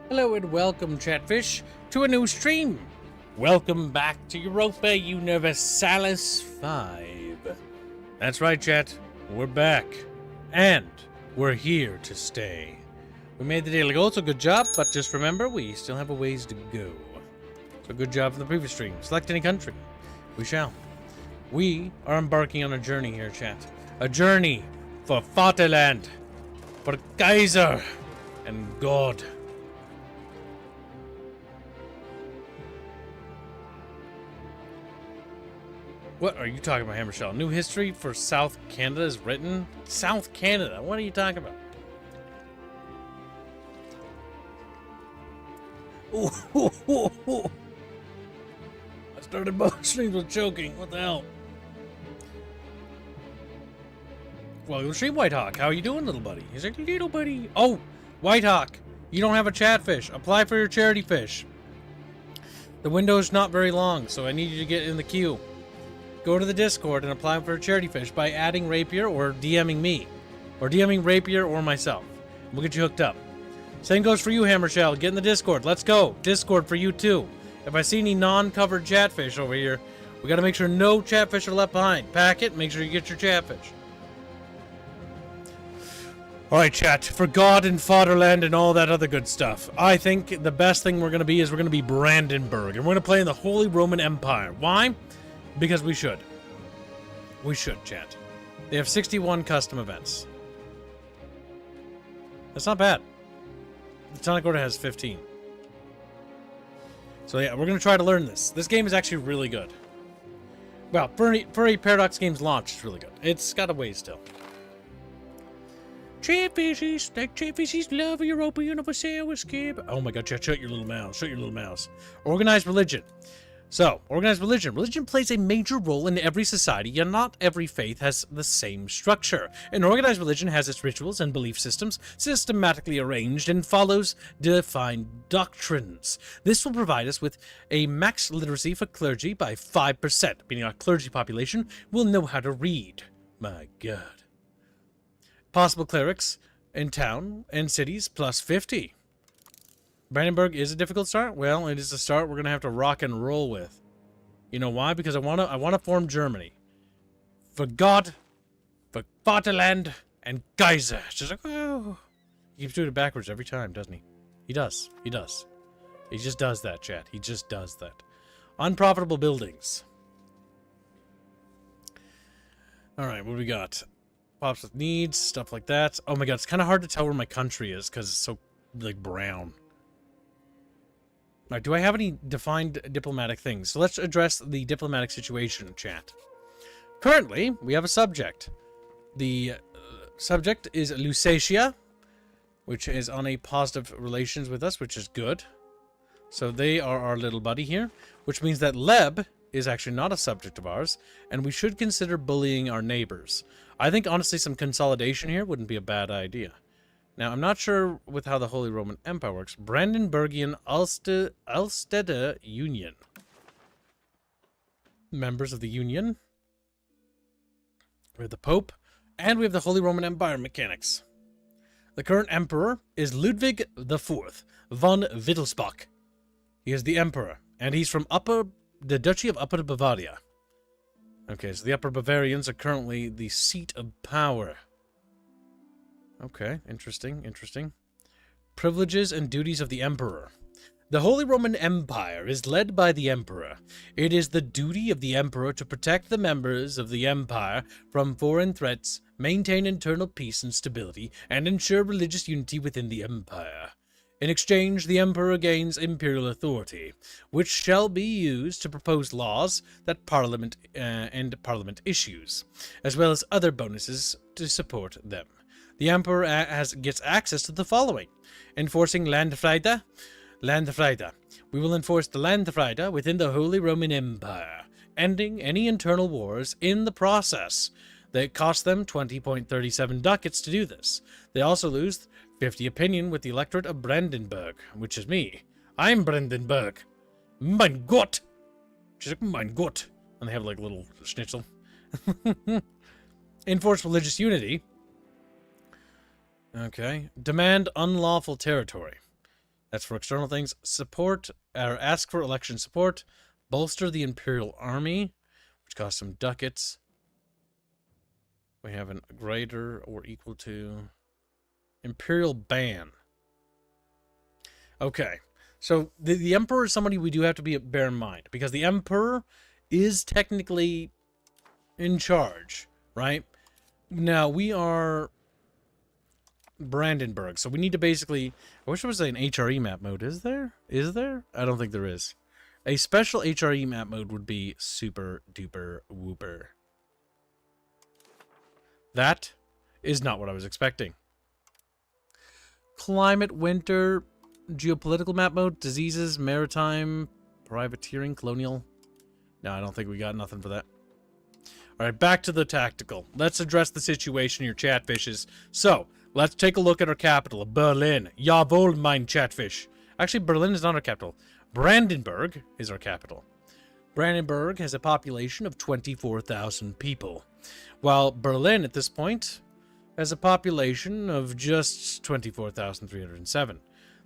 Hello and welcome, Chatfish, to a new stream. Welcome back to Europae Universalis 5. That's right, chat. We're back. And we're here to stay. We made the daily goal, so good job, but just remember, we still have a ways to go. So good job from the previous stream. Select any country. We shall. We are embarking on a journey here, chat. A journey for Fatherland, for Kaiser, and God. What are you talking about, Hammershell? New history for South Canada is written? South Canada? What are you talking about? Ooh. I started both streams with choking. What the hell? Welcome to stream, Whitehawk. How are you doing, little buddy? He's like, little buddy. Oh, Whitehawk, you don't have a chatfish. Apply for your charity fish. The window's not very long, so I need you to get in the queue. Go to the Discord and apply for a charity fish by adding Rapier or DMing me. Or DMing Rapier or myself. We'll get you hooked up. Same goes for you, Hammershell. Get in the Discord. Let's go. Discord for you too. If I see any non-covered chatfish over here, we gotta make sure no chatfish are left behind. Pack it, make sure you get your chatfish. Alright, chat. For God and Fatherland and all that other good stuff. I think the best thing we're gonna be is we're gonna be Brandenburg. And we're gonna play in the Holy Roman Empire. Why? Because we should. We should, chat. They have 61 custom events. That's not bad. The Tonic Order has 15. So yeah, we're going to try to learn this. This game is actually really good. Well, for a Paradox Games launch, it's really good. It's got a ways still. Chatfishes, like chatfishes love Europa Universalis escape. Oh my god, chat, shut your little mouse. Shut your little mouse. Organized religion. So, organized religion. Religion plays a major role in every society, yet not every faith has the same structure. An organized religion has its rituals and belief systems systematically arranged and follows defined doctrines. This will provide us with a max literacy for clergy by 5%, meaning our clergy population will know how to read. My god. Possible clerics in town and cities plus 50. Brandenburg is a difficult start. Well, it is a start we're gonna have to rock and roll with. You know why? Because I wanna form Germany. For God, for Vaterland, and Kaiser. It's just like, oh. He keeps doing it backwards every time, doesn't he? He does. He does. He just does that, chat. He just does that. Unprofitable buildings. Alright, what do we got? Pops with needs, stuff like that. Oh my god, it's kind of hard to tell where my country is because it's so, like, brown. Alright, do I have any defined diplomatic things? So let's address the diplomatic situation, chat. Currently, we have a subject. The subject is Lusatia, which is on a positive relations with us, which is good. So they are our little buddy here, which means that Leb is actually not a subject of ours, and we should consider bullying our neighbors. I think, honestly, some consolidation here wouldn't be a bad idea. Now, I'm not sure with how the Holy Roman Empire works. Brandenburgian Ulstede Union. Members of the Union. We have the Pope. And we have the Holy Roman Empire mechanics. The current emperor is Ludwig IV von Wittelsbach. He is the emperor. And he's from the Duchy of Upper Bavaria. Okay, so the Upper Bavarians are currently the seat of power. Okay, interesting. Privileges and duties of the Emperor. The Holy Roman Empire is led by the Emperor. It is the duty of the Emperor to protect the members of the Empire from foreign threats, maintain internal peace and stability, and ensure religious unity within the Empire. In exchange, the Emperor gains imperial authority, which shall be used to propose laws that Parliament issues, as well as other bonuses to support them. The Emperor gets access to the following. Enforcing Landfriede. We will enforce the Landfriede within the Holy Roman Empire, ending any internal wars in the process. They cost them 20.37 ducats to do this. They also lose 50 opinion with the electorate of Brandenburg, which is me. I'm Brandenburg. Mein Gott! She's like, mein Gott. And they have like a little schnitzel. Enforce religious unity. Okay. Demand unlawful territory. That's for external things. Support, or ask for election support. Bolster the Imperial Army, which costs some ducats. We have a greater or equal to Imperial ban. Okay, so the Emperor is somebody we do have to bear in mind, because the Emperor is technically in charge, right? Now, we are Brandenburg, so we need to basically... I wish there was an HRE map mode. Is there? Is there? I don't think there is. A special HRE map mode would be super duper whooper. That is not what I was expecting. Climate, winter, geopolitical map mode, diseases, maritime, privateering, colonial. No, I don't think we got nothing for that. Alright, back to the tactical. Let's address the situation here, chatfishes. So, let's take a look at our capital, Berlin. Jawohl, mein Chatfish. Actually, Berlin is not our capital. Brandenburg is our capital. Brandenburg has a population of 24,000 people, while Berlin, at this point, has a population of just 24,307.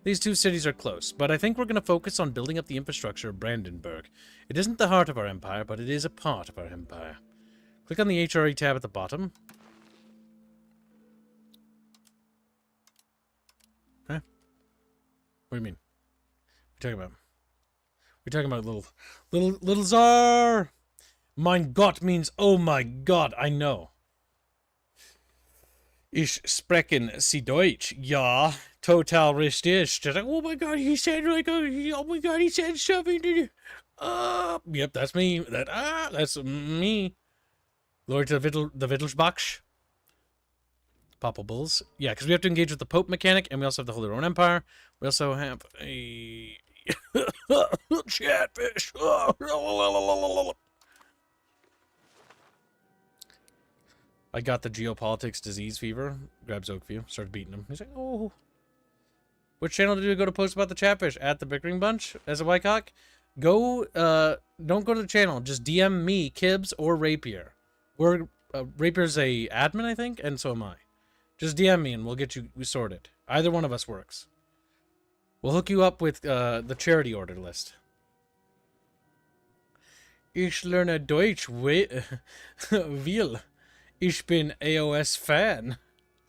These two cities are close, but I think we're going to focus on building up the infrastructure of Brandenburg. It isn't the heart of our empire, but it is a part of our empire. Click on the HRE tab at the bottom. Okay. What do you mean? What are you talking about? We're talking about little Tsar. Mein Gott means oh my God. I know. Ich sprechen Sie Deutsch? Ja, total richtig. Just like, oh my God, he said like, oh my God, he said something. Yep, that's me. That's me. Glory to the Wittelsbach. Papa Bulls. Yeah, because we have to engage with the Pope mechanic, and we also have the Holy Roman Empire. We also have a chatfish. I got the geopolitics disease fever. Grabs Oakview. Started beating him. He's like, oh. Which channel did you go to post about the chatfish? At the Bickering Bunch? As a Wycock? Go, don't go to the channel. Just DM me, Kibbs, or Rapier. Rapier's a admin, I think, and so am I. Just DM me and we'll get you sorted. Either one of us works. We'll hook you up with the charity order list. Ich lerne Deutsch, will. Ich bin AOS fan.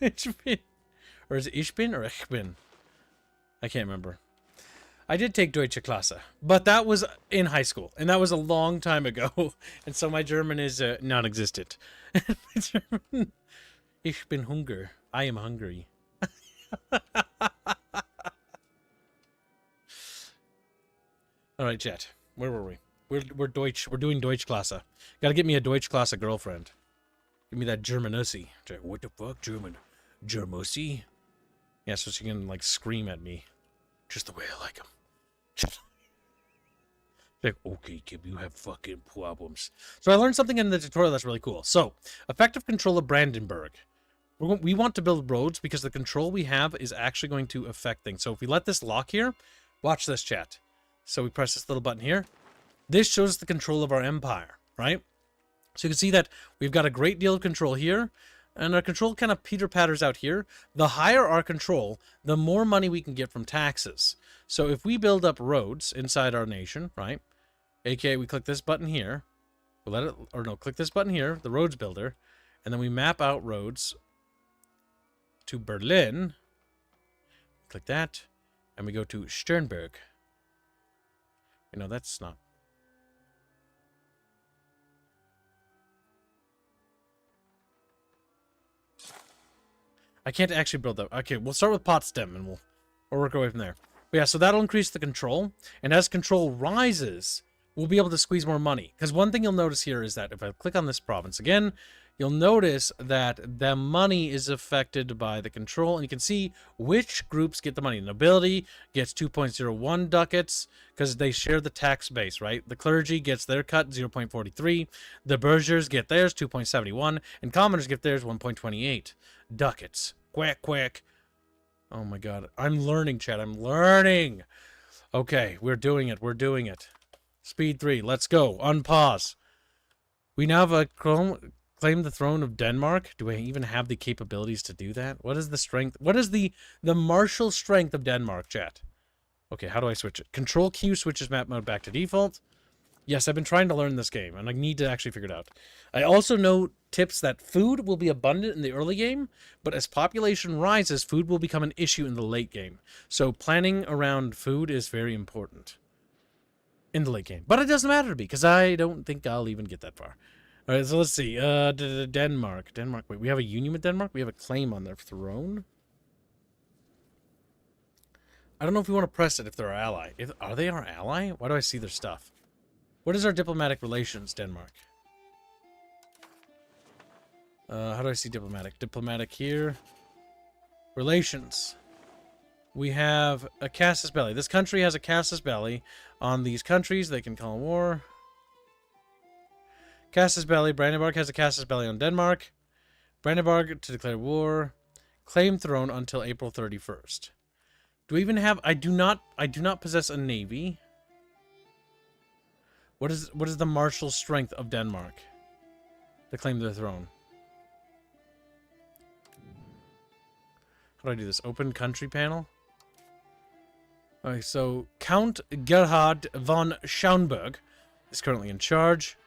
Ich bin. Or is it ich bin or ich bin? I can't remember. I did take Deutsche Klasse, but that was in high school, and that was a long time ago, and so my German is non-existent. Ich bin Hunger. I am hungry. All right, chat. Where were we? We're Deutsch. We're doing Deutsch Klasse. Gotta get me a Deutsch Klasse girlfriend. Give me that Germanussy. What the fuck, German? Germussy? Yeah, so she can like scream at me, just the way I like them. Like, okay, Kib, you have fucking problems. So I learned something in the tutorial that's really cool. So, effective control of Brandenburg. We want to build roads because the control we have is actually going to affect things. So if we let this lock here, watch this, chat. So we press this little button here. This shows the control of our empire, right? So you can see that we've got a great deal of control here, and our control kind of peter-patters out here. The higher our control, the more money we can get from taxes. So if we build up roads inside our nation, right? AKA we click this button here. We'll let it, or no, click this button here, the roads builder, and then we map out roads to Berlin. Click that, and we go to Sternberg. You know, that's not. I can't actually build that. Okay, we'll start with Potsdam, and we'll work our way from there. But yeah, so that'll increase the control, and as control rises, we'll be able to squeeze more money. Because one thing you'll notice here is that if I click on this province again, you'll notice that the money is affected by the control, and you can see which groups get the money. The nobility gets 2.01 ducats because they share the tax base, right? The clergy gets their cut, 0.43. The burghers get theirs, 2.71. And commoners get theirs, 1.28 ducats. Quack, quack. Oh my god. I'm learning, chat. I'm learning. Okay, we're doing it. We're doing it. Speed 3. Let's go. Unpause. We now have a claim the throne of Denmark. Do I even have the capabilities to do that? What is the strength? What is the martial strength of Denmark, chat? Okay, how do I switch it? Control Q switches map mode back to default. Yes, I've been trying to learn this game, and I need to actually figure it out. I also know tips that food will be abundant in the early game, but as population rises, food will become an issue in the late game. So planning around food is very important in the late game. But it doesn't matter to me, because I don't think I'll even get that far. All right, so let's see. Denmark. Denmark. Wait, we have a union with Denmark? We have a claim on their throne? I don't know if we want to press it if they're our ally. Are they our ally? Why do I see their stuff? What is our diplomatic relations, Denmark? How do I see diplomatic? Diplomatic here. Relations. We have a casus belli. This country has a casus belli on these countries. They can call war. Casus belli. Brandenburg has a casus belli on Denmark. Brandenburg to declare war. Claim throne until April 31st. Do we even have... I do not possess a navy. What is the martial strength of Denmark to claim their throne? How do I do this? Open country panel? Okay, so Count Gerhard von Schaumburg is currently in charge.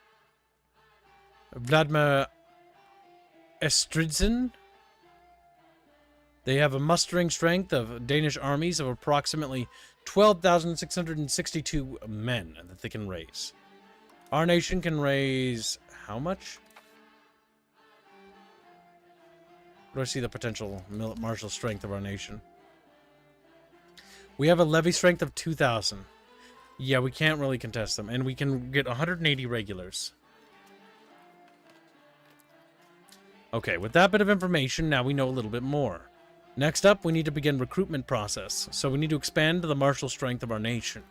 Vladimir Estridzin. They have a mustering strength of Danish armies of approximately 12,662 men that they can raise. Our nation can raise how much? Where do I see the potential martial strength of our nation? We have a levy strength of 2,000. Yeah, we can't really contest them. And we can get 180 regulars. Okay, with that bit of information, now we know a little bit more. Next up, we need to begin recruitment process. So we need to expand the martial strength of our nation.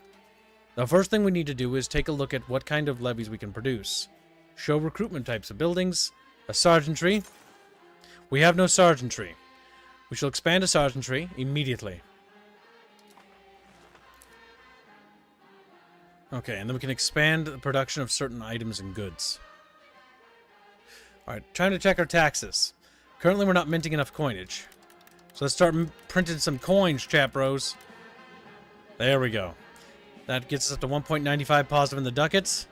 The first thing we need to do is take a look at what kind of levies we can produce. Show recruitment types of buildings. A sergeantry. We have no sergeantry. We shall expand a sergeantry immediately. Okay, and then we can expand the production of certain items and goods. Alright, trying to check our taxes. Currently we're not minting enough coinage. So let's start printing some coins, chat bros. There we go. That gets us up to 1.95 positive in the ducats.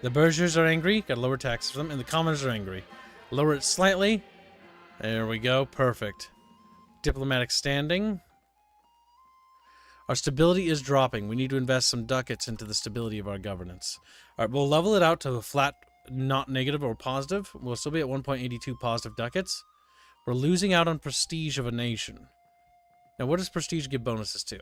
The burghers are angry. Got to lower taxes for them. And the commoners are angry. Lower it slightly. There we go. Perfect. Diplomatic standing. Our stability is dropping. We need to invest some ducats into the stability of our governance. Alright, we'll level it out to a flat, not negative or positive. We'll still be at 1.82 positive ducats. We're losing out on prestige of a nation. Now, what does prestige give bonuses to?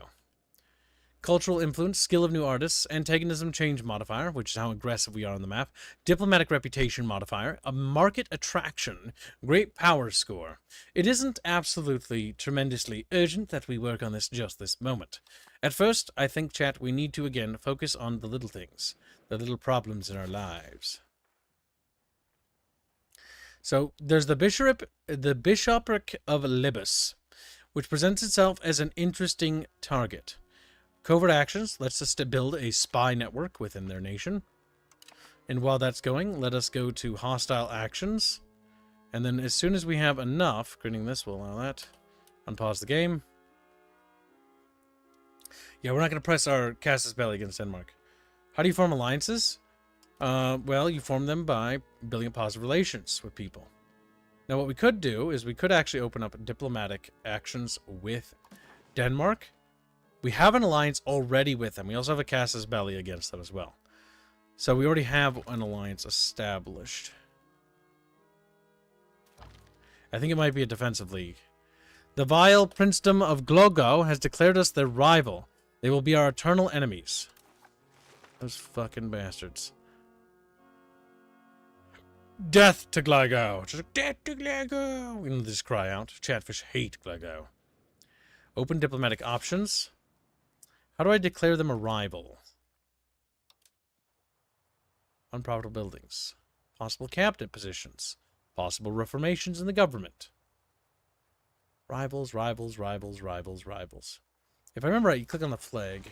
Cultural influence, skill of new artists, antagonism change modifier, which is how aggressive we are on the map, diplomatic reputation modifier, a market attraction, great power score. It isn't absolutely tremendously urgent that we work on this just this moment. At first, I think, chat, we need to again focus on the little things, the little problems in our lives. So there's the bishopric of Libus, which presents itself as an interesting target. Covert actions lets us to build a spy network within their nation. And while that's going, let us go to hostile actions. And then as soon as we have enough, creating this will allow that. Unpause the game. Yeah, we're not going to press our casus belli against Denmark. How do you form alliances? Well, you form them by building positive relations with people. Now, what we could do is we could actually open up diplomatic actions with Denmark. We have an alliance already with them. We also have a casus belli against them as well. So we already have an alliance established. I think it might be a defensive league. The vile princedom of Glogo has declared us their rival. They will be our eternal enemies. Those fucking bastards. Death to Glasgow! Just death to Glasgow! We can just cry out. Chatfish hate Glasgow. Open diplomatic options. How do I declare them a rival? Unprofitable buildings. Possible cabinet positions. Possible reformations in the government. Rivals, rivals, rivals, rivals, rivals. If I remember right, you click on the flag.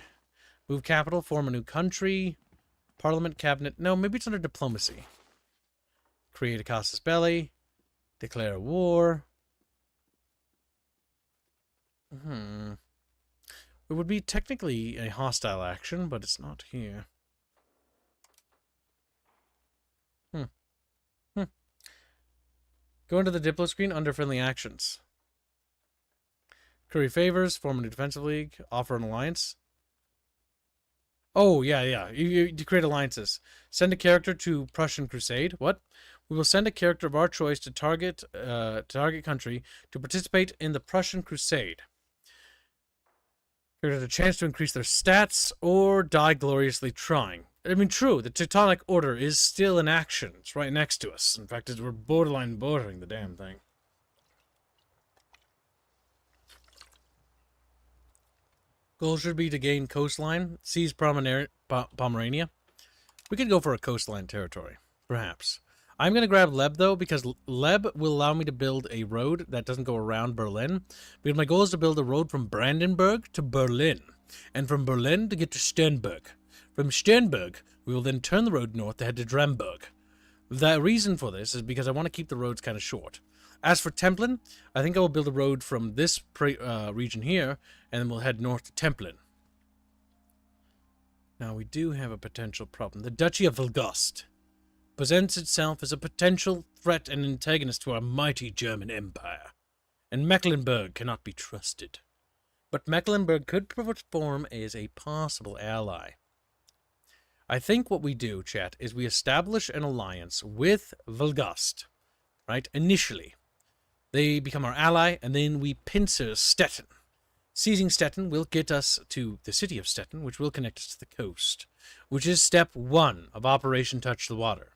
Move capital, form a new country. Parliament, cabinet. No, maybe it's under diplomacy. Create a casus belli. Declare war. It would be technically a hostile action, but it's not here. Go into the Diplo screen under friendly actions. Curry favors, form a new defensive league, offer an alliance. Oh, yeah. You create alliances. Send a character to Prussian Crusade. What? We will send a character of our choice to target country to participate in the Prussian Crusade. Character has a chance to increase their stats or die gloriously trying. I mean, true, the Teutonic Order is still in action. It's right next to us. In fact, we're borderline bordering the damn thing. Goal should be to gain coastline, seize Pomerania. We could go for a coastline territory, perhaps. I'm going to grab Leb, though, because Leb will allow me to build a road that doesn't go around Berlin. Because my goal is to build a road from Brandenburg to Berlin, and from Berlin to get to Sternberg. From Sternberg, we will then turn the road north to head to Dremberg. The reason for this is because I want to keep the roads kind of short. As for Templin, I think I will build a road from this region here, and then we'll head north to Templin. Now, we do have a potential problem. The Duchy of Vilgost presents itself as a potential threat and antagonist to our mighty German Empire, and Mecklenburg cannot be trusted. But Mecklenburg could perform as a possible ally. I think what we do, chat, is we establish an alliance with Vilgost, right, initially. They become our ally, and then we pincer Stettin. Seizing Stettin will get us to the city of Stettin, which will connect us to the coast, which is step 1 of Operation Touch the Water.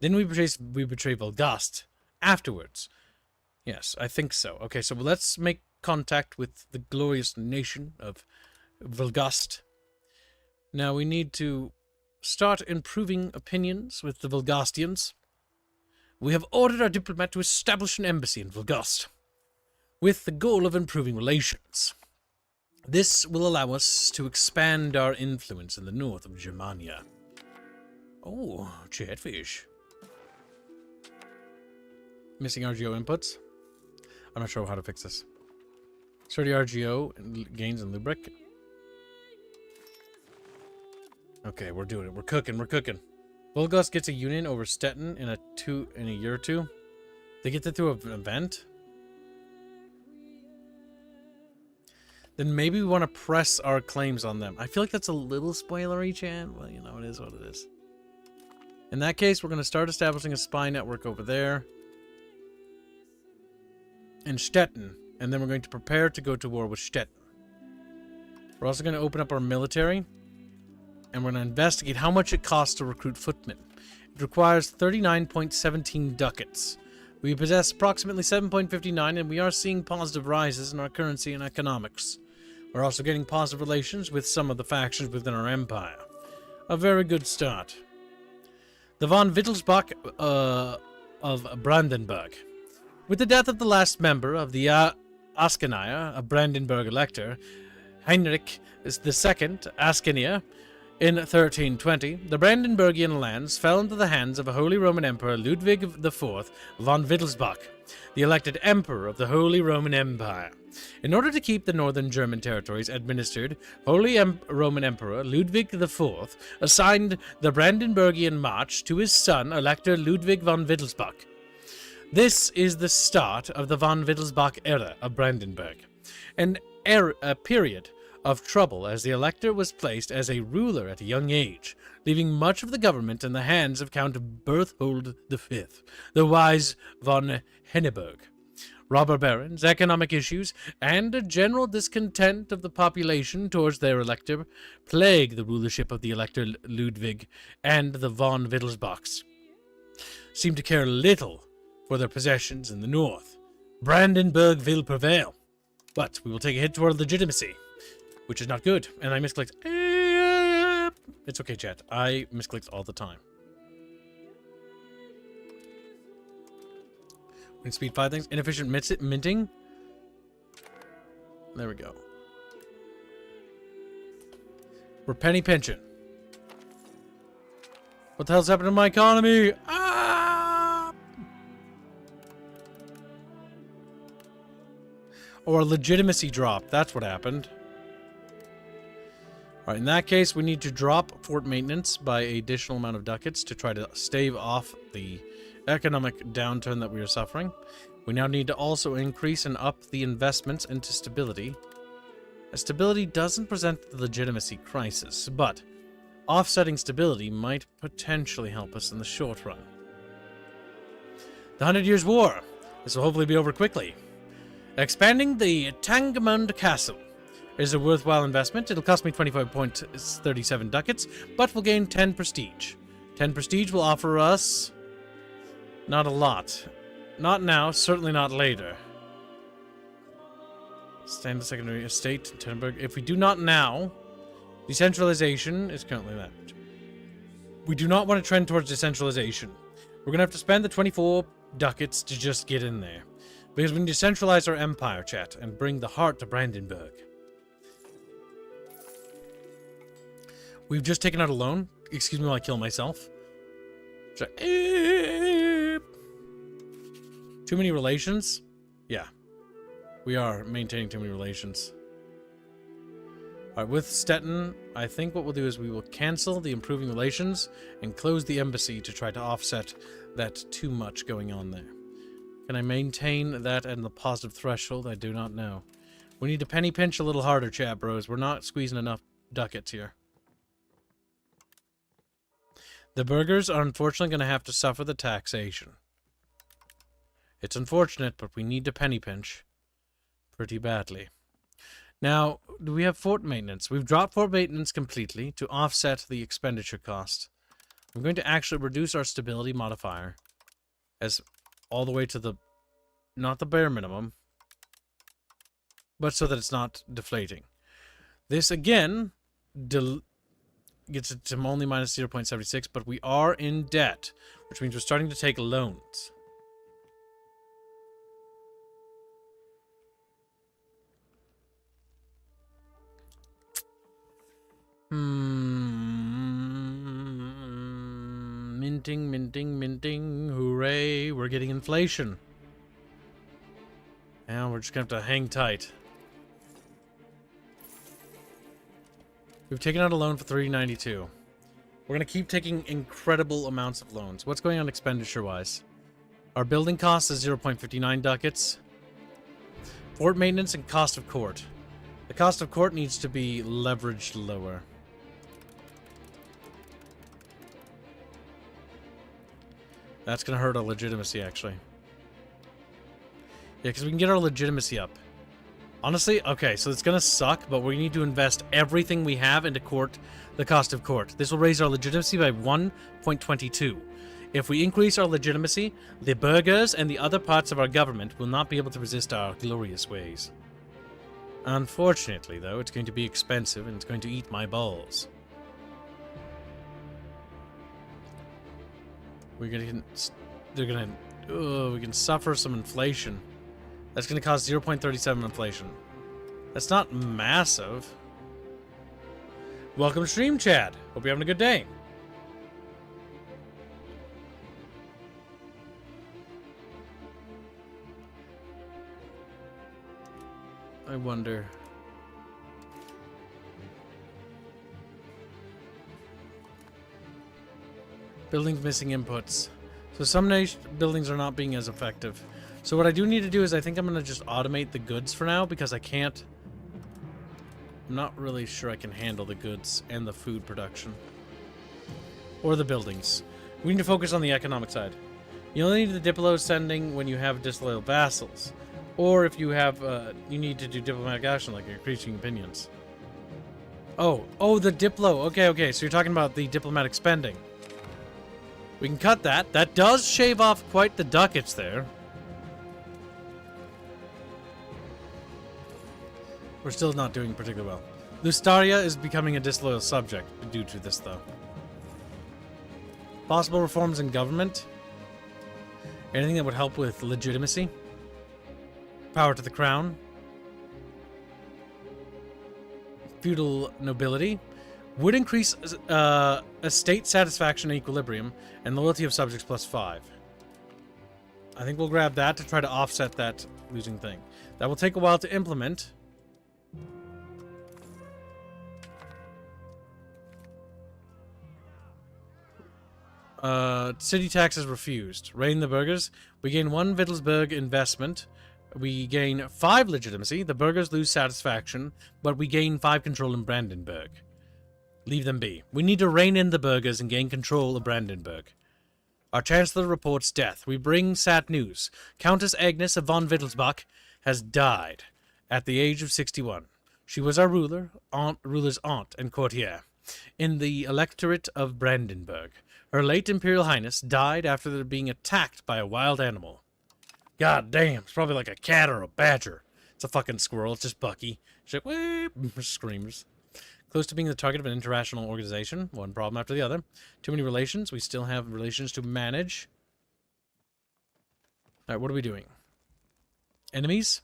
Then we betray Vilgost afterwards. Yes, I think so. Okay, so let's make contact with the glorious nation of Vilgost. Now we need to start improving opinions with the Vilgostians. We have ordered our diplomat to establish an embassy in Vilgost, with the goal of improving relations. This will allow us to expand our influence in the north of Germania. Oh, Chatfish. Missing RGO inputs. I'm not sure how to fix this. 30 RGO gains in Lubric. Okay, we're doing it. We're cooking. Vilgost gets a union over Stettin in a year or two. They get that through an event. Then maybe we want to press our claims on them. I feel like that's a little spoilery, chat. Well, you know, it is what it is. In that case, we're going to start establishing a spy network over there. In Stettin. And then we're going to prepare to go to war with Stettin. We're also going to open up our military. And we're going to investigate how much it costs to recruit footmen. It requires 39.17 ducats. We possess approximately 7.59, and we are seeing positive rises in our currency and economics. We're also getting positive relations with some of the factions within our empire. A very good start. The von Wittelsbach of Brandenburg. With the death of the last member of the Askanier, a Brandenburg elector, Heinrich II Askanier, in 1320, the Brandenburgian lands fell into the hands of a Holy Roman Emperor Ludwig IV von Wittelsbach, the elected Emperor of the Holy Roman Empire. In order to keep the northern German territories administered, Holy Roman Emperor Ludwig IV assigned the Brandenburgian March to his son, Elector Ludwig von Wittelsbach. This is the start of the von Wittelsbach era of Brandenburg, a period of trouble as the elector was placed as a ruler at a young age, leaving much of the government in the hands of Count Berthold V, the wise von Henneberg. Robber barons, economic issues, and a general discontent of the population towards their elector plague the rulership of the elector Ludwig and the von Wittelsbachs. Seem to care little for their possessions in the north. Brandenburg will prevail, but we will take a hit to our legitimacy, which is not good. And I misclicked. It's okay, chat. I misclicked all the time. We can speed 5 things. Inefficient minting. There we go. We're penny pinching. What the hell's happened to my economy? Ah! Oh, our legitimacy dropped. That's what happened. Alright, in that case, we need to drop fort maintenance by an additional amount of ducats to try to stave off the economic downturn that we are suffering. We now need to also increase and up the investments into stability. Stability doesn't present the legitimacy crisis, but offsetting stability might potentially help us in the short run. The 100 Years' War. This will hopefully be over quickly. Expanding the Tangamund Castle is a worthwhile investment. It'll cost me 25.37 ducats, but we'll gain 10 prestige. 10 prestige will offer us not a lot. Not now, certainly not later. Standard secondary estate in Tennenberg. If we do not now, decentralization is currently left. We do not want to trend towards decentralization. We're going to have to spend the 24 ducats to just get in there. Because we need to centralize our empire, chat, and bring the heart to Brandenburg. We've just taken out a loan. Excuse me while I kill myself. Too many relations? Yeah. We are maintaining too many relations. Alright, with Stettin, I think what we'll do is we will cancel the improving relations and close the embassy to try to offset that too much going on there. Can I maintain that and the positive threshold? I do not know. We need to penny pinch a little harder, chat bros. We're not squeezing enough ducats here. The burghers are unfortunately going to have to suffer the taxation. It's unfortunate, but we need to penny pinch pretty badly. Now, do we have fort maintenance? We've dropped fort maintenance completely to offset the expenditure cost. I'm going to actually reduce our stability modifier as all the way to the, not the bare minimum, but so that it's not deflating. This again gets it to only minus 0.76, but we are in debt, which means we're starting to take loans. Minting, minting, minting. Hooray. We're getting inflation. Now we're just going to have to hang tight. We've taken out a loan for 392. We're going to keep taking incredible amounts of loans. What's going on expenditure-wise? Our building cost is 0.59 ducats. Fort maintenance and cost of court. The cost of court needs to be leveraged lower. That's going to hurt our legitimacy, actually. Yeah, because we can get our legitimacy up. Honestly, okay, so it's going to suck, but we need to invest everything we have into court, the cost of court. This will raise our legitimacy by 1.22. If we increase our legitimacy, the burghers and the other parts of our government will not be able to resist our glorious ways. Unfortunately, though, it's going to be expensive and it's going to eat my balls. We can suffer some inflation. That's going to cause 0.37 inflation. That's not massive. Welcome to stream, Chad. Hope you're having a good day. I wonder. Buildings missing inputs. So some buildings are not being as effective. So what I do need to do is I think I'm going to just automate the goods for now because I can't. I'm not really sure I can handle the goods and the food production. Or the buildings. We need to focus on the economic side. You only need the Diplo sending when you have disloyal vassals. Or if you have, you need to do diplomatic action like increasing opinions. Oh, the Diplo. Okay, so you're talking about the diplomatic spending. We can cut that. That does shave off quite the ducats there. We're still not doing particularly well. Lustaria is becoming a disloyal subject due to this, though. Possible reforms in government. Anything that would help with legitimacy. Power to the crown. Feudal nobility. Would increase estate satisfaction and equilibrium, and loyalty of subjects +5. I think we'll grab that to try to offset that losing thing. That will take a while to implement. City taxes refused. Reign the burghers. We gain 1 Wittelsburg investment. We gain 5 legitimacy. The burghers lose satisfaction, but we gain 5 control in Brandenburg. Leave them be. We need to rein in the burghers and gain control of Brandenburg. Our chancellor reports death. We bring sad news. Countess Agnes of von Wittelsbach has died at the age of 61. She was our ruler's aunt and courtier in the electorate of Brandenburg. Her late Imperial Highness died after being attacked by a wild animal. God damn, it's probably like a cat or a badger. It's a fucking squirrel, it's just Bucky. She's like, whoop, screams. Close to being the target of an international organization. One problem after the other. Too many relations. We still have relations to manage. Alright, what are we doing? Enemies?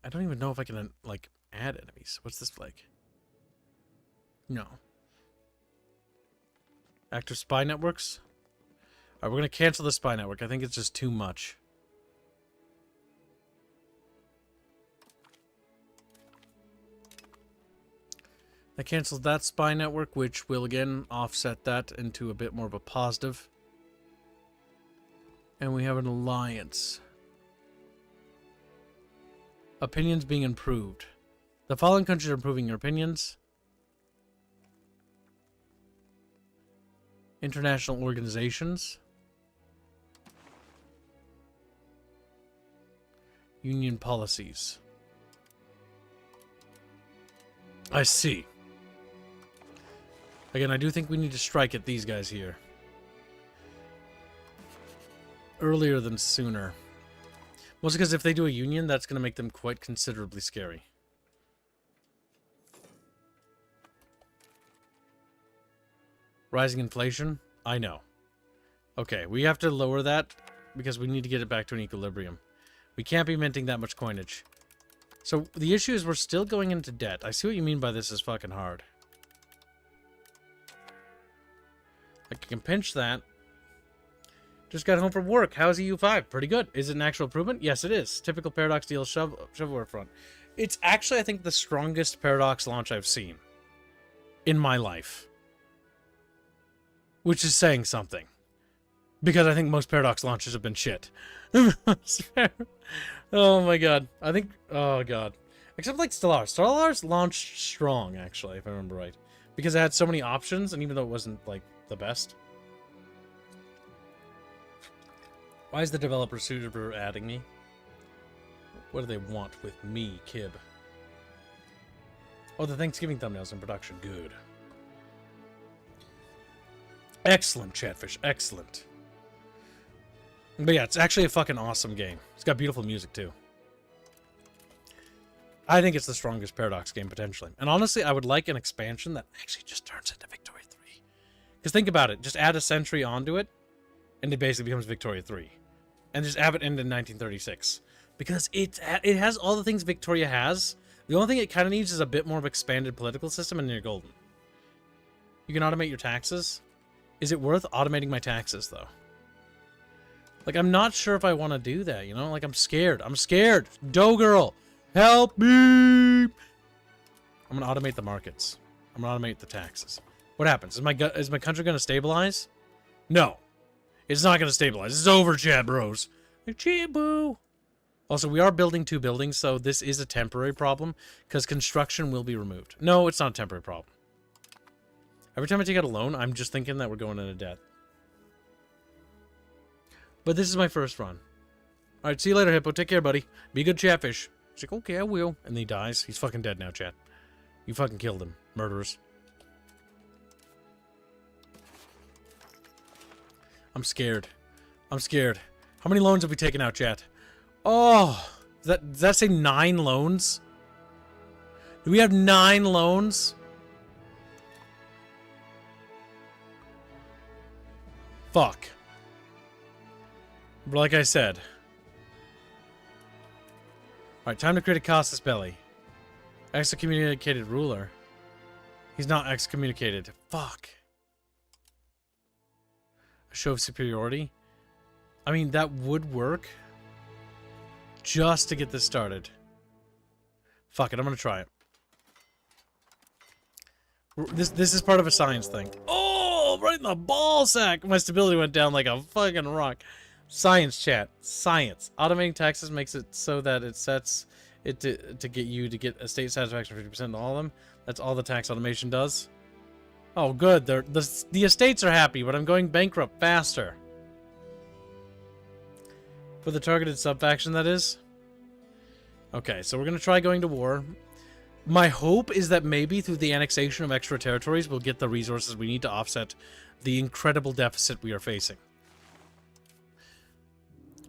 I don't even know if I can, like, add enemies. What's this like? No. Active spy networks? Alright, we're going to cancel the spy network. I think it's just too much. That cancels that spy network, which will again offset that into a bit more of a positive. And we have an alliance. Opinions being improved. The following countries are improving your opinions. International organizations. Union policies. I see. Again, I do think we need to strike at these guys here. Earlier than sooner. Mostly because if they do a union, that's going to make them quite considerably scary. Rising inflation? I know. Okay, we have to lower that because we need to get it back to an equilibrium. We can't be minting that much coinage. So the issue is we're still going into debt. I see what you mean by this is fucking hard. I can pinch that. Just got home from work. How's EU5? Pretty good. Is it an actual improvement? Yes, it is. Typical Paradox deal shovelware front. It's actually, I think, the strongest Paradox launch I've seen in my life. Which is saying something. Because I think most Paradox launches have been shit. Oh my god. I think... Oh god. Except like Stellaris. Stellaris launched strong, actually, if I remember right. Because it had so many options, and even though it wasn't, like, the best. Why is the developer super adding me? What do they want with me, Kib? Oh, the Thanksgiving thumbnails in production. Good. Excellent, Chatfish. Excellent. But yeah, it's actually a fucking awesome game. It's got beautiful music, too. I think it's the strongest Paradox game, potentially. And honestly, I would like an expansion that actually just turns into Victoria 3. Because think about it. Just add a century onto it, and it basically becomes Victoria 3. And just have it end in 1936. Because it has all the things Victoria has. The only thing it kind of needs is a bit more of expanded political system, and you're golden. You can automate your taxes. Is it worth automating my taxes, though? Like, I'm not sure if I want to do that, you know? Like, I'm scared. I'm scared. Dough girl, help me! I'm going to automate the markets. I'm going to automate the taxes. What happens? Is my country going to stabilize? No. It's not going to stabilize. It's over, chat bros. Like, boo. Also, we are building 2 buildings, so this is a temporary problem, because construction will be removed. No, it's not a temporary problem. Every time I take out a loan, I'm just thinking that we're going into debt. But this is my first run. Alright, see you later, Hippo. Take care, buddy. Be a good Chatfish. He's like, okay, I will. And then he dies. He's fucking dead now, chat. You fucking killed him. Murderers. I'm scared. I'm scared. How many loans have we taken out, chat? Oh! Does that say 9 loans? Do we have 9 loans? Fuck. But like I said. Alright, time to create a Cassus Belli. Excommunicated ruler. He's not excommunicated. Fuck. A show of superiority. I mean, that would work. Just to get this started. Fuck it, I'm gonna try it. This is part of a science thing. Oh, right in the ball sack. My stability went down like a fucking rock. Science, chat. Science. Automating taxes makes it so that it sets it to get you to get estate satisfaction 50% in all of them. That's all the tax automation does. Oh, good. The estates are happy, but I'm going bankrupt faster. For the targeted sub-faction, that is. Okay, so we're going to try going to war. My hope is that maybe through the annexation of extra territories, we'll get the resources we need to offset the incredible deficit we are facing.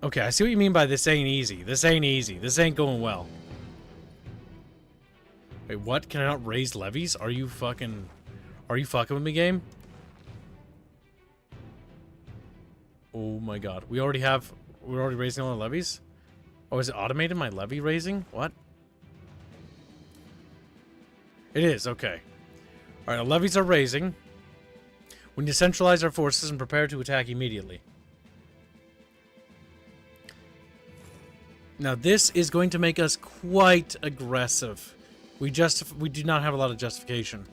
Okay, I see what you mean by this ain't easy. This ain't easy. This ain't going well. Wait, what? Can I not raise levies? Are you fucking with me, game? Oh my god. We're already raising all the levies? Oh, is it automated, my levy raising? What? It is, okay. Alright, our levies are raising. We need to centralize our forces and prepare to attack immediately. Now, this is going to make us quite aggressive. We do not have a lot of justification.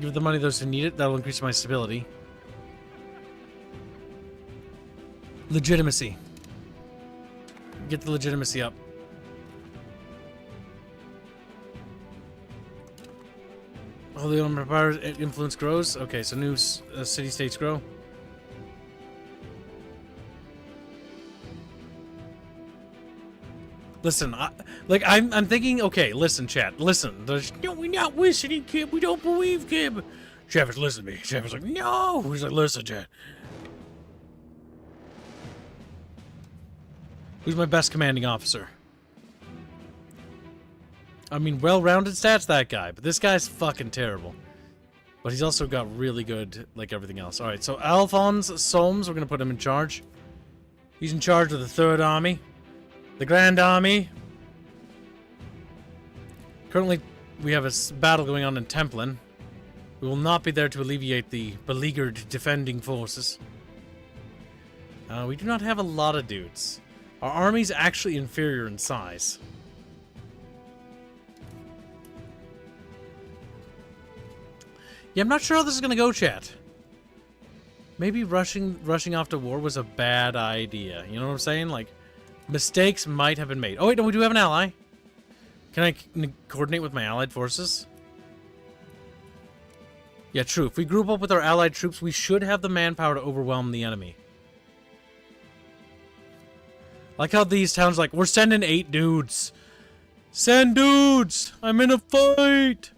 Give the money to those who need it. That'll increase my stability. Legitimacy. Get the legitimacy up. Holy Empire influence grows. Okay, so new city-states grow. Listen, I'm thinking. Okay, listen, chat. Listen. No, we're not listening, Kib. We don't believe Kib. Travis, listen to me. Travis like, no. He's like, listen, chat. Who's my best commanding officer? I mean, well-rounded stats, that guy. But this guy's fucking terrible. But he's also got really good, like, everything else. Alright, so Alphonse Solms, we're going to put him in charge. He's in charge of the 3rd Army. The Grand Army. Currently, we have a battle going on in Templin. We will not be there to alleviate the beleaguered defending forces. We do not have a lot of dudes. Our army's actually inferior in size. Yeah, I'm not sure how this is gonna go, chat. Maybe rushing off to war was a bad idea. You know what I'm saying? Like, mistakes might have been made. Oh wait, no, we do have an ally. Can I coordinate with my allied forces? Yeah, true. If we group up with our allied troops, we should have the manpower to overwhelm the enemy. Like how these towns like, we're sending 8 dudes. Send dudes! I'm in a fight!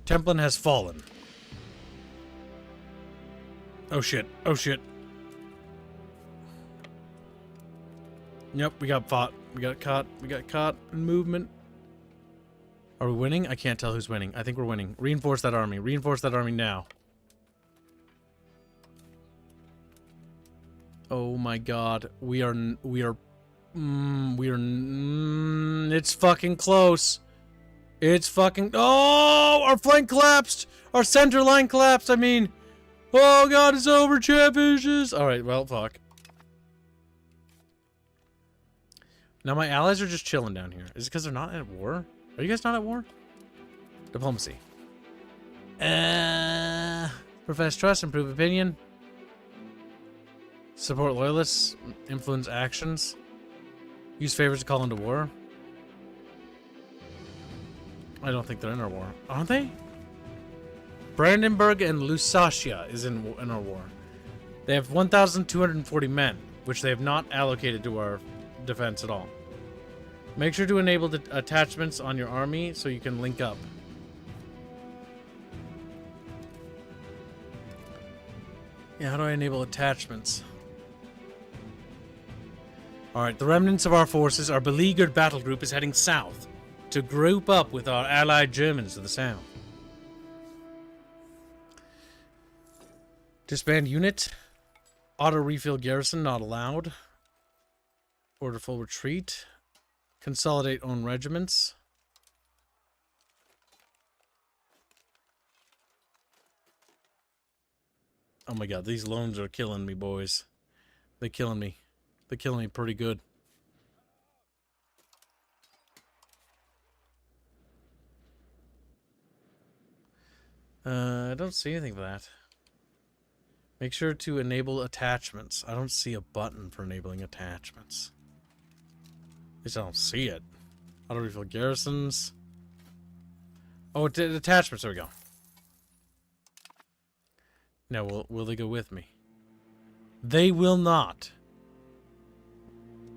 Templin has fallen. Oh shit. Oh shit. Yep, we got fought. We got caught. We got caught in movement. Are we winning? I can't tell who's winning. I think we're winning. Reinforce that army. Reinforce that army now. Oh my god. It's fucking close. It's fucking... Oh! Our flank collapsed! Our center line collapsed, I mean... Oh god, it's over, Chatfishes! Alright, well, fuck. Now my allies are just chilling down here. Is it because they're not at war? Are you guys not at war? Diplomacy. Profess trust, improve opinion. Support loyalists, influence actions. Use favors to call into war. I don't think they're in our war. Aren't they? Brandenburg and Lusatia is in our war. They have 1,240 men, which they have not allocated to our defense at all. Make sure to enable the attachments on your army so you can link up. Yeah, how do I enable attachments? Alright, the remnants of our forces, our beleaguered battle group is heading south to group up with our allied Germans to the south. Disband unit. Auto refill garrison not allowed. Order full retreat. Consolidate own regiments. Oh my god, these loans are killing me, boys. They're killing me. They're killing me pretty good. I don't see anything for that. Make sure to enable attachments. I don't see a button for enabling attachments. At least I don't see it. Auto refill garrisons. Oh, attachments. There we go. Now, will they go with me? They will not.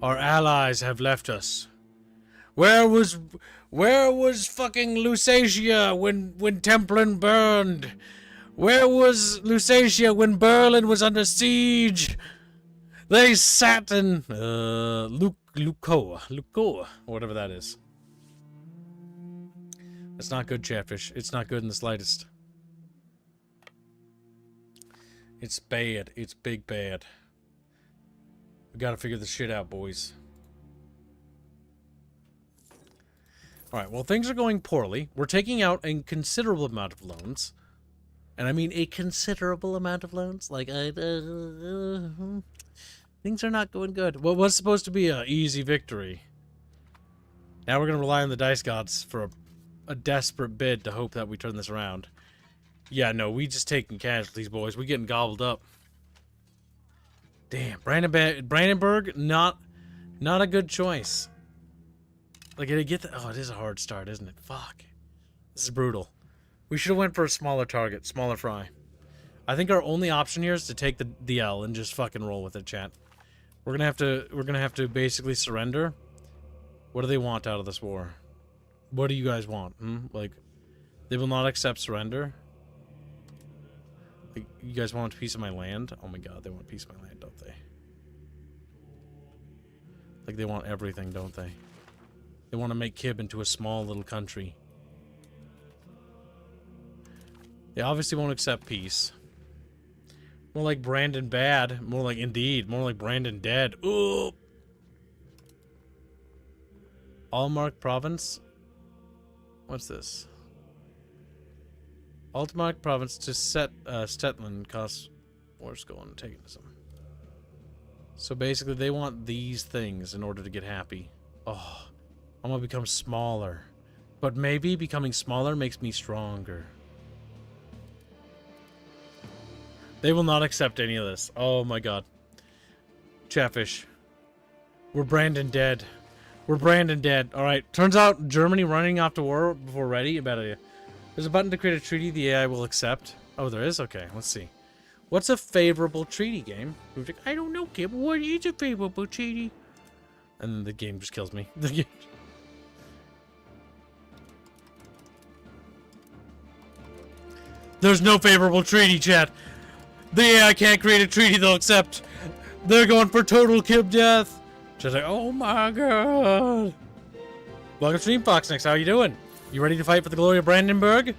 Our allies have left us. Where was fucking Lusatia when Templin burned? Where was Lusatia when Berlin was under siege? They sat in Lucoa, whatever that is. It's not good, Chatfish. It's not good in the slightest. It's bad. It's big bad. We gotta figure this shit out, boys. Alright, well, things are going poorly. We're taking out a considerable amount of loans. And I mean a considerable amount of loans. Like, things are not going good. What was supposed to be an easy victory. Now we're gonna rely on the dice gods for a desperate bid to hope that we turn this around. Yeah, no, we just taking casualties, boys. We getting gobbled up. Damn, Brandenburg, not a good choice. Like, did I get the... Oh, it is a hard start, isn't it? Fuck. This is brutal. We should have went for a smaller target, smaller fry. I think our only option here is to take the L and just fucking roll with it, chat. We're gonna have to basically surrender. What do they want out of this war? What do you guys want? Like, they will not accept surrender. Like, you guys want a piece of my land? Oh my god, they want a piece of my land, don't they? Like, they want everything, don't they? They want to make Kib into a small little country. They obviously won't accept peace. More like Brandon bad. More like Indeed. More like Brandon dead. Ooh! Allmark province? What's this? Altmark province to Stetland costs war skull and antagonism. So basically they want these things in order to get happy. Oh, I'm gonna become smaller. But maybe becoming smaller makes me stronger. They will not accept any of this. Oh my god. Chatfish. We're Brandon dead. We're Brandon dead. Alright, turns out Germany running off to war before ready. There's a button to create a treaty the AI will accept. Oh, there is? Okay, let's see. What's a favorable treaty, game? I don't know, kid. What is a favorable treaty? And then the game just kills me. There's no favorable treaty, chat. The AI can't create a treaty they'll accept. They're going for total Kib death. Just like, oh my god. Welcome to Stream Fox Next. How you doing? You ready to fight for the glory of Brandenburg?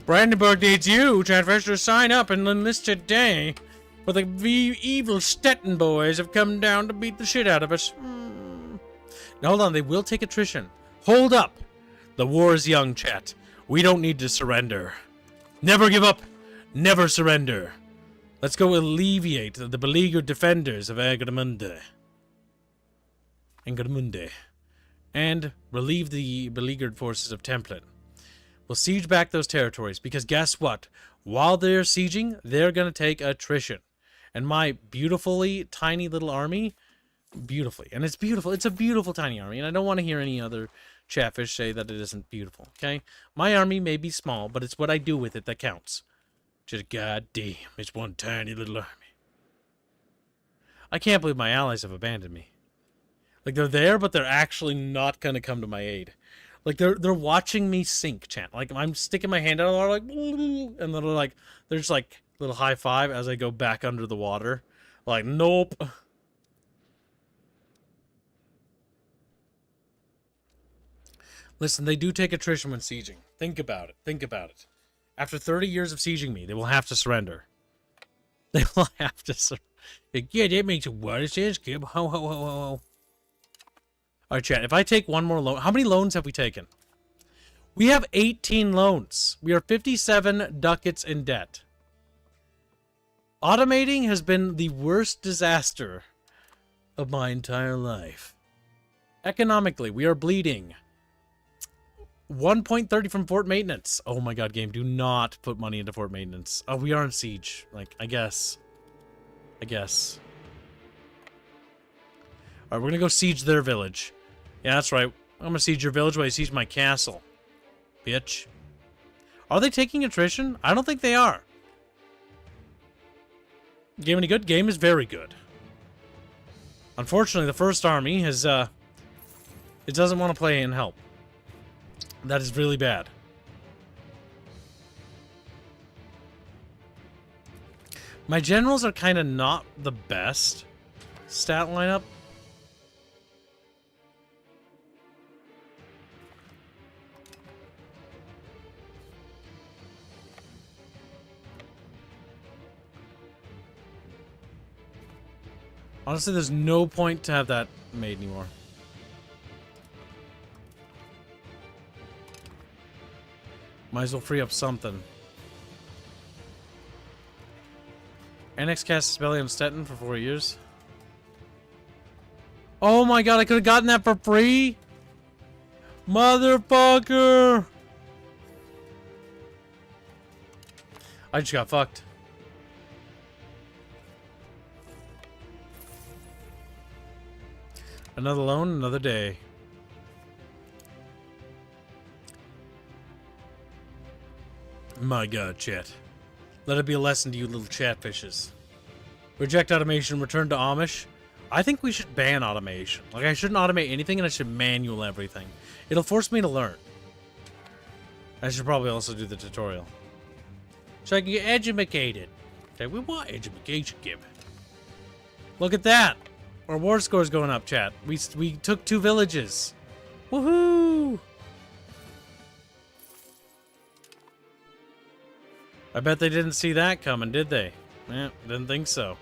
Brandenburg needs you, Chatfish, to sign up and enlist today. But the evil Stettin boys have come down to beat the shit out of us. Now hold on, they will take attrition. Hold up. The war is young, chat. We don't need to surrender. Never give up. Never surrender. Let's go alleviate the beleaguered defenders of Angermunde. And relieve the beleaguered forces of Templin. We'll siege back those territories, because guess what? While they're sieging, they're going to take attrition. And my beautifully tiny little army, and it's beautiful, it's a beautiful tiny army, and I don't want to hear any other Chatfish say that it isn't beautiful, okay? My army may be small, but it's what I do with it that counts. Just goddamn, it's one tiny little army. I can't believe my allies have abandoned me. Like, they're there, but they're actually not going to come to my aid. Like, they're watching me sink, chat. Like, I'm sticking my hand out, like, and then they're just like, little high five as I go back under the water. Like, nope. Listen, they do take attrition when sieging. Think about it. Think about it. After 30 years of sieging me, they will have to surrender. They will have to surrender. Yeah, that makes it what it says, Kib. Ho, ho, ho, ho, ho. Alright, chat, if I take one more loan... How many loans have we taken? We have 18 loans. We are 57 ducats in debt. Automating has been the worst disaster of my entire life. Economically, we are bleeding. 1.30 from fort maintenance. Oh my god, game, do not put money into fort maintenance. Oh, we are in siege. Like, I guess. Alright, we're gonna go siege their village. Yeah, that's right. I'm gonna siege your village while you siege my castle. Bitch. Are they taking attrition? I don't think they are. Game any good? Game is very good. Unfortunately, the first army has, it doesn't want to play and help. That is really bad. My generals are kind of not the best stat lineup. Honestly, there's no point to have that made anymore. Might as well free up something. Annex cast Belly on Stettin for 4 years. Oh my god, I could have gotten that for free? Motherfucker! I just got fucked. Another loan, another day. My god, chat. Let it be a lesson to you little chatfishes. Reject automation, return to Amish. I think we should ban automation. Like, I shouldn't automate anything and I should manual everything. It'll force me to learn. I should probably also do the tutorial. So I can get educated. Okay, we want education, give. Look at that! Our war score's going up, chat. We took 2 villages. Woohoo! I bet they didn't see that coming, did they? Eh, didn't think so.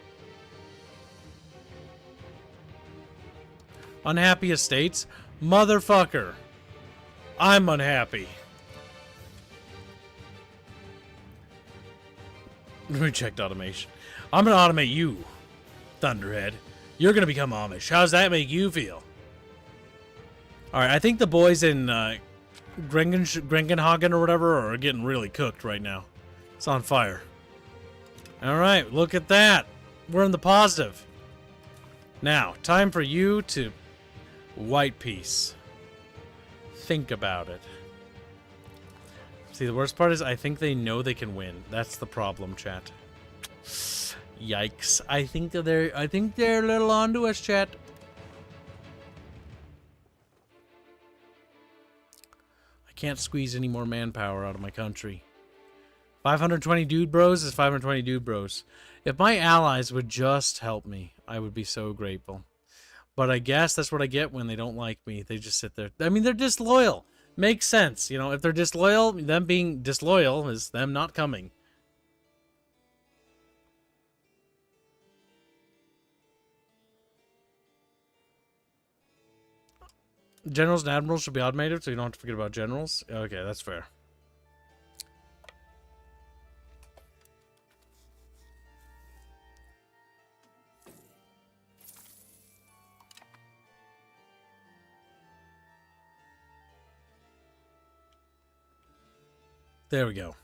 Unhappy estates? Motherfucker. I'm unhappy. Reject automation. I'm gonna automate you, Thunderhead. You're gonna become Amish. How's that make you feel? Alright, I think the boys in Grengenhagen or whatever are getting really cooked right now. It's on fire. Alright, look at that. We're in the positive. Now, time for you to white peace. Think about it. See, the worst part is I think they know they can win. That's the problem, chat. Yikes. I think they're a little onto us, chat. I can't squeeze any more manpower out of my country. 520 dude bros is 520 dude bros. If my allies would just help me, I would be so grateful. But I guess that's what I get when they don't like me. They just sit there. I mean, they're disloyal. Makes sense. You know, if they're disloyal, them being disloyal is them not coming. Generals and admirals should be automated, so you don't have to forget about generals. Okay, that's fair. There we go.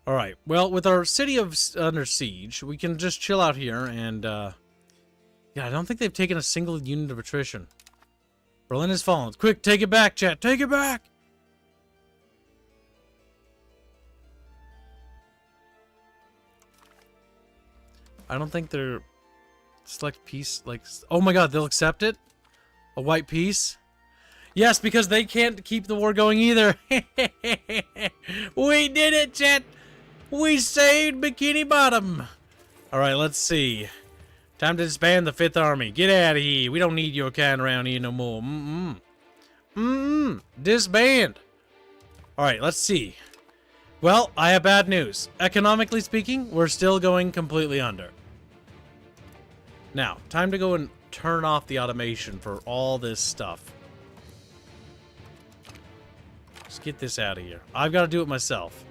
Alright, well, with our city under siege, we can just chill out here and, yeah, I don't think they've taken a single unit of attrition. Berlin has fallen. Quick, take it back, chat. Take it back! I don't think they're... Select peace, like... Oh my god, they'll accept it? A white peace? Yes, because they can't keep the war going either. We did it, chat! We saved Bikini Bottom! Alright, let's see. Time to disband the 5th Army. Get out of here. We don't need your kind around here no more. Disband. Alright, let's see. Well, I have bad news. Economically speaking, we're still going completely under. Now, time to go and turn off the automation for all this stuff. Let's get this out of here. I've got to do it myself.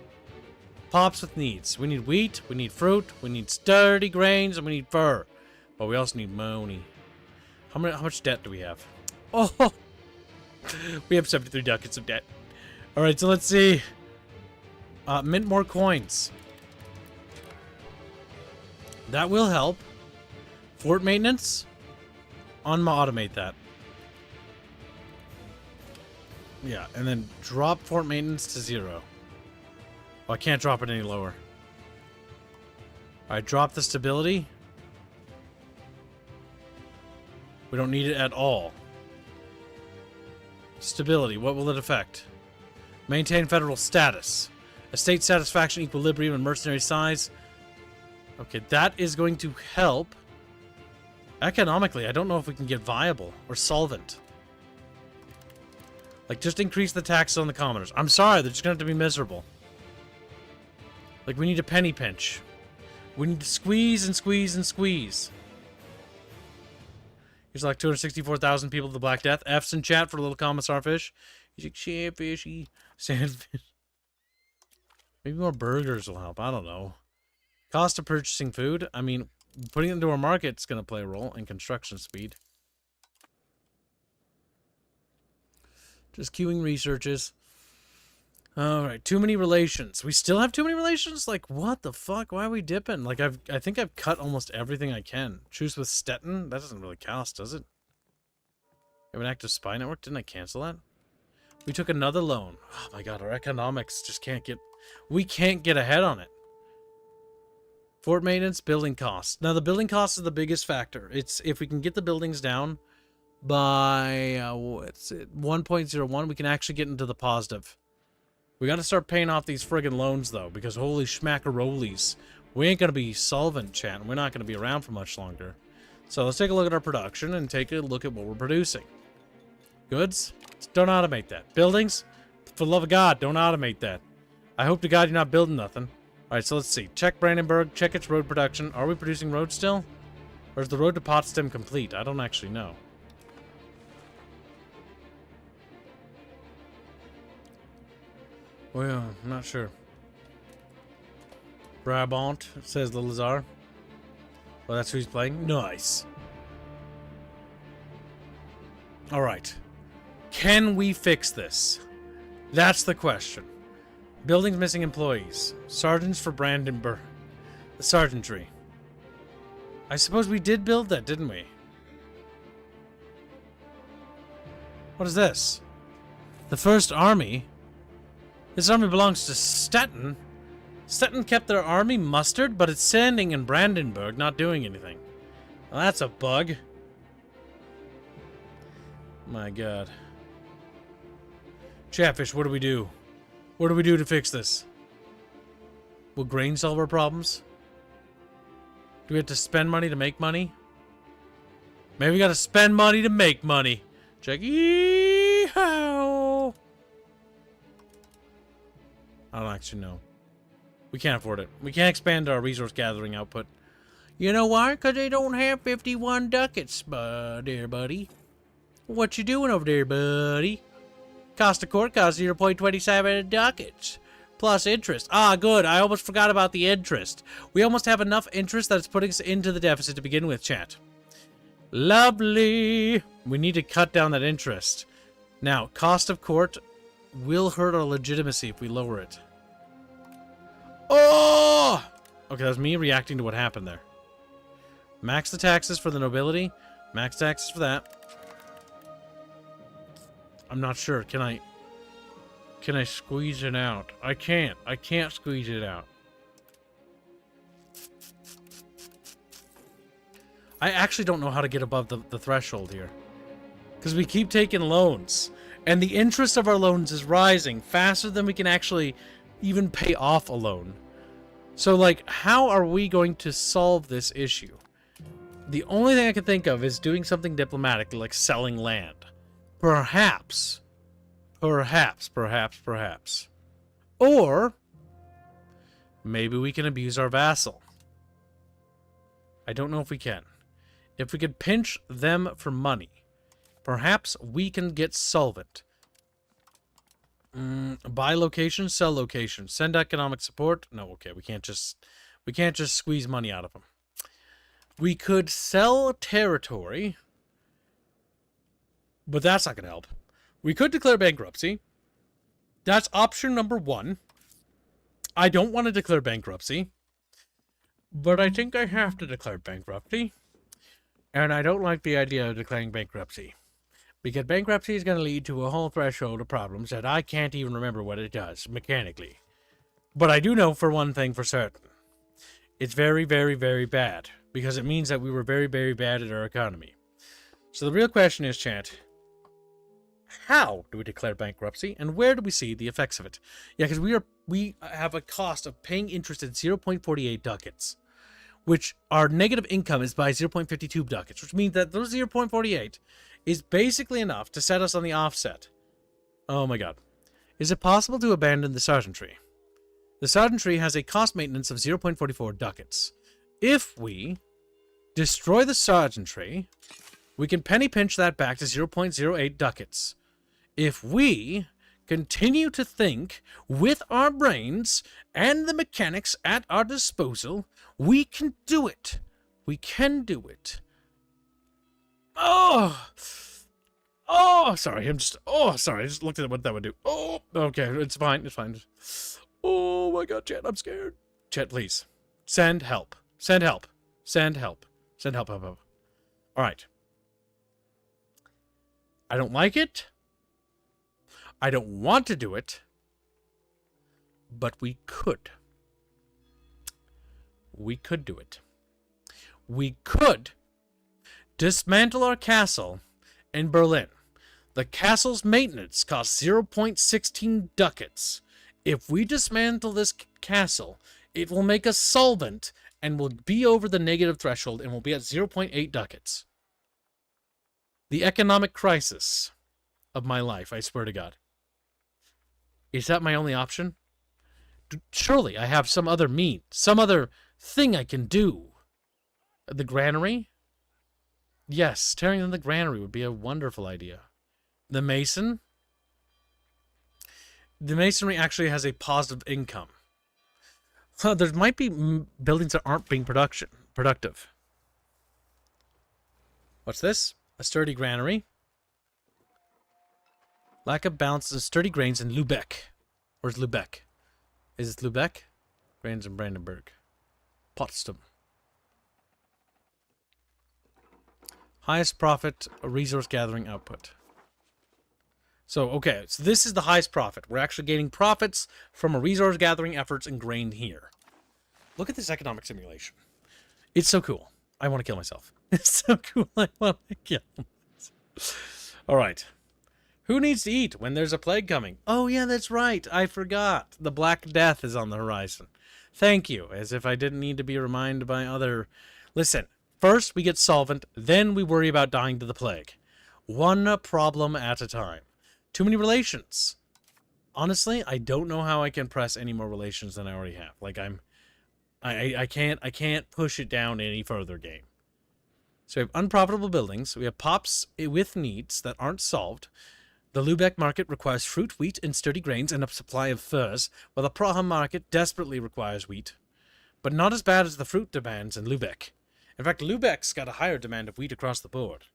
Pops with needs. We need wheat, we need fruit, we need sturdy grains, and we need fur. But we also need money. How much debt do we have? Oh, we have 73 ducats of debt. All right, so let's see. Mint more coins. That will help. Fort maintenance. Automate that. Yeah, and then drop fort maintenance to 0. Oh, I can't drop it any lower. Alright, drop the stability. We don't need it at all. Stability, what will it affect? Maintain federal status. Estate satisfaction, equilibrium, and mercenary size. Okay, that is going to help. Economically, I don't know if we can get viable or solvent. Like, just increase the taxes on the commoners. I'm sorry, they're just going to have to be miserable. Like, we need a penny pinch. We need to squeeze and squeeze and squeeze. Here's like 264,000 people to the Black Death. F's in chat for a little commissar fish. He's like, sandfishy. Sandfish. Maybe more burgers will help. I don't know. Cost of purchasing food. I mean, putting it into our market is going to play a role in construction speed. Just queuing researches. Alright, too many relations. We still have too many relations? Like, what the fuck? Why are we dipping? Like, I think I've cut almost everything I can. Choose with Stettin? That doesn't really cost, does it? We have an active spy network? Didn't I cancel that? We took another loan. Oh my god, our economics just can't get... We can't get ahead on it. Fort maintenance, building costs. Now, the building cost is the biggest factor. It's if we can get the buildings down by, what's it, 1.01, we can actually get into the positive. We got to start paying off these friggin' loans, though, because holy schmackarolies. We ain't going to be solvent, chat, and we're not going to be around for much longer. So let's take a look at our production and take a look at what we're producing. Goods? Don't automate that. Buildings? For the love of God, don't automate that. I hope to God you're not building nothing. Alright, so let's see. Check Brandenburg. Check its road production. Are we producing road still? Or is the road to Potsdam complete? I don't actually know. Well, I'm not sure. Brabant, says the Lazar. Well, that's who he's playing. Nice. Alright. Can we fix this? That's the question. Buildings missing employees. Sergeants for Brandenburg. The sergeantry. I suppose we did build that, didn't we? What is this? The First Army? This army belongs to Stettin. Stettin kept their army mustered, but it's standing in Brandenburg, not doing anything. Well, that's a bug. My god. Chatfish, what do we do? What do we do to fix this? Will grain solve our problems? Do we have to spend money to make money? Maybe we gotta spend money to make money. Check. Yee-how! I don't actually know. We can't afford it. We can't expand our resource gathering output. You know why? Because they don't have 51 ducats, there, buddy. What you doing over there, buddy? Cost of court costs 0.27 ducats. Plus interest. Ah, good. I almost forgot about the interest. We almost have enough interest that it's putting us into the deficit to begin with, chat. Lovely. We need to cut down that interest. Now, cost of court will hurt our legitimacy if we lower it. Oh! Okay, that was me reacting to what happened there. Max the taxes for the nobility. Max taxes for that. I'm not sure. Can I squeeze it out? I can't. I can't squeeze it out. I actually don't know how to get above the threshold here. Because we keep taking loans. And the interest of our loans is rising faster than we can actually even pay off a loan. So, like, how are we going to solve this issue? The only thing I can think of is doing something diplomatic, like selling land. Perhaps. Perhaps. Or, maybe we can abuse our vassal. I don't know if we can. If we could pinch them for money, perhaps we can get solvent. Buy location, sell location, send economic support. No, okay, we can't just squeeze money out of them. We could sell territory But that's not going to help. We could declare bankruptcy. That's option number 1. I don't want to declare bankruptcy. But I think I have to declare bankruptcy. And I don't like the idea of declaring bankruptcy. Because bankruptcy is going to lead to a whole threshold of problems that I can't even remember what it does, mechanically. But I do know for one thing for certain. It's very, very, very bad. Because it means that we were very, very bad at our economy. So the real question is, chat, how do we declare bankruptcy, and where do we see the effects of it? Yeah, because we have a cost of paying interest at 0.48 ducats, which our negative income is by 0.52 ducats, which means that those 0.48 is basically enough to set us on the offset. Oh my god. Is it possible to abandon the sergeantry? The sergeantry has a cost maintenance of 0.44 ducats. If we destroy the sergeantry, we can penny pinch that back to 0.08 ducats. If we continue to think with our brains and the mechanics at our disposal, we can do it. We can do it. Oh, sorry. I just looked at what that would do. Oh, okay. It's fine. It's fine. Oh my god, chat. I'm scared. Chat, please. Send help. Send help. Send help. Send help. All right. I don't like it. I don't want to do it. But we could. We could do it. We could dismantle our castle in Berlin. The castle's maintenance costs 0.16 ducats. If we dismantle this castle, it will make us solvent and will be over the negative threshold and will be at 0.8 ducats. The economic crisis of my life, I swear to God. Is that my only option? Surely I have some other means, some other thing I can do. The granary? Yes, tearing down the granary would be a wonderful idea. The mason? The masonry actually has a positive income. There might be buildings that aren't being productive. What's this? A sturdy granary. Lack of balance and sturdy grains in Lübeck. Where's Lübeck? Is it Lübeck? Grains in Brandenburg. Potsdam. Highest profit, resource gathering output. So, okay, so this is the highest profit. We're actually gaining profits from a resource gathering efforts ingrained here. Look at this economic simulation. It's so cool. I want to kill myself. It's so cool. I want to kill myself. All right. Who needs to eat when there's a plague coming? Oh, yeah, that's right. I forgot. The Black Death is on the horizon. Thank you. As if I didn't need to be reminded by other... Listen, first we get solvent, then we worry about dying to the plague. One problem at a time. Too many relations. Honestly, I don't know how I can press any more relations than I already have. Like, I can't push it down any further, game. So we have unprofitable buildings. We have pops with needs that aren't solved. The Lübeck market requires fruit, wheat, and sturdy grains and a supply of furs, while the Praha market desperately requires wheat. But not as bad as the fruit demands in Lübeck. In fact, Lübeck's got a higher demand of wheat across the board.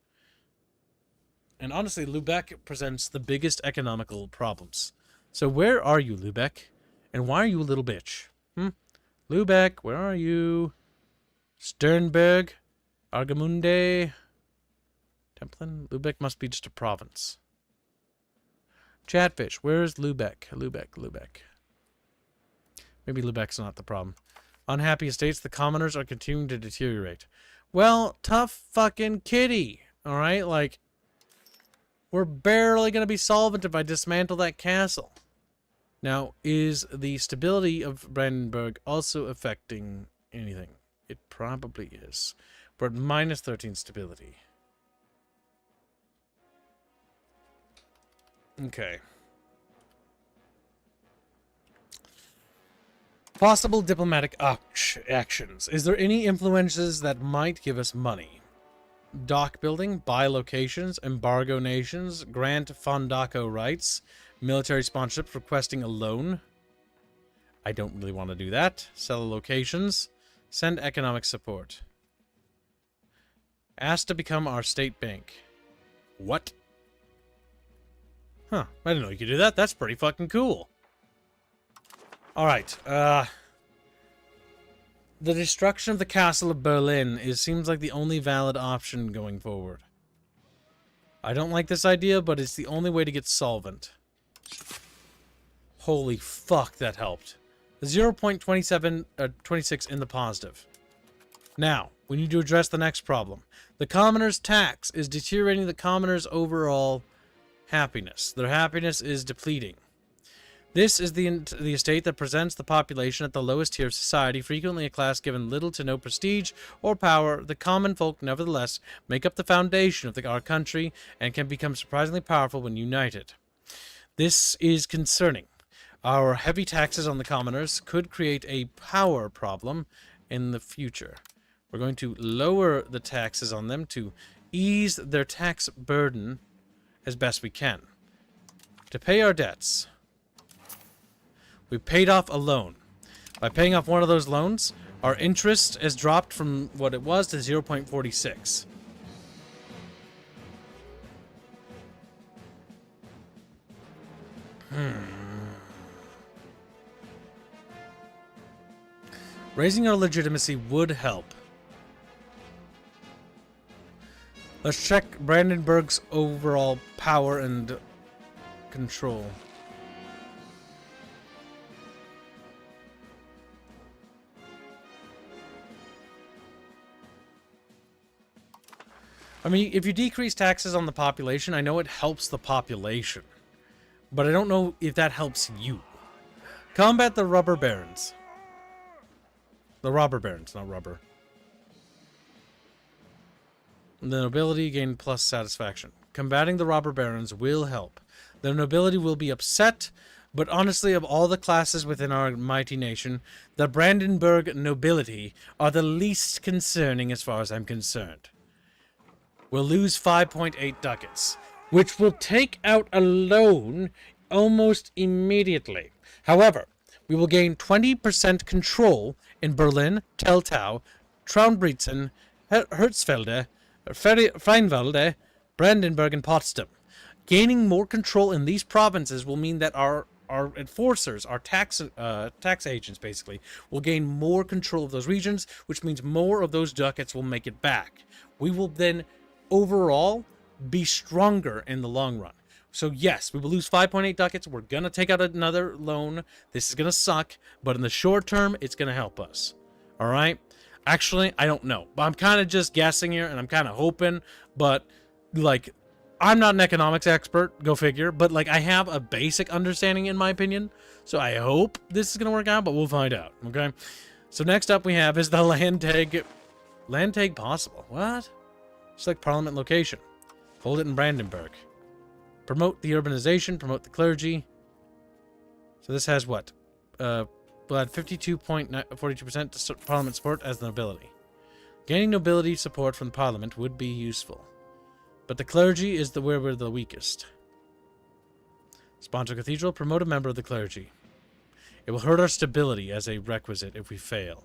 And honestly, Lübeck presents the biggest economical problems. So where are you, Lübeck? And why are you a little bitch? Lübeck, where are you? Sternberg? Argemunde? Templin? Lübeck must be just a province. Chatfish, where is Lübeck? Lübeck. Maybe Lübeck's not the problem. Unhappy estates, the commoners are continuing to deteriorate. Well, tough fucking kitty. Alright, like... We're barely going to be solvent if I dismantle that castle. Now, is the stability of Brandenburg also affecting anything? It probably is. We're at minus 13 stability. Okay. Possible diplomatic actions. Is there any influences that might give us money? Dock building, buy locations, embargo nations, grant Fondaco rights, military sponsorships requesting a loan. I don't really want to do that. Sell locations, send economic support. Ask to become our state bank. What? Huh, I didn't know you could do that. That's pretty fucking cool. Alright, the destruction of the castle of Berlin seems like the only valid option going forward. I don't like this idea, but it's the only way to get solvent. Holy fuck, that helped. 0.26 in the positive. Now, we need to address the next problem. The commoner's tax is deteriorating the commoner's overall happiness. Their happiness is depleting. This is the estate that presents the population at the lowest tier of society, frequently a class given little to no prestige or power. The common folk, nevertheless, make up the foundation of our country and can become surprisingly powerful when united. This is concerning. Our heavy taxes on the commoners could create a power problem in the future. We're going to lower the taxes on them to ease their tax burden as best we can. To pay our debts, we paid off a loan. By paying off one of those loans, our interest has dropped from what it was to 0.46. Raising our legitimacy would help. Let's check Brandenburg's overall power and control. I mean, if you decrease taxes on the population, I know it helps the population. But I don't know if that helps you. Combat the rubber barons. The robber barons, not rubber. The nobility gain plus satisfaction. Combating the robber barons will help. The nobility will be upset, but honestly, of all the classes within our mighty nation, the Brandenburg nobility are the least concerning as far as I'm concerned. We'll lose 5.8 ducats, which will take out a loan almost immediately. However, we will gain 20% control in Berlin, Teltow, Traunbritzen, Herzfelde, Feinwalde, Brandenburg, and Potsdam. Gaining more control in these provinces will mean that our enforcers, our tax agents, basically, will gain more control of those regions, which means more of those ducats will make it back. We will then, overall, be stronger in the long run. So yes, we will lose 5.8 ducats. We're going to take out another loan. This is going to suck, but in the short term, it's going to help us. All right? Actually, I don't know. I'm kind of just guessing here, and I'm kind of hoping, but, like, I'm not an economics expert, go figure, but, like, I have a basic understanding, in my opinion, so I hope this is going to work out, but we'll find out, okay? So next up we have is the land tag possible. What? Select Parliament location. Hold it in Brandenburg. Promote the urbanization, promote the clergy. So this has what? We'll add 52.42% to Parliament support as the nobility. Gaining nobility support from the Parliament would be useful. But the clergy is where we're the weakest. Sponsor Cathedral, promote a member of the clergy. It will hurt our stability as a requisite if we fail.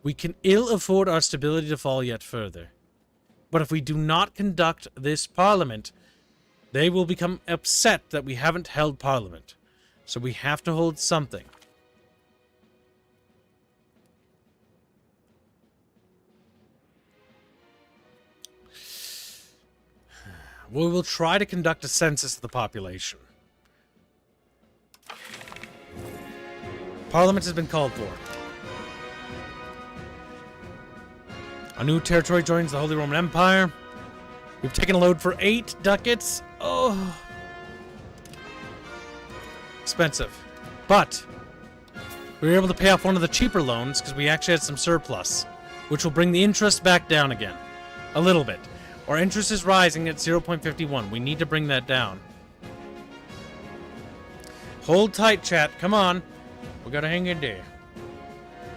We can ill afford our stability to fall yet further. But if we do not conduct this Parliament, they will become upset that we haven't held Parliament. So we have to hold something. We will try to conduct a census of the population. Parliament has been called for. A new territory joins the Holy Roman Empire. We've taken a load for 8 ducats. Oh. Expensive. But we were able to pay off one of the cheaper loans because we actually had some surplus, which will bring the interest back down again. A little bit. Our interest is rising at 0.51. We need to bring that down. Hold tight, chat. Come on. We gotta hang in there.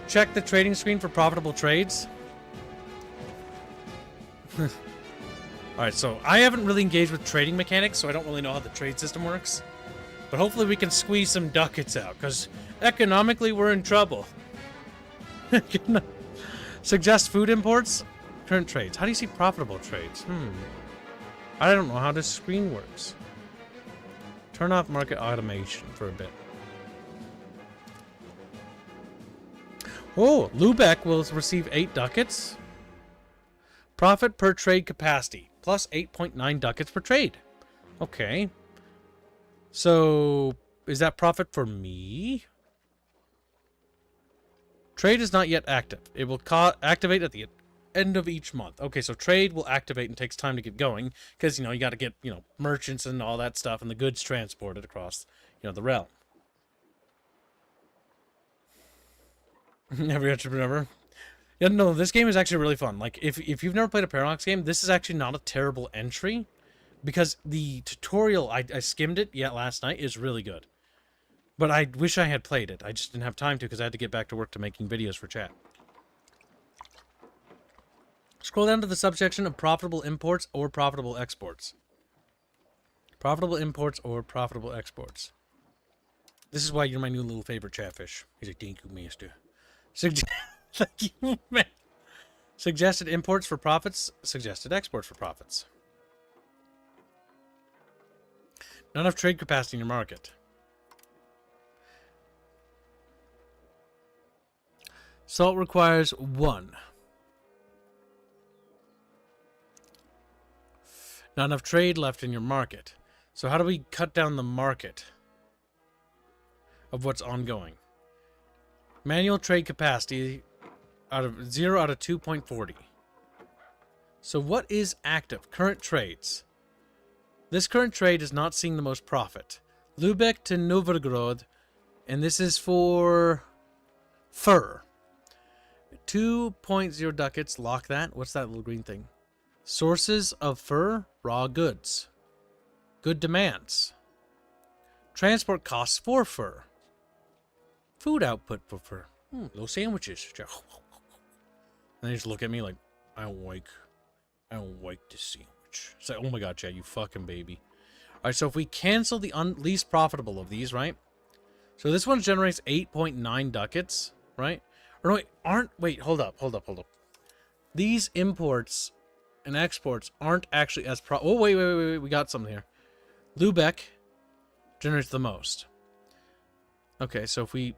Check the trading screen for profitable trades. Alright, so I haven't really engaged with trading mechanics, so I don't really know how the trade system works. But hopefully we can squeeze some ducats out, because economically we're in trouble. Suggest food imports? Current trades. How do you see profitable trades? I don't know how this screen works. turn off market automation for a bit. Oh, Lubeck will receive 8 ducats. Profit per trade capacity, plus 8.9 ducats per trade. Okay. So, is that profit for me? Trade is not yet active. It will activate at the end of each month. Okay, so trade will activate and takes time to get going because, you know, you got to get, you know, merchants and all that stuff and the goods transported across, you know, the realm. Every entrepreneur. Yeah, no, this game is actually really fun. Like, if you've never played a Paradox game, this is actually not a terrible entry because the tutorial, I skimmed it last night, is really good. But I wish I had played it. I just didn't have time to because I had to get back to work to making videos for chat. Scroll down to the subsection of profitable imports or profitable exports. Profitable imports or profitable exports. This is why you're my new little favorite chatfish. He's like, thank you, master. Thank you, man. Suggested imports for profits. Suggested exports for profits. Not enough trade capacity in your market. Salt requires 1. Not enough trade left in your market. So how do we cut down the market of what's ongoing? Manual trade capacity out of 0 out of 2.40. So what is active? Current trades. This current trade is not seeing the most profit. Lübeck to Novgorod, and this is for fur. 2.0 ducats, lock that. What's that little green thing? Sources of fur, raw goods. Good demands. Transport costs for fur. Food output for fur. Little sandwiches. And they just look at me like, I don't like this sandwich. It's like, oh my god, Chad, you fucking baby. Alright, so if we cancel the least profitable of these, right? So this one generates 8.9 ducats, right? Or no, wait, hold up. These imports and exports aren't actually as oh, wait, we got something here. Lübeck generates the most. Okay, so if we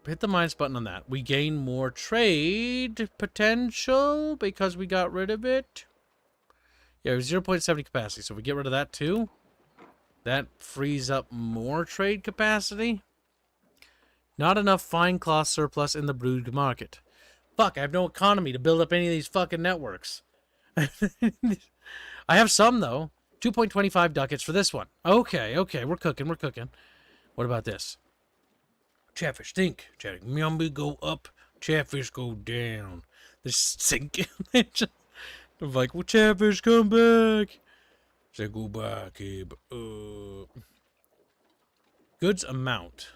hit the minus button on that, we gain more trade potential because we got rid of it. Yeah, 0.70 capacity, so if we get rid of that too, that frees up more trade capacity. Not enough fine cloth surplus in the brood market. Fuck, I have no economy to build up any of these fucking networks. I have some, though. 2.25 ducats for this one. Okay, we're cooking. What about this? Chatfish think. Mumby go up, chatfish go down. They're sinking. They're like, well, chatfish, come back. Say, go back, Abe. Goods amount.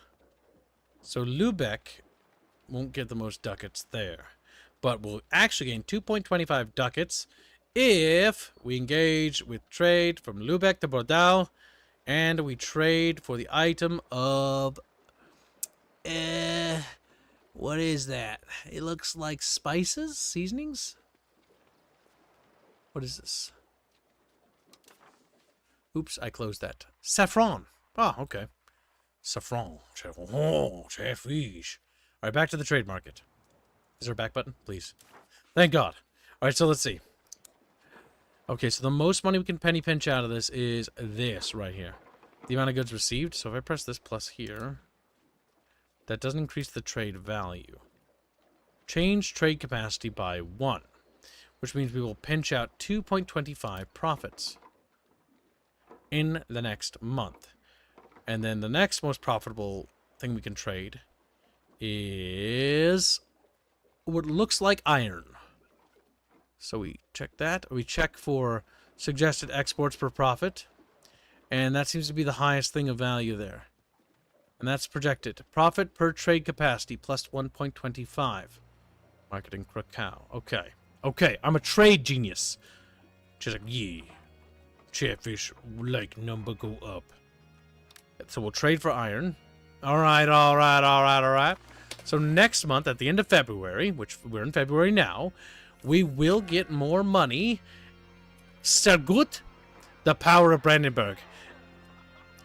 So Lübeck won't get the most ducats there. But we'll actually gain 2.25 ducats if we engage with trade from Lübeck to Bordeaux. And we trade for the item of... what is that? It looks like spices? Seasonings? What is this? Oops, I closed that. Saffron. Oh, okay. Saffron. Oh, chatfish. All right, back to the trade market. Is there a back button? Please. Thank God. All right, so let's see. Okay, so the most money we can penny pinch out of this is this right here. The amount of goods received. So if I press this plus here, that doesn't increase the trade value. Change trade capacity by 1, which means we will pinch out 2.25 profits in the next month. And then the next most profitable thing we can trade is what looks like iron. So we check that. We check for suggested exports per profit. And that seems to be the highest thing of value there. And that's projected. Profit per trade capacity plus 1.25. Marketing cacao. Okay. Okay, I'm a trade genius. Just like, yeah. Chatfish, like number go up. So we'll trade for iron. Alright. So next month, at the end of February, which we're in February now, we will get more money. Sehr gut. The power of Brandenburg.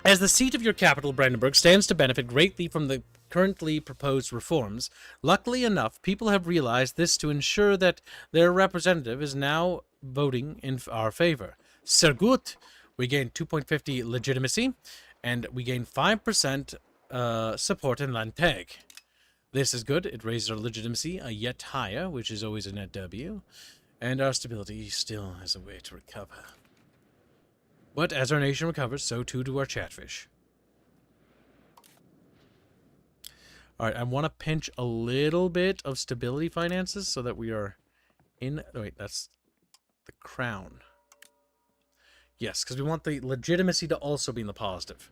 As the seat of your capital, Brandenburg stands to benefit greatly from the currently proposed reforms. Luckily enough, people have realized this to ensure that their representative is now voting in our favor. Sehr gut. We gain 2.50 legitimacy, and we gain 5% support in Landtag. This is good. It raises our legitimacy yet higher, which is always a net W, and our stability still has a way to recover. But as our nation recovers, so too do our chatfish. Alright, I want to pinch a little bit of stability finances so that we are in... Oh, wait, that's the crown. Yes, because we want the legitimacy to also be in the positive.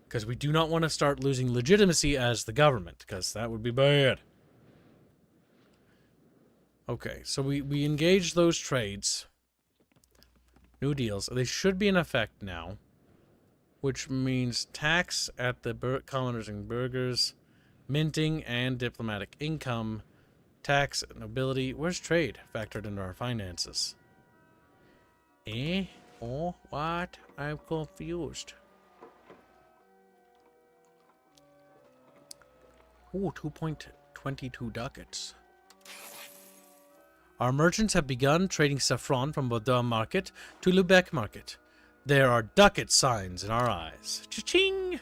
Because we do not want to start losing legitimacy as the government, because that would be bad. Okay, so we engage those trades. New deals. They should be in effect now. Which means tax at the commoners and burghers, minting and diplomatic income, tax, nobility. Where's trade factored into our finances? Eh? Oh, what? I'm confused. Ooh, 2.22 ducats. Our merchants have begun trading saffron from Bordeaux market to Lubeck market. There are ducat signs in our eyes. Cha-ching!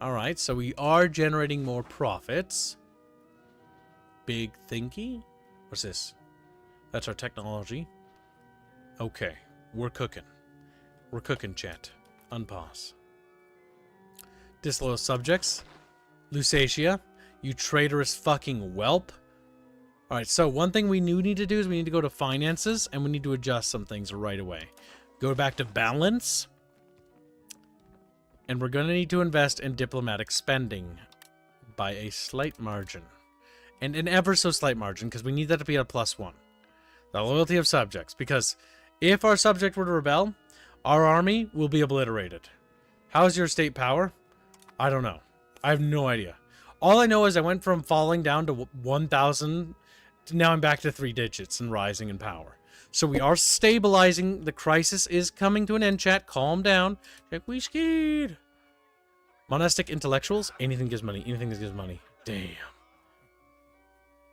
Alright, so we are generating more profits. Big thinky. What's this? That's our technology. Okay, we're cooking. We're cooking, chat. Unpause. Disloyal subjects. Lusatia, you traitorous fucking whelp. Alright, so one thing we need to do is we need to go to finances, and we need to adjust some things right away. Go back to balance. And we're going to need to invest in diplomatic spending by a slight margin. And an ever so slight margin, because we need that to be at a +1. The loyalty of subjects, because if our subject were to rebel, our army will be obliterated. How's your state power? I don't know. I have no idea. All I know is I went from falling down to 1,000 to now I'm back to 3 digits and rising in power. So we are stabilizing. The crisis is coming to an end, chat. Calm down. Check, we scared. Monastic intellectuals. Anything gives money. Anything that gives money. Damn.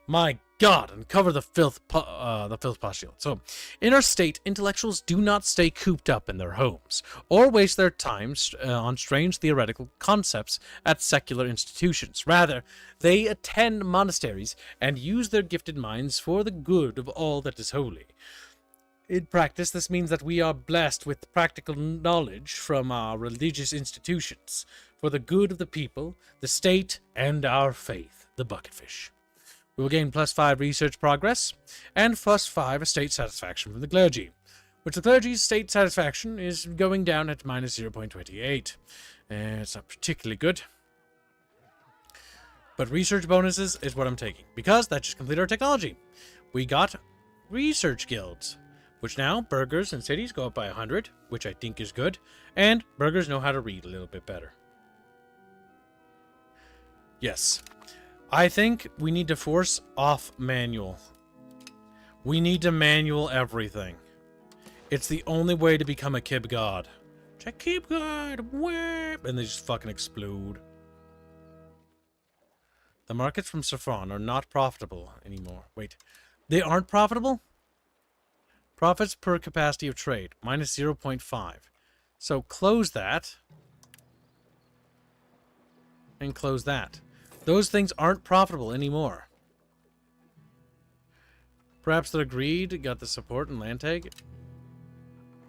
My God, uncover the filth postulate. So, in our state, intellectuals do not stay cooped up in their homes, or waste their time on strange theoretical concepts at secular institutions. Rather, they attend monasteries and use their gifted minds for the good of all that is holy. In practice, this means that we are blessed with practical knowledge from our religious institutions, for the good of the people, the state, and our faith, the bucketfish. We will gain +5 research progress, and +5 estate satisfaction from the clergy, which the clergy's state satisfaction is going down at -0.28. It's not particularly good. But research bonuses is what I'm taking, because that just completed our technology. We got research guilds, which now burghers and cities go up by 100, which I think is good, and burghers know how to read a little bit better. Yes. I think we need to force off manual. We need to manual everything. It's the only way to become a Kib God. Check Kib God, whip, and they just fucking explode. The markets from saffron are not profitable anymore. Wait, they aren't profitable? Profits per capacity of trade, -0.5. So close that. And close that. Those things aren't profitable anymore. Perhaps they're agreed, got the support in Landtag.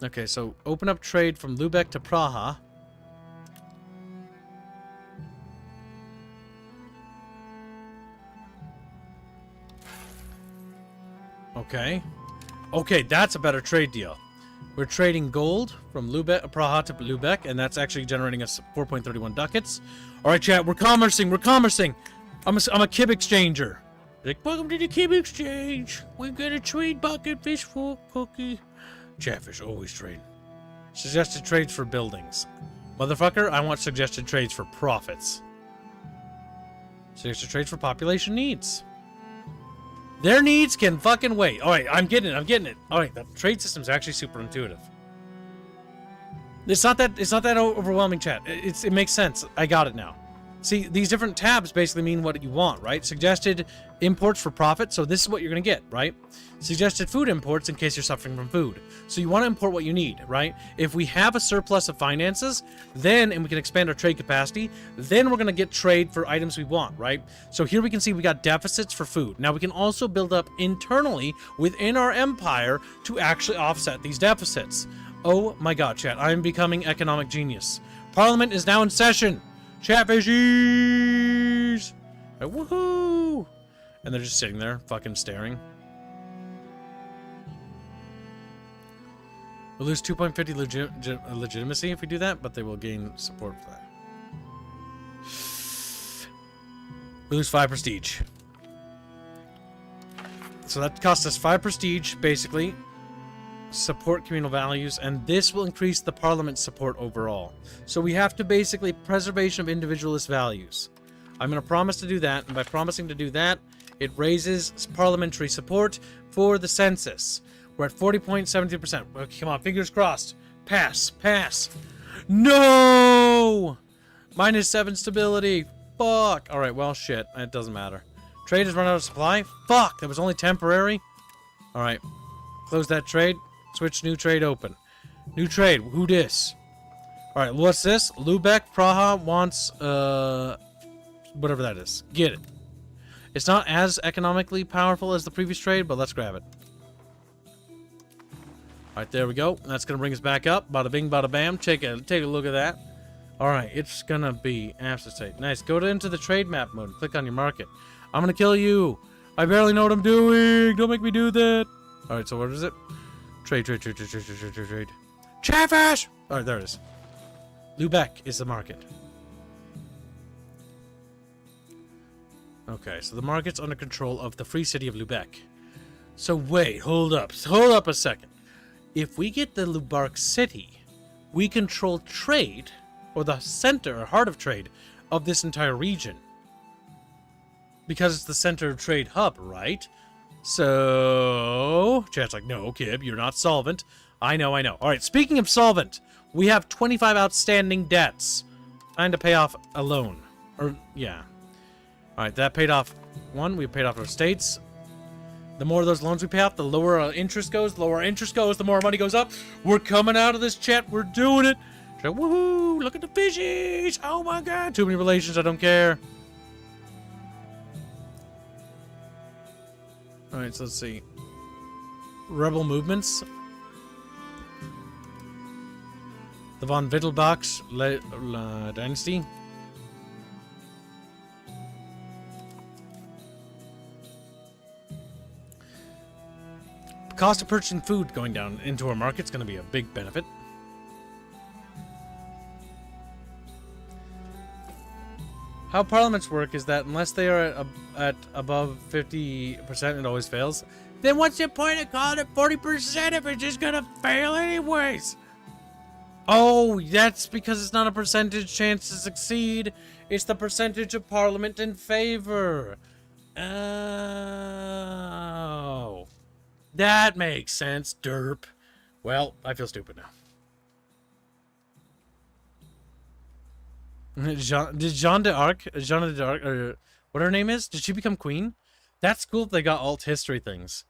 Okay, so open up trade from Lubeck to Praha. Okay. Okay, that's a better trade deal. We're trading gold from Praha to Lubeck, and that's actually generating us 4.31 ducats. Alright, chat, we're commercing, we're commercing! I'm a Kib exchanger. Like, welcome to the Kib exchange! We're gonna trade bucket fish for cookie. Chatfish, always trade. Suggested trades for buildings. Motherfucker, I want suggested trades for profits. Suggested trades for population needs. Their needs can fucking wait. Alright, I'm getting it. Alright, the trade system's actually super intuitive. It's not that overwhelming, chat. It makes sense. I got it now. See, these different tabs basically mean what you want, right? Suggested imports for profit, so this is what you're going to get, right? Suggested food imports in case you're suffering from food. So you want to import what you need, right? If we have a surplus of finances, then, and we can expand our trade capacity, then we're going to get trade for items we want, right? So here we can see we got deficits for food. Now we can also build up internally within our empire to actually offset these deficits. Oh my god, chat, I am becoming economic genius. Parliament is now in session! Chatfishies! Woohoo! And they're just sitting there, fucking staring. We'll lose 2.50 legitimacy if we do that, but they will gain support for that. We lose 5 prestige. So that costs us 5 prestige, basically. Support communal values, and this will increase the parliament's support overall. So we have to basically preservation of individualist values. I'm going to promise to do that, and by promising to do that, it raises parliamentary support for the census. We're at 40.72%. Okay, come on, fingers crossed. Pass, pass. No! -7 stability. Fuck. Alright, well, shit. It doesn't matter. Trade has run out of supply? Fuck, that was only temporary? Alright. Close that trade. Switch new trade open. New trade. Who dis? Alright, what's this? Lubeck, Praha wants, whatever that is. Get it. It's not as economically powerful as the previous trade, but let's grab it. Alright, there we go. That's gonna bring us back up. Bada bing, bada bam. Take a look at that. Alright, it's gonna be absolutely nice. Go into the trade map mode and click on your market. I'm gonna kill you. I barely know what I'm doing. Don't make me do that. Alright, so what is it? Trade. Chatfish! Alright, there it is. Lubeck is the market. Okay, so the market's under control of the free city of Lubeck. So wait, hold up a second. If we get the Lubark city, we control trade, or the center or heart of trade, of this entire region. Because it's the center of trade hub, right? So, chat's like, no, Kib, you're not solvent. I know. Alright, speaking of solvent, we have 25 outstanding debts. Time to pay off a loan. Or, yeah. Alright, that paid off one. We paid off our states. The more of those loans we pay off, the lower our interest goes. The lower our interest goes, the more our money goes up. We're coming out of this, chat. We're doing it. So, woohoo! Look at the fishies! Oh my god! Too many relations, I don't care. Alright, so let's see. Rebel movements. The von Wittelbach's dynasty. Cost of purchasing food going down into our market's going to be a big benefit. How parliaments work is that unless they are at above 50%, it always fails. Then what's the point of calling it 40% if it's just gonna fail anyways? Oh, that's because it's not a percentage chance to succeed. It's the percentage of parliament in favor. Oh. That makes sense, derp. Well, I feel stupid now. Jeanne d'Arc, or what her name is? Did she become queen? That's cool if they got alt history things.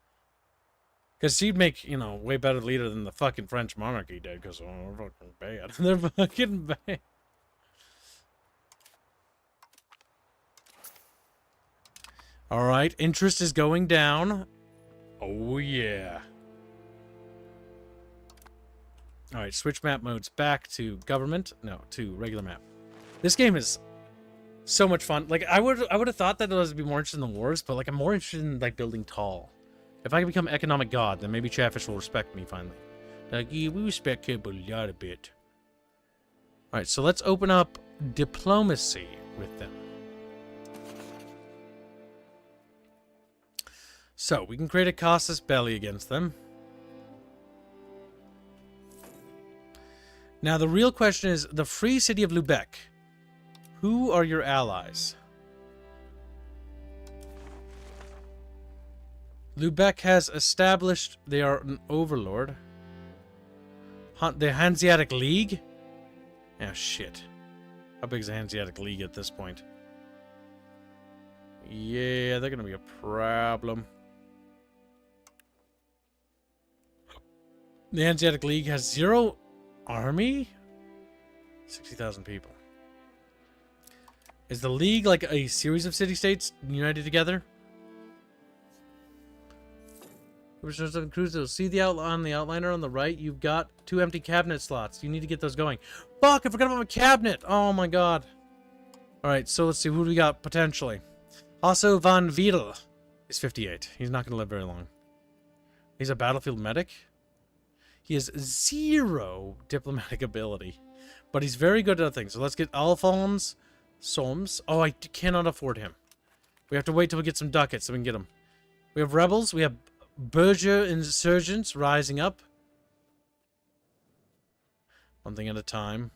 Because she'd make, you know, way better leader than the fucking French monarchy did, because they're fucking bad. They're fucking bad. Alright, interest is going down. Oh, yeah. Alright, switch map modes back to government. No, to regular map. This game is so much fun. Like, I would have thought that I would be more interested in the wars, but like I'm more interested in like building tall. If I can become economic god, then maybe Chatfish will respect me finally. Like, yeah, we respect him a lot a bit. Alright, so let's open up diplomacy with them. So, we can create a casus belli against them. Now, the real question is, the free city of Lubeck. Who are your allies? Lubeck has established they are an overlord. The Hanseatic League? Oh, shit. How big is the Hanseatic League at this point? Yeah, they're gonna be a problem. The Hanseatic League has 0 army? 60,000 people. Is the League like a series of city-states united together? Cruises. See the outline on the outliner on the right? You've got 2 empty cabinet slots. You need to get those going. Fuck, I forgot about my cabinet! Oh my god. Alright, so let's see. Who do we got potentially? Also, Van Wiedel is 58. He's not going to live very long. He's a battlefield medic. He has 0 diplomatic ability. But he's very good at other things. So let's get Alphonse Soms. Oh, I cannot afford him. We have to wait till we get some ducats so we can get him. We have rebels. We have Berger insurgents rising up. One thing at a time.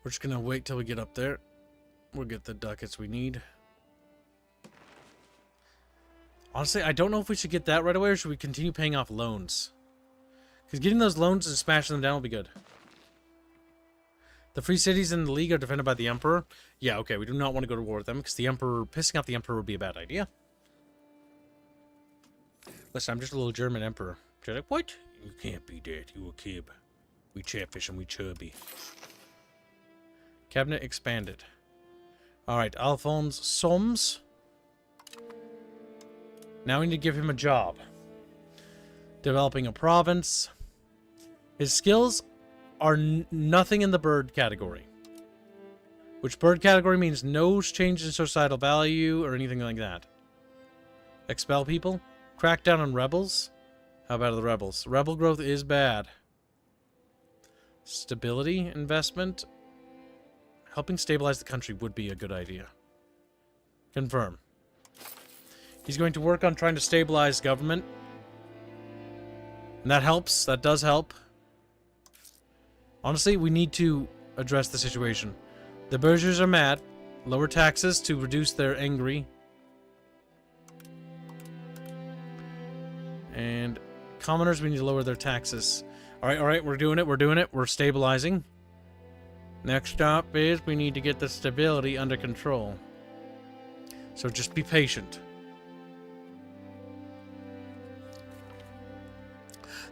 We're just gonna wait till we get up there. We'll get the ducats we need. Honestly, I don't know if we should get that right away or should we continue paying off loans. Because getting those loans and smashing them down will be good. The free cities in the League are defended by the Emperor. Yeah, okay, we do not want to go to war with them because the Emperor, pissing off the Emperor would be a bad idea. Listen, I'm just a little German Emperor. She's like, what? You can't be that. You a kib. We chatfish and we chubby. Cabinet expanded. Alright, Alphonse Soms. Now we need to give him a job. Developing a province. His skills are nothing in the bird category. Which bird category means no change in societal value or anything like that. Expel people. Crack down on rebels. How about the rebels? Rebel growth is bad. Stability investment. Helping stabilize the country would be a good idea. Confirm. He's going to work on trying to stabilize government. And that helps. That does help. Honestly, we need to address the situation. The Bergers are mad. Lower taxes to reduce their angry. And commoners, we need to lower their taxes. Alright, we're doing it, we're stabilizing. Next stop is we need to get the stability under control. So just be patient.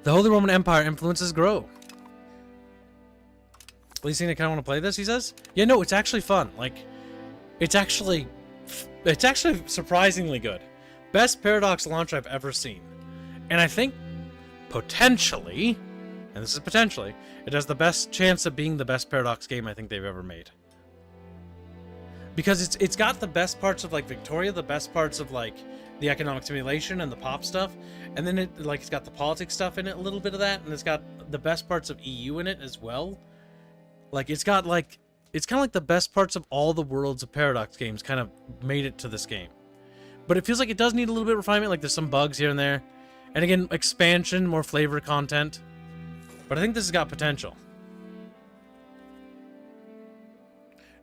The Holy Roman Empire influences grow. Leasing, I kind of want to play this, he says? Yeah, no, it's actually fun. Like, it's actually surprisingly good. Best Paradox launch I've ever seen. And I think, potentially, and this is potentially, it has the best chance of being the best Paradox game I think they've ever made. Because it's got the best parts of, like, Victoria, the best parts of, like, the economic simulation and the pop stuff, and then it's got the politics stuff in it, a little bit of that, and it's got the best parts of EU in it as well. Like, it's got, like, it's kind of like the best parts of all the worlds of Paradox games kind of made it to this game. But it feels like it does need a little bit of refinement, like there's some bugs here and there. And again, expansion, more flavor content. But I think this has got potential.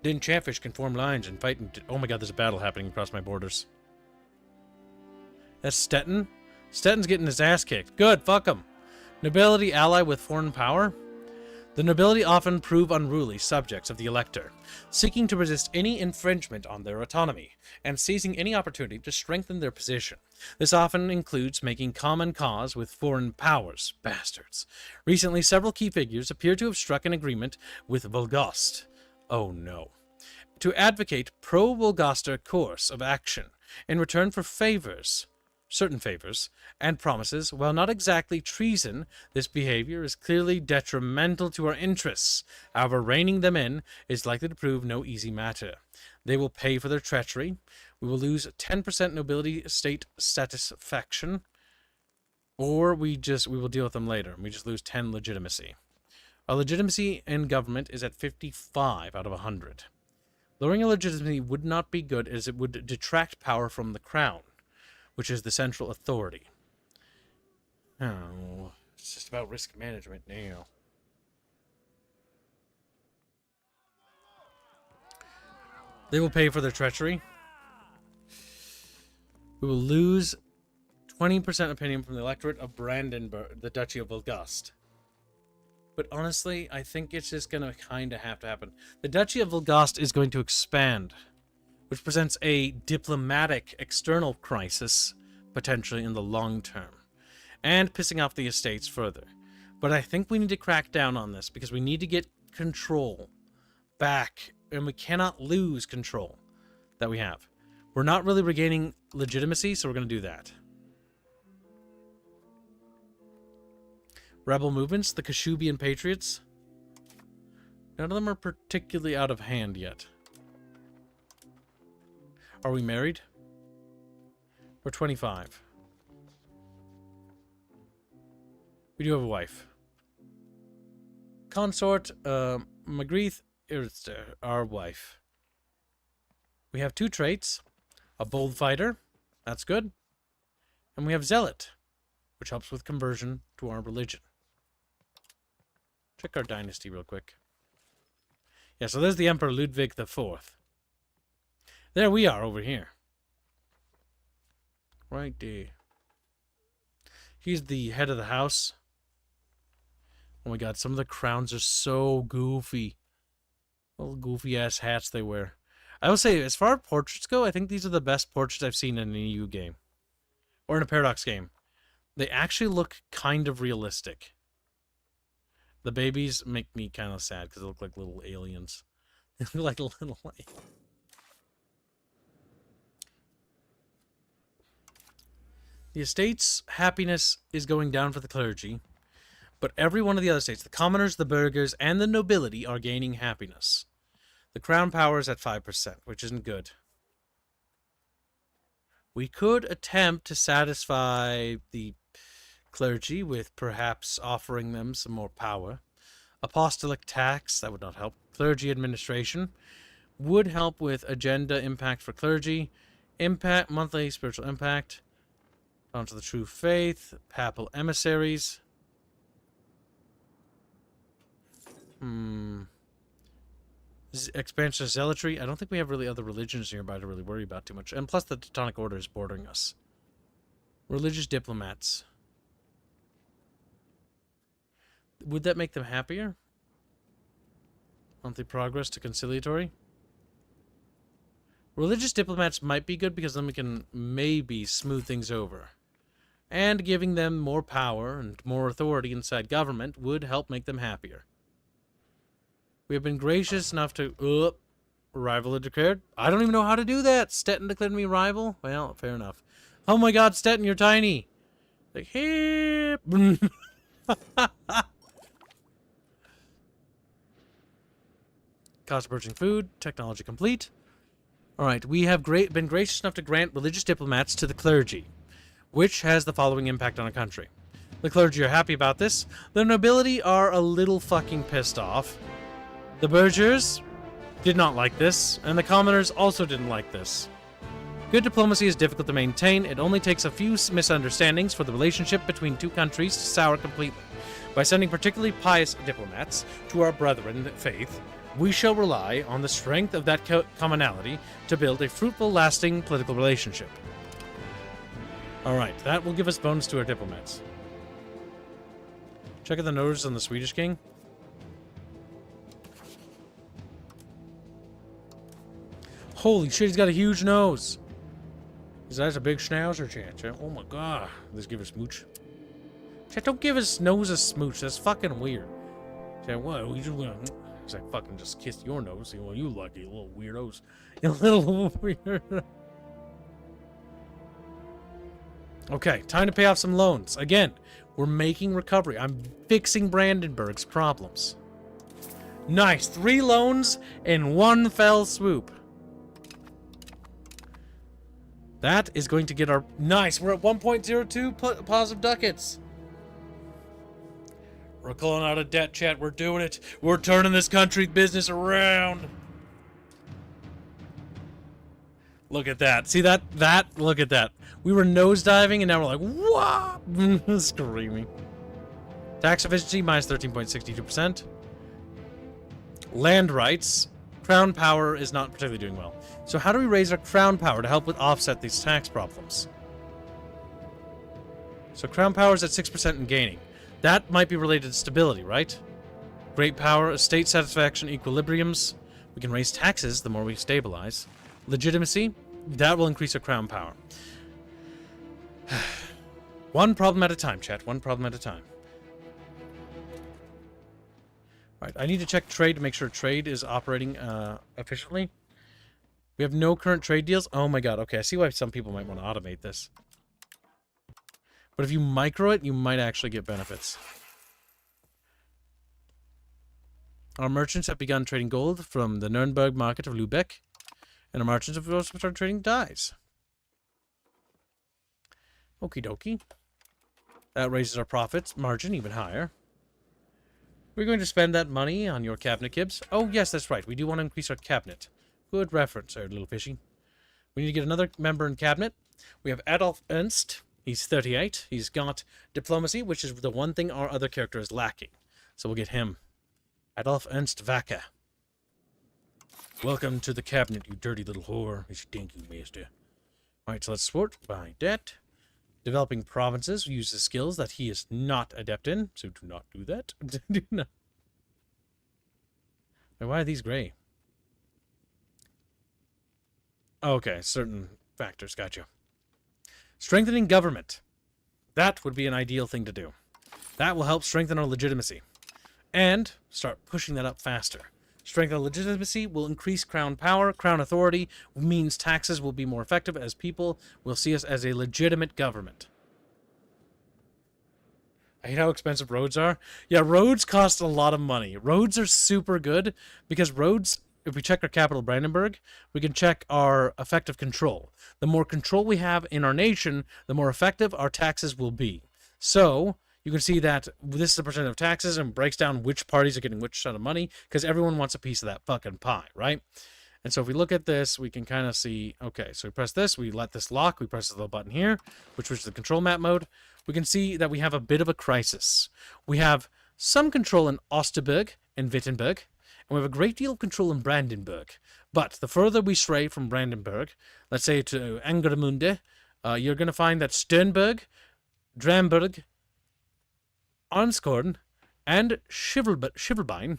Then Chatfish can form lines and fight. Oh my god, there's a battle happening across my borders. That's Stettin. Stettin's getting his ass kicked. Good, fuck him. Nobility ally with foreign power. The nobility often prove unruly subjects of the elector, seeking to resist any infringement on their autonomy, and seizing any opportunity to strengthen their position. This often includes making common cause with foreign powers, bastards. Recently, several key figures appear to have struck an agreement with Volgost. Oh no. To advocate pro-Volgoster course of action in return for favors. Certain favors, and promises, while not exactly treason, this behavior is clearly detrimental to our interests. However, reining them in is likely to prove no easy matter. They will pay for their treachery. We will lose 10% nobility state satisfaction, or we will deal with them later. We just lose 10 legitimacy. Our legitimacy in government is at 55 out of 100. Lowering our legitimacy would not be good, as it would detract power from the crown, which is the central authority. Oh, it's just about risk management now. They will pay for their treachery. We will lose 20% opinion from the electorate of Brandenburg, the Duchy of Volgast. But honestly, I think it's just going to kind of have to happen. The Duchy of Volgast is going to expand, which presents a diplomatic external crisis, potentially in the long term, and pissing off the estates further. But I think we need to crack down on this, because we need to get control back, and we cannot lose control that we have. We're not really regaining legitimacy, so we're going to do that. Rebel movements, the Kashubian Patriots. None of them are particularly out of hand yet. Are we married? We're 25. We do have a wife. Consort, Magritte, is our wife. We have 2 traits. A bold fighter, that's good. And we have zealot, which helps with conversion to our religion. Check our dynasty real quick. Yeah, so there's the Emperor Ludwig IV. There we are over here. Right there. He's the head of the house. Oh my god, some of the crowns are so goofy. Little goofy ass hats they wear. I will say, as far as portraits go, I think these are the best portraits I've seen in an EU game. Or in a Paradox game. They actually look kind of realistic. The babies make me kind of sad because they look like little aliens. They look like little... The estate's happiness is going down for the clergy, but every one of the other states, the commoners, the burghers, and the nobility are gaining happiness. The crown power is at 5%, which isn't good. We could attempt to satisfy the clergy with perhaps offering them some more power. Apostolic tax, that would not help. Clergy administration would help with agenda impact for clergy. Impact, monthly spiritual impact. Onto the true faith. Papal emissaries. Expansion of zealotry. I don't think we have really other religions nearby to really worry about too much. And plus the Teutonic Order is bordering us. Religious diplomats. Would that make them happier? Monthly progress to conciliatory. Religious diplomats might be good because then we can maybe smooth things over. And giving them more power and more authority inside government would help make them happier. We have been gracious enough to... rival declared. I don't even know how to do that. Stettin declared me rival? Well, fair enough. Oh my god, Stettin, you're tiny. Like, hip. Cost of purchasing food. Technology complete. Alright, we have been gracious enough to grant religious diplomats to the clergy, which has the following impact on a country. The clergy are happy about this. The nobility are a little fucking pissed off. The burghers did not like this, and the commoners also didn't like this. Good diplomacy is difficult to maintain. It only takes a few misunderstandings for the relationship between two countries to sour completely. By sending particularly pious diplomats to our brethren faith, we shall rely on the strength of that commonality to build a fruitful, lasting political relationship. Alright, that will give us bonus to our diplomats. Check out the notice on the Swedish king. Holy shit, he's got a huge nose. That's a big schnauzer, chat. Oh my god. Let's give a smooch. Chat, don't give his nose a smooch. That's fucking weird. Chat, what? We just gonna... He's like, fucking just kiss your nose. Well, you lucky little weirdos. You little weird. Okay, time to pay off some loans. Again, we're making recovery. I'm fixing Brandenburg's problems. Nice. 3 loans in one fell swoop. That is going to get our... Nice! We're at 1.02 positive ducats. We're calling out of debt, chat. We're doing it. We're turning this country business around. Look at that. See that? Look at that. We were nosediving, and now we're like, what? Screaming. Tax efficiency, minus 13.62%. Land rights. Crown power is not particularly doing well. So how do we raise our crown power to help with offset these tax problems? So crown power is at 6% and gaining. That might be related to stability, right? Great power, estate satisfaction, equilibriums. We can raise taxes the more we stabilize. Legitimacy, that will increase our crown power. One problem at a time, chat. One problem at a time. Alright, I need to check trade to make sure trade is operating efficiently. We have no current trade deals. Oh my god, okay, I see why some people might want to automate this. But if you micro it, you might actually get benefits. Our merchants have begun trading gold from the Nuremberg market of Lübeck, and our merchants have also started trading dyes. Okie dokie. That raises our profits margin even higher. We're going to spend that money on your cabinet, Kibbs. Oh, yes, that's right. We do want to increase our cabinet. Good reference there, little fishy. We need to get another member in cabinet. We have Adolf Ernst. He's 38. He's got diplomacy, which is the one thing our other character is lacking. So we'll get him. Adolf Ernst Wacker. Welcome to the cabinet, you dirty little whore. You stinky master. Alright, so let's sort by debt. Developing provinces uses skills that he is not adept in, so do not do that. Do not. Why are these gray? Okay, certain factors, gotcha. Strengthening government. That would be an ideal thing to do. That will help strengthen our legitimacy. And start pushing that up faster. Strength of legitimacy will increase crown power. Crown authority means taxes will be more effective as people will see us as a legitimate government. I hate how expensive roads are. Yeah, roads cost a lot of money. Roads are super good because roads, if we check our capital, Brandenburg, we can check our effective control. The more control we have in our nation, the more effective our taxes will be. So you can see that this is the percent of taxes and breaks down which parties are getting which sort of money because everyone wants a piece of that fucking pie, right? And so if we look at this, we can kind of see, okay, so we press this, we let this lock, we press the little button here, which was the control map mode. We can see that we have a bit of a crisis. We have some control in Osterburg and Wittenberg, and we have a great deal of control in Brandenburg. But the further we stray from Brandenburg, let's say to Angermunde, you're going to find that Sternberg, Dramberg, Arnskorn, and Shivelbein,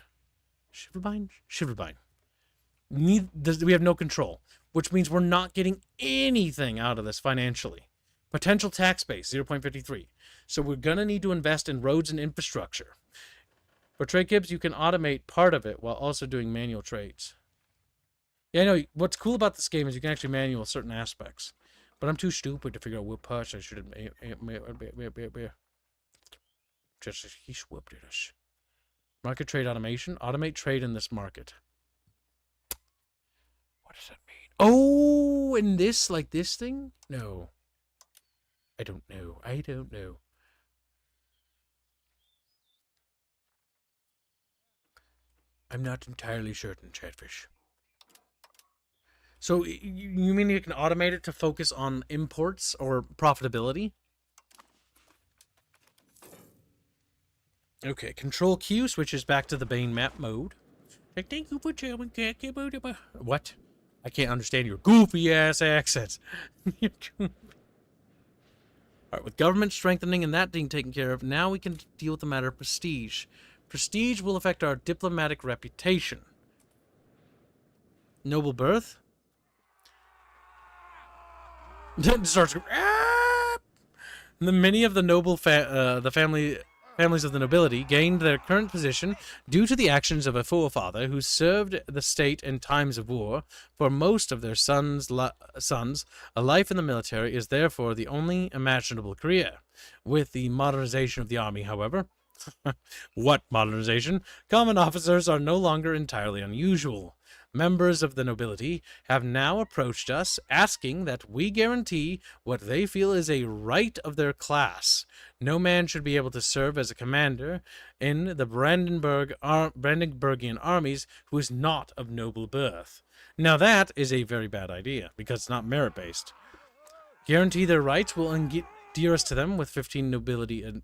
we have no control, which means we're not getting anything out of this financially. Potential tax base, 0.53. So we're going to need to invest in roads and infrastructure. For trade Gibbs, you can automate part of it while also doing manual trades. Yeah, I know. What's cool about this game is you can actually manual certain aspects. But I'm too stupid to figure out what parts I should have. Just he swooped at us. Market trade automation. Automate trade in this market. What does that mean? Oh, and this, like this thing? No. I don't know. I don't know. I'm not entirely certain, Chatfish. So, you mean you can automate it to focus on imports or profitability? Okay, Control Q switches back to the main map mode. Thank you for telling what? I can't understand your goofy ass accents. Alright, with government strengthening and that being taken care of, now we can deal with the matter of prestige. Prestige will affect our diplomatic reputation. Noble birth? Starts. Many of the noble families of the nobility gained their current position due to the actions of a forefather who served the state in times of war. For most of their sons, a life in the military is therefore the only imaginable career. With the modernization of the army, however, what modernization? Common officers are no longer entirely unusual. Members of the nobility have now approached us, asking that we guarantee what they feel is a right of their class. No man should be able to serve as a commander in the Brandenburgian armies who is not of noble birth. Now that is a very bad idea, because it's not merit-based. Guarantee their rights will endear us to them with 15 nobility and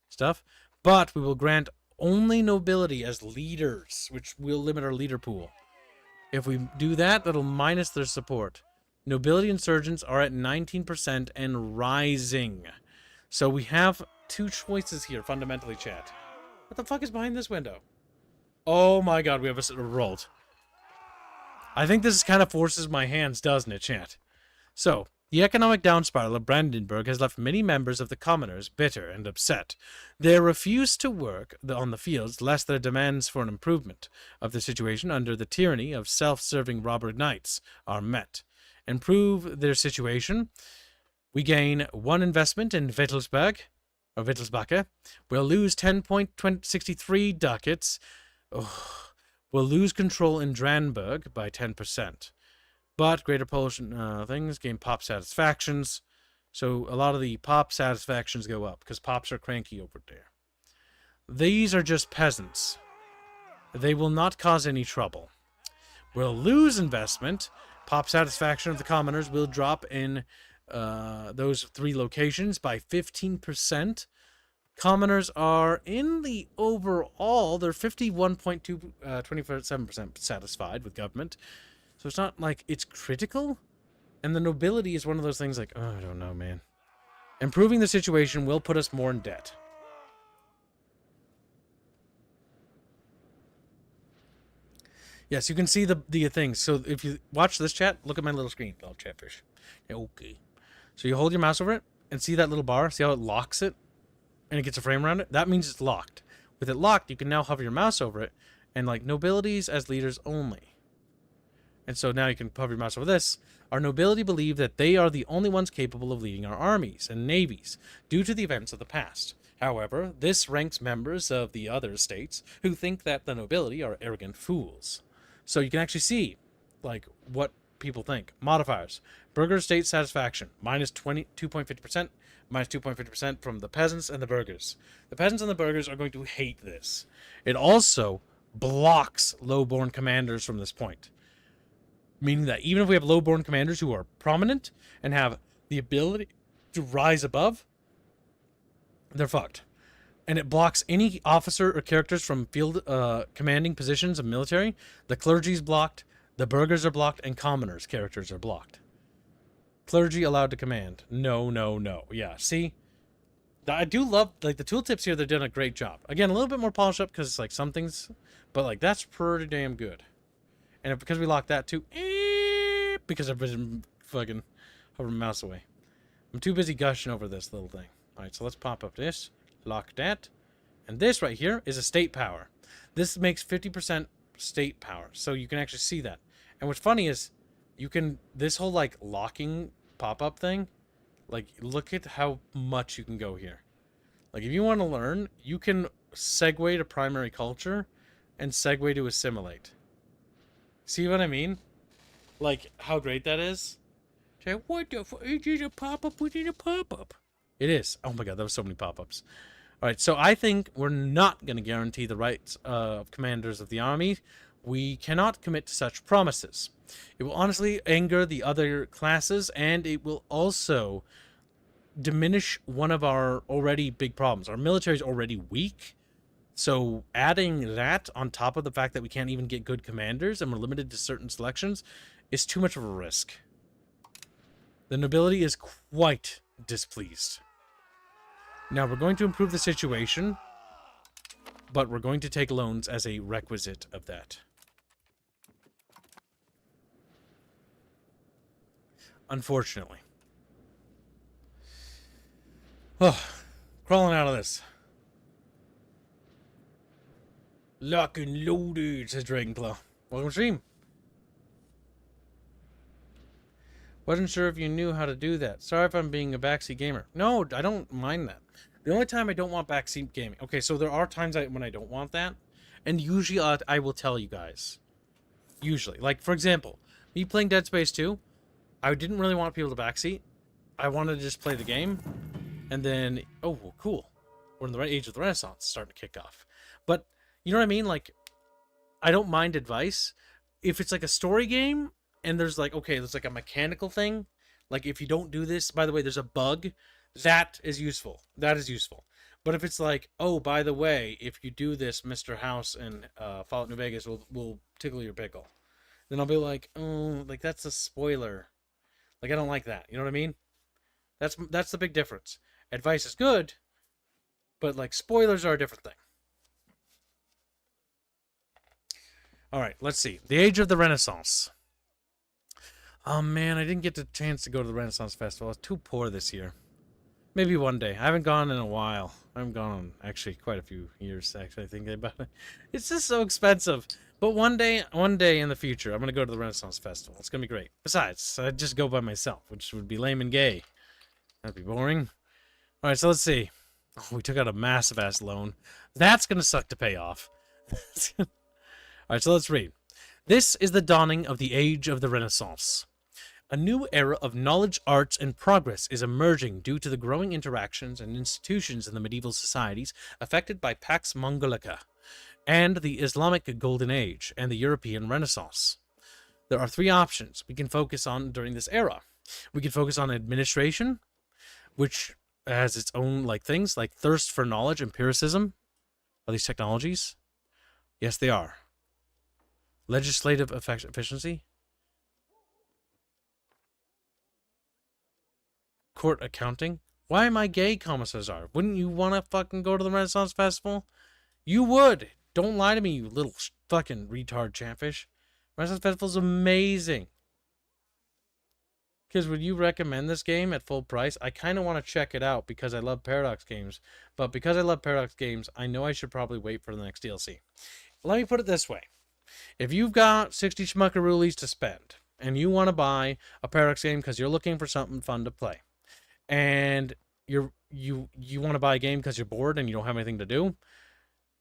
stuff, but we will grant only nobility as leaders, which will limit our leader pool. If we do that, that'll minus their support. Nobility insurgents are at 19% and rising. So we have two choices here, fundamentally, chat. What the fuck is behind this window? Oh my god, we have a rolled. I think this kind of forces my hands, doesn't it, chat? So, the economic down spiral of Brandenburg has left many members of the commoners bitter and upset. They refuse to work on the fields lest their demands for an improvement of the situation under the tyranny of self-serving robber knights are met. Improve their situation. We gain one investment in Wittelsbach, or Wittelsbacher. We'll lose 10.63 ducats. We'll lose control in Dranburg by 10%. But Greater Polish things gain pop satisfactions. So a lot of the pop satisfactions go up because pops are cranky over there. These are just peasants. They will not cause any trouble. We'll lose investment. Pop satisfaction of the commoners will drop in those three locations by 15%. Commoners are in the overall, they're 27% satisfied with government. So it's not like it's critical. And the nobility is one of those things like, oh, I don't know, man. Improving the situation will put us more in debt. Yes, you can see the things. So if you watch this chat, look at my little screen. Oh, Chatfish. Okay. So you hold your mouse over it and see that little bar? See how it locks it? And it gets a frame around it? That means it's locked. With it locked, you can now hover your mouse over it and like nobilities as leaders only. And so now you can hover your mouse over this. Our nobility believe that they are the only ones capable of leading our armies and navies due to the events of the past. However, this ranks members of the other states who think that the nobility are arrogant fools. So you can actually see like what people think. Modifiers. Burgher state satisfaction, minus 2.50%, minus 2.50% from the peasants and the burghers. The peasants and the burghers are going to hate this. It also blocks low-born commanders from this point. Meaning that even if we have low-born commanders who are prominent and have the ability to rise above, they're fucked. And it blocks any officer or characters from field commanding positions of military. The clergy's blocked, the burghers are blocked, and commoners' characters are blocked. Clergy allowed to command. No, no, no. Yeah, see? I do love, like, the tooltips here, they're doing a great job. Again, a little bit more polished up because it's, like, some things, but, like, that's pretty damn good. And because we locked that too, because I've been fucking hovering my mouse away. I'm too busy gushing over this little thing. Alright, so let's pop up this, lock that, and this right here is a state power. This makes 50% state power, so you can actually see that. And what's funny is, you can, this whole like locking pop-up thing, like look at how much you can go here. Like if you want to learn, you can segue to primary culture and segue to assimilate. See what I mean? Like, how great that is? What the fuck? It is a pop-up within a pop-up. It is. Oh my god, there was so many pop-ups. Alright, so I think we're not going to guarantee the rights of commanders of the army. We cannot commit to such promises. It will honestly anger the other classes, and it will also diminish one of our already big problems. Our military is already weak. So adding that on top of the fact that we can't even get good commanders and we're limited to certain selections is too much of a risk. The nobility is quite displeased. Now we're going to improve the situation, but we're going to take loans as a requisite of that. Unfortunately. Oh, crawling out of this. Lock and loaded, says Dragonclaw. Welcome to stream. Wasn't sure if you knew how to do that. Sorry if I'm being a backseat gamer. No, I don't mind that. The only time I don't want backseat gaming. Okay, so there are times when I don't want that. And usually I will tell you guys. Usually. Like, for example, me playing Dead Space 2, I didn't really want people to backseat. I wanted to just play the game. And then, oh, well, cool. We're in the right age of the Renaissance starting to kick off. But you know what I mean? Like, I don't mind advice. If it's like a story game, and there's like, okay, there's like a mechanical thing. Like, if you don't do this, by the way, there's a bug. That is useful. That is useful. But if it's like, oh, by the way, if you do this, Mr. House and Fallout New Vegas will tickle your pickle. Then I'll be like, oh, like, that's a spoiler. Like, I don't like that. You know what I mean? That's the big difference. Advice is good, but like spoilers are a different thing. All right, let's see. The Age of the Renaissance. Oh man, I didn't get the chance to go to the Renaissance Festival. I was too poor this year. Maybe one day. I haven't gone in a while. I haven't gone actually quite a few years. Actually, thinking about it, it's just so expensive. But one day in the future, I'm gonna go to the Renaissance Festival. It's gonna be great. Besides, I'd just go by myself, which would be lame and gay. That'd be boring. All right, so let's see. Oh, we took out a massive ass loan. That's gonna suck to pay off. All right, so let's read. This is the dawning of the Age of the Renaissance. A new era of knowledge, arts, and progress is emerging due to the growing interactions and institutions in the medieval societies affected by Pax Mongolica and the Islamic Golden Age and the European Renaissance. There are three options we can focus on during this era. We can focus on administration, which has its own things like thirst for knowledge, empiricism. Are these technologies? Yes, they are. Legislative efficiency. Court accounting. Why am I gay, Commissar? Wouldn't you want to fucking go to the Renaissance Festival? You would. Don't lie to me, you little fucking retard chatfish. Renaissance Festival's amazing. Because would you recommend this game at full price? I kind of want to check it out because I love Paradox games. But because I love Paradox games, I know I should probably wait for the next DLC. Let me put it this way. If you've got 60 schmuckaroolies to spend, and you want to buy a Paradox game because you're looking for something fun to play, and you want to buy a game because you're bored and you don't have anything to do,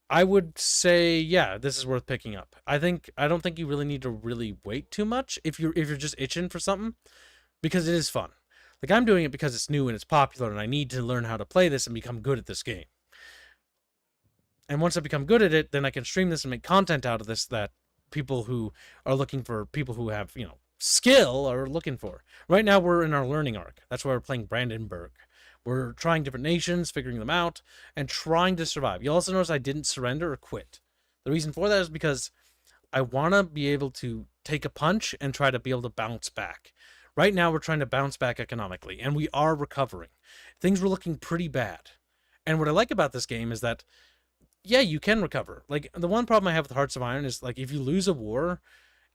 I would say, yeah, this is worth picking up. I don't think you really need to really wait too much if you're just itching for something, because it is fun. Like, I'm doing it because it's new and it's popular and I need to learn how to play this and become good at this game. And once I become good at it, then I can stream this and make content out of this that people who are looking for, people who have, skill are looking for. Right now we're in our learning arc. That's why we're playing Brandenburg. We're trying different nations, figuring them out, and trying to survive. You'll also notice I didn't surrender or quit. The reason for that is because I want to be able to take a punch and try to be able to bounce back. Right now we're trying to bounce back economically, and we are recovering. Things were looking pretty bad. And what I like about this game is that, yeah, you can recover. Like, the one problem I have with Hearts of Iron is, like, if you lose a war,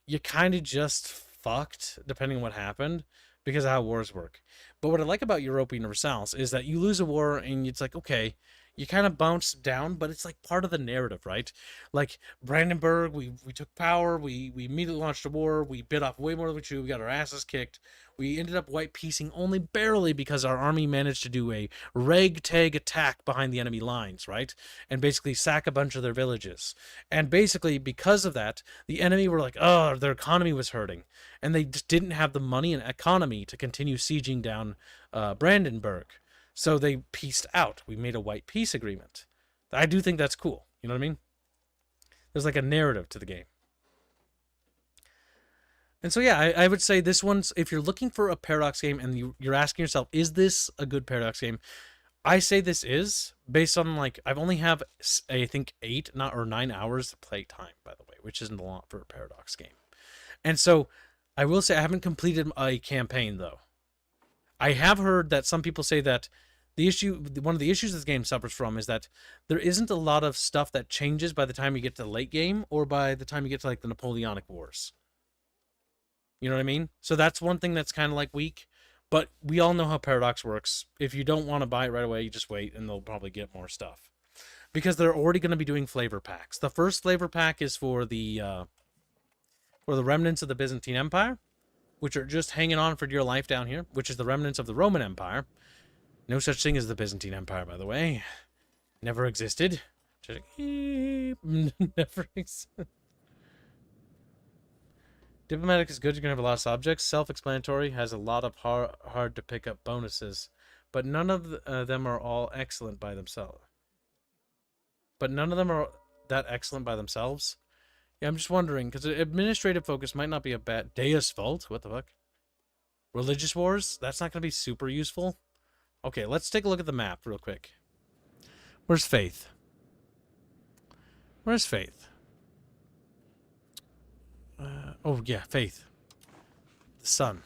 you kind of just fucked, depending on what happened, because of how wars work. But what I like about Europae Universalis is that you lose a war, and it's like, okay, you kind of bounce down, but it's like part of the narrative, right? Like, Brandenburg, we took power, we immediately launched a war, we bit off way more than we chewed, we got our asses kicked. We ended up white piecing only barely because our army managed to do a ragtag attack behind the enemy lines, right? And basically sack a bunch of their villages. And basically, because of that, the enemy were like, oh, their economy was hurting. And they just didn't have the money and economy to continue sieging down Brandenburg. So they pieced out. We made a white peace agreement. I do think that's cool. You know what I mean? There's like a narrative to the game. And so, yeah, I would say this one's, if you're looking for a Paradox game and you're asking yourself, is this a good Paradox game? I say this is, based on, like, I've only have, I think, 8 or 9 hours of play time, by the way, which isn't a lot for a Paradox game. And so, I will say I haven't completed a campaign, though. I have heard that some people say that one of the issues this game suffers from is that there isn't a lot of stuff that changes by the time you get to the late game or by the time you get to, like, the Napoleonic Wars. You know what I mean? So that's one thing that's kind of like weak, but we all know how Paradox works. If you don't want to buy it right away, you just wait and they'll probably get more stuff. Because they're already going to be doing flavor packs. The first flavor pack is for the remnants of the Byzantine Empire, which are just hanging on for dear life down here, which is the remnants of the Roman Empire. No such thing as the Byzantine Empire, by the way. Never existed. Just, never existed. Diplomatic is good. You're going to have a lot of subjects. Self-explanatory has a lot of hard to pick up bonuses. But none of them are all excellent by themselves. But none of them are that excellent by themselves. Yeah, I'm just wondering, because administrative focus might not be a bad... Deus Vult? What the fuck? Religious Wars? That's not going to be super useful. Okay, let's take a look at the map real quick. Where's Faith? Where's Faith? Oh, yeah, Faith. The sun.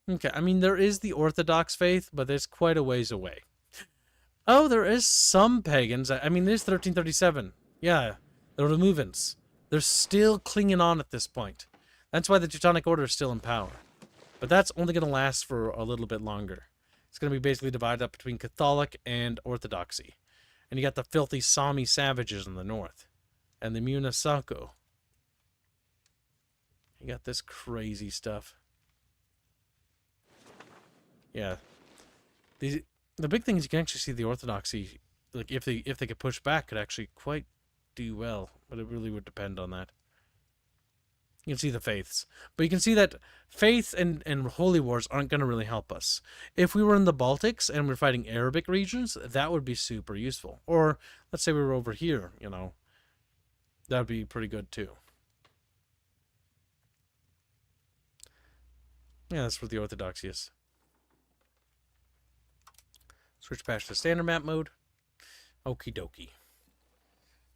Okay, I mean, there is the Orthodox faith, but it's quite a ways away. Oh, there is some pagans. I mean, there's 1337. Yeah, the removants. They're still clinging on at this point. That's why the Teutonic Order is still in power. But that's only going to last for a little bit longer. It's going to be basically divided up between Catholic and Orthodoxy. And you got the filthy Sami savages in the north. And the Munasako. You got this crazy stuff. Yeah. The big thing is you can actually see the Orthodoxy, like if they could push back, could actually quite do well. But it really would depend on that. You can see the faiths. But you can see that faith and holy wars aren't going to really help us. If we were in the Baltics and we're fighting Arabic regions, that would be super useful. Or let's say we were over here, you know. That would be pretty good too. Yeah, that's what the Orthodoxy is. Switch back to standard map mode. Okie dokie.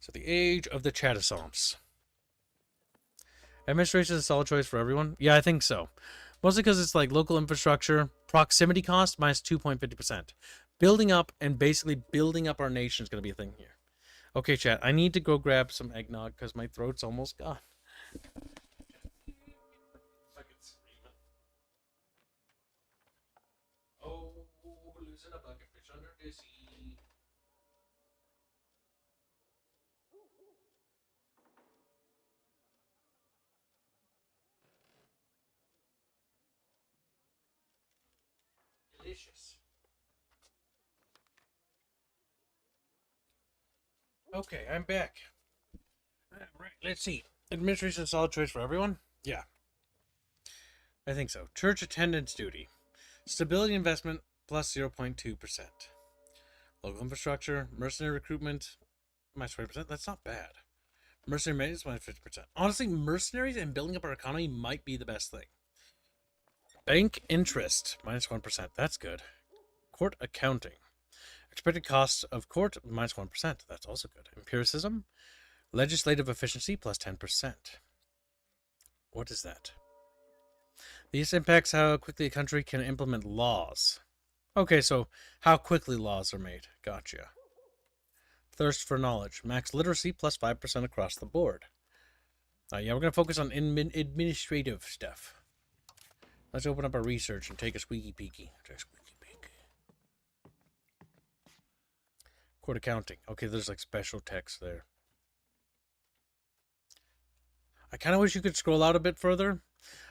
So the age of the Chatisomps. Administration is a solid choice for everyone? Yeah, I think so. Mostly because it's like local infrastructure, proximity cost minus 2.50%. Building up and basically building up our nation is going to be a thing here. Okay, chat, I need to go grab some eggnog because my throat's almost gone. Oh, losing a bucket fish under the sea. Delicious. Okay, I'm back. Right, let's see. Administration solid choice for everyone? Yeah. I think so. Church attendance duty. Stability investment plus 0.2%. Local infrastructure, mercenary recruitment, minus 20%. That's not bad. Mercenary maintenance, minus 50%. Honestly, mercenaries and building up our economy might be the best thing. Bank interest, minus 1%. That's good. Court accounting. Expected cost of court, minus 1%. That's also good. Empiricism. Legislative efficiency, plus 10%. What is that? These impacts how quickly a country can implement laws. Okay, so how quickly laws are made. Gotcha. Thirst for knowledge. Max literacy, plus 5% across the board. Yeah, we're going to focus on administrative stuff. Let's open up our research and take a squeaky peeky. Court accounting. Okay, there's like special text there. I kind of wish you could scroll out a bit further.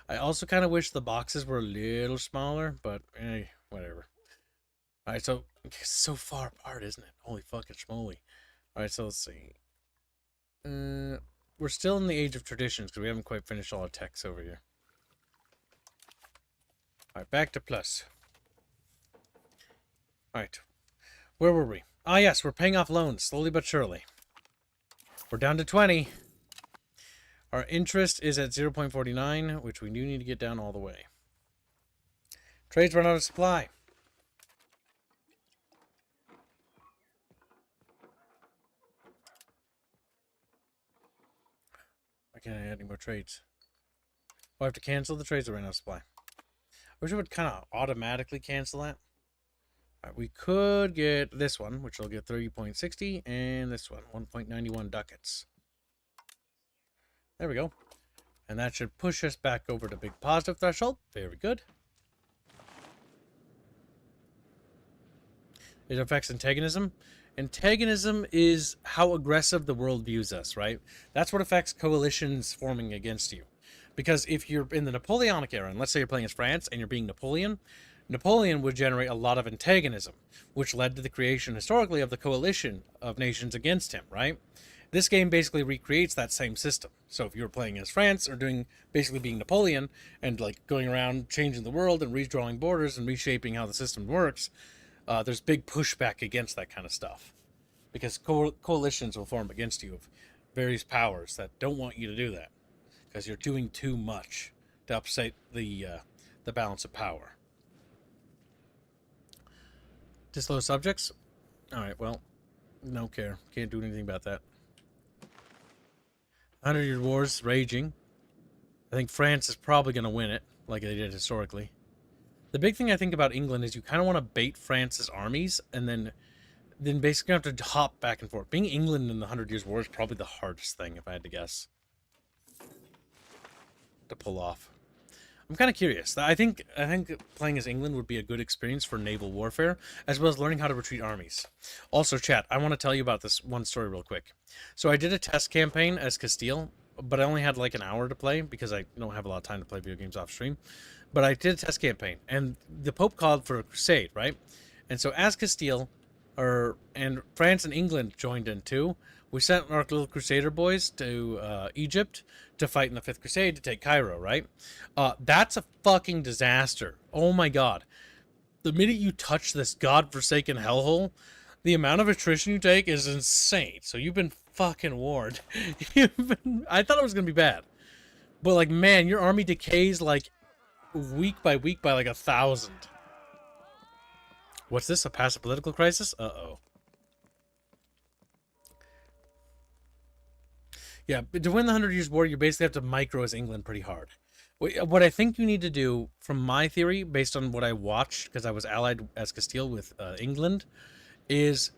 I also kind of wish the boxes were a little smaller, but whatever. Alright, so it's so far apart, isn't it? Holy fucking schmoly. Alright, so let's see. We're still in the age of traditions because we haven't quite finished all our text over here. Alright, back to plus. Alright. Where were we? Ah, yes, we're paying off loans, slowly but surely. We're down to 20. Our interest is at 0.49, which we do need to get down all the way. Trades run out of supply. Why can't I add any more trades? Oh, I have to cancel the trades that ran out of supply. I wish it would kind of automatically cancel that. Right, we could get this one, which will get 30.60, and this one, 1.91 ducats. There we go. And that should push us back over to big positive threshold. Very good. It affects antagonism. Antagonism is how aggressive the world views us, right? That's what affects coalitions forming against you. Because if you're in the Napoleonic era, and let's say you're playing as France and you're being Napoleon, Napoleon would generate a lot of antagonism, which led to the creation historically of the coalition of nations against him, right? This game basically recreates that same system. So if you're playing as France or basically being Napoleon and like going around changing the world and redrawing borders and reshaping how the system works, there's big pushback against that kind of stuff. Because coalitions will form against you of various powers that don't want you to do that. Because you're doing too much to upset the balance of power. Disloyal subjects? Alright, well, no care. Can't do anything about that. 100-Year Wars raging. I think France is probably going to win it, like they did historically. The big thing I think about England is you kind of want to bait France's armies and then basically have to hop back and forth. Being England in the 100 Years' War is probably the hardest thing, if I had to guess, to pull off. I'm kind of curious. I think playing as England would be a good experience for naval warfare, as well as learning how to retreat armies. Also, chat, I want to tell you about this one story real quick. So I did a test campaign as Castile, but I only had like an hour to play because I don't have a lot of time to play video games off stream. But I did a test campaign, and the Pope called for a crusade, right? And so as Castile, and France and England joined in too. We sent our little Crusader boys to Egypt to fight in the Fifth Crusade to take Cairo, right? That's a fucking disaster. Oh my god. The minute you touch this godforsaken hellhole, the amount of attrition you take is insane. So you've been fucking warned. I thought it was going to be bad. But like, man, your army decays like week by like 1,000. What's this? A passive political crisis? Uh-oh. Yeah, to win the 100 Years' War, you basically have to micro as England pretty hard. What I think you need to do, from my theory, based on what I watched, because I was allied as Castile with England, is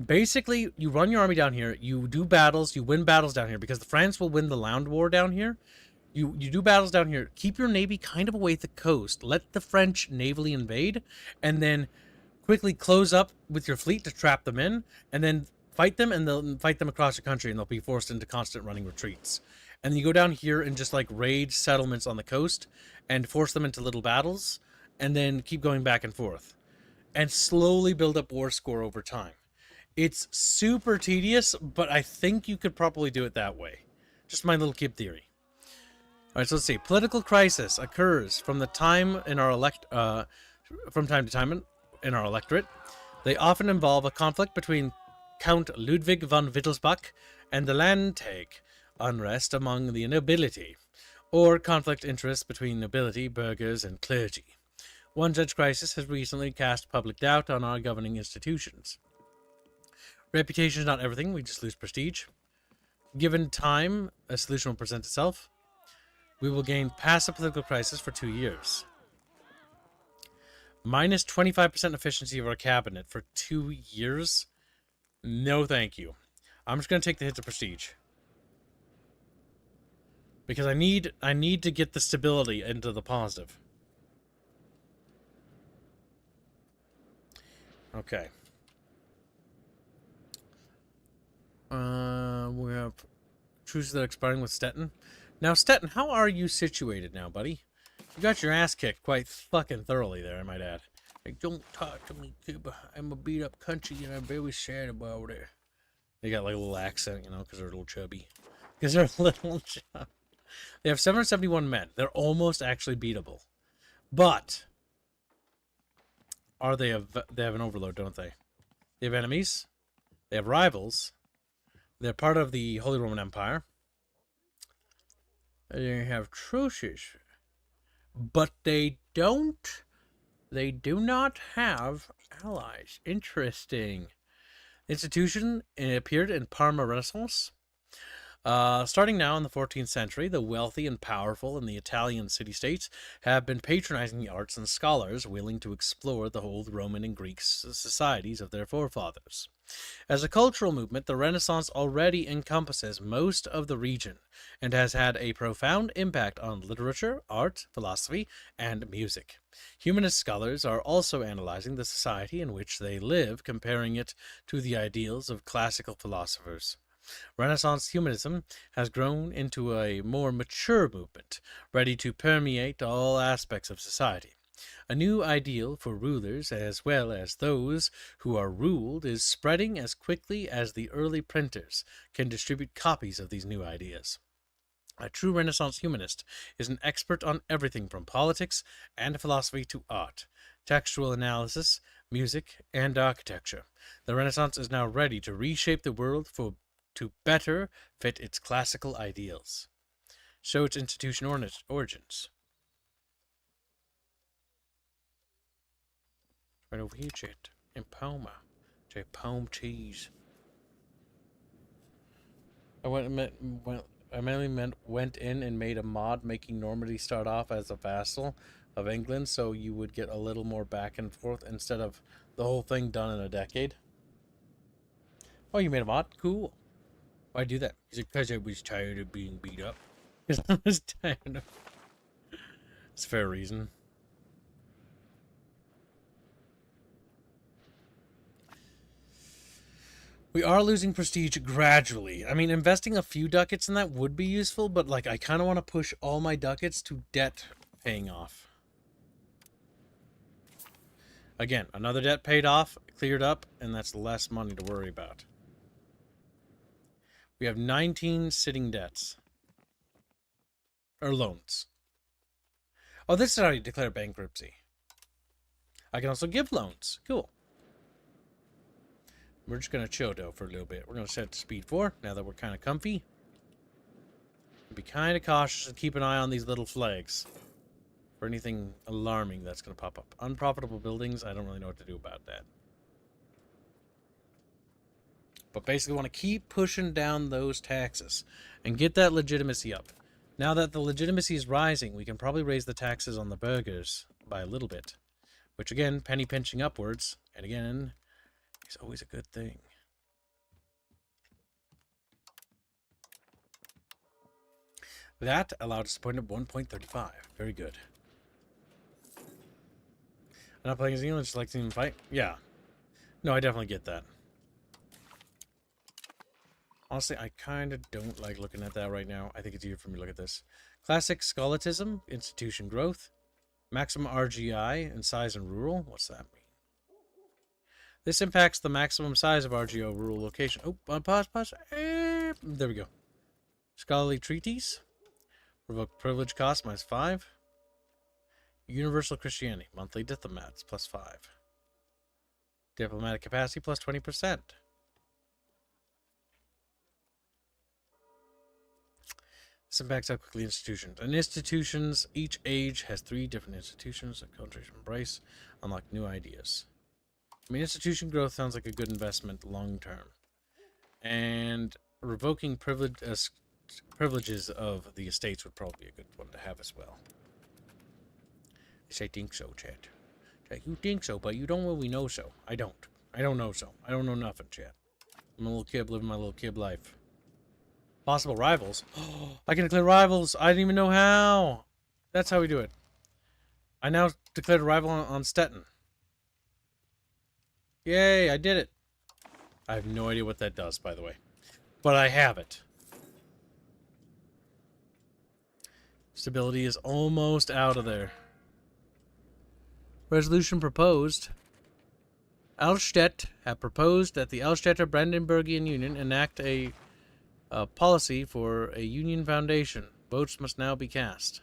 basically you run your army down here, you do battles, you win battles down here, because the France will win the Land War down here. You do battles down here, keep your navy kind of away at the coast, let the French navally invade, and then quickly close up with your fleet to trap them in, and then fight them, and they'll fight them across your country, and they'll be forced into constant running retreats. And then you go down here and just like raid settlements on the coast and force them into little battles, and then keep going back and forth, and slowly build up war score over time. It's super tedious, but I think you could probably do it that way. Just my little kid theory. All right, so let's see. Political crisis occurs from time to time in our electorate. They often involve a conflict between Count Ludwig von Wittelsbach and the Landtag, unrest among the nobility, or conflict interests between nobility, burghers, and clergy. One such crisis has recently cast public doubt on our governing institutions. Reputation is not everything, we just lose prestige. Given time, a solution will present itself. We will gain passive political crisis for 2 years. Minus 25% efficiency of our cabinet for 2 years? No thank you. I'm just going to take the hits of prestige. Because I need to get the stability into the positive. Okay. We have truces that are expiring with Stettin. Now, Stettin, how are you situated now, buddy? You got your ass kicked quite fucking thoroughly there, I might add. Like, don't talk to me, Cuba. I'm a beat-up country, and I'm very sad about it. They got, like, a little accent, you know, because they're a little chubby. Because they're a little chubby. They have 771 men. They're almost actually beatable. But they have an overload, don't they? They have enemies. They have rivals. They're part of the Holy Roman Empire. They have truces. But they do not have allies. Interesting. Institution appeared in Parma Renaissance. Starting now in the 14th century, the wealthy and powerful in the Italian city-states have been patronizing the arts and scholars willing to explore the old Roman and Greek societies of their forefathers. As a cultural movement, the Renaissance already encompasses most of the region and has had a profound impact on literature, art, philosophy, and music. Humanist scholars are also analyzing the society in which they live, comparing it to the ideals of classical philosophers. Renaissance humanism has grown into a more mature movement, ready to permeate all aspects of society. A new ideal for rulers as well as those who are ruled is spreading as quickly as the early printers can distribute copies of these new ideas. A true Renaissance humanist is an expert on everything from politics and philosophy to art, textual analysis, music, and architecture. The Renaissance is now ready to reshape the world to better fit its classical ideals. Show its institution origins. Right over here, chat. In Palma. Palm cheese. I went went in and made a mod making Normandy start off as a vassal of England, so you would get a little more back and forth instead of the whole thing done in a decade. Oh, you made a mod? Cool. Why'd you do that? Is it because I was tired of being beat up? Because I was tired of... It's a fair reason. We are losing prestige gradually. I mean, investing a few ducats in that would be useful, but like I kind of want to push all my ducats to debt paying off. Again, another debt paid off, cleared up, and that's less money to worry about. We have 19 sitting debts. Or loans. Oh, this is how you declare bankruptcy. I can also give loans. Cool. We're just going to chill, though, for a little bit. We're going to set to speed 4, now that we're kind of comfy. Be kind of cautious and keep an eye on these little flags. For anything alarming that's going to pop up. Unprofitable buildings, I don't really know what to do about that. But basically want to keep pushing down those taxes. And get that legitimacy up. Now that the legitimacy is rising, we can probably raise the taxes on the burgers by a little bit. Which again, penny pinching upwards. And again... is always a good thing. That allowed us to point at 1.35. Very good. I'm not playing as England, just like seeing them fight? Yeah. No, I definitely get that. Honestly, I kind of don't like looking at that right now. I think it's easier for me to look at this. Classic Scholatism, institution growth. Maximum RGI and size in rural. What's that mean? This impacts the maximum size of RGO rural location. Oh, pause. There we go. Scholarly treatise. Revoke privilege cost -5. Universal Christianity. Monthly diplomats +5. Diplomatic capacity +20%. This impacts how quickly institutions. And institutions, each age has 3 different institutions that countries embrace. Unlock new ideas. I mean, institution growth sounds like a good investment long term. And revoking privileges of the estates would probably be a good one to have as well. Yes, I think so, Chad. Like, you think so, but you don't really know so. I don't. I don't know so. I don't know nothing, Chad. I'm a little kid living my little kid life. Possible rivals. Oh, I can declare rivals. I didn't even know how. That's how we do it. I now declared a rival on Stettin. Yay, I did it. I have no idea what that does, by the way. But I have it. Stability is almost out of there. Resolution proposed. Alstedt have proposed that the Alstetter-Brandenburgian Union enact a policy for a union foundation. Votes must now be cast.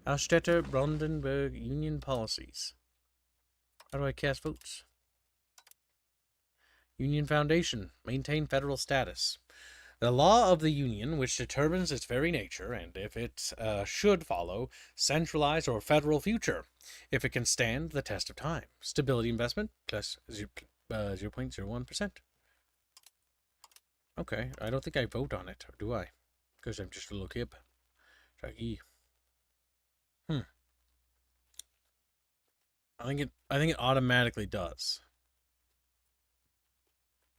Alstetter-Brandenburg Union policies. How do I cast votes? Union Foundation. Maintain federal status. The law of the Union, which determines its very nature, and if it should follow, centralized or federal future, if it can stand the test of time. Stability investment, plus 0.01%. Okay, I don't think I vote on it, or do I? Because I'm just a little kid. Shaggy. I think it automatically does.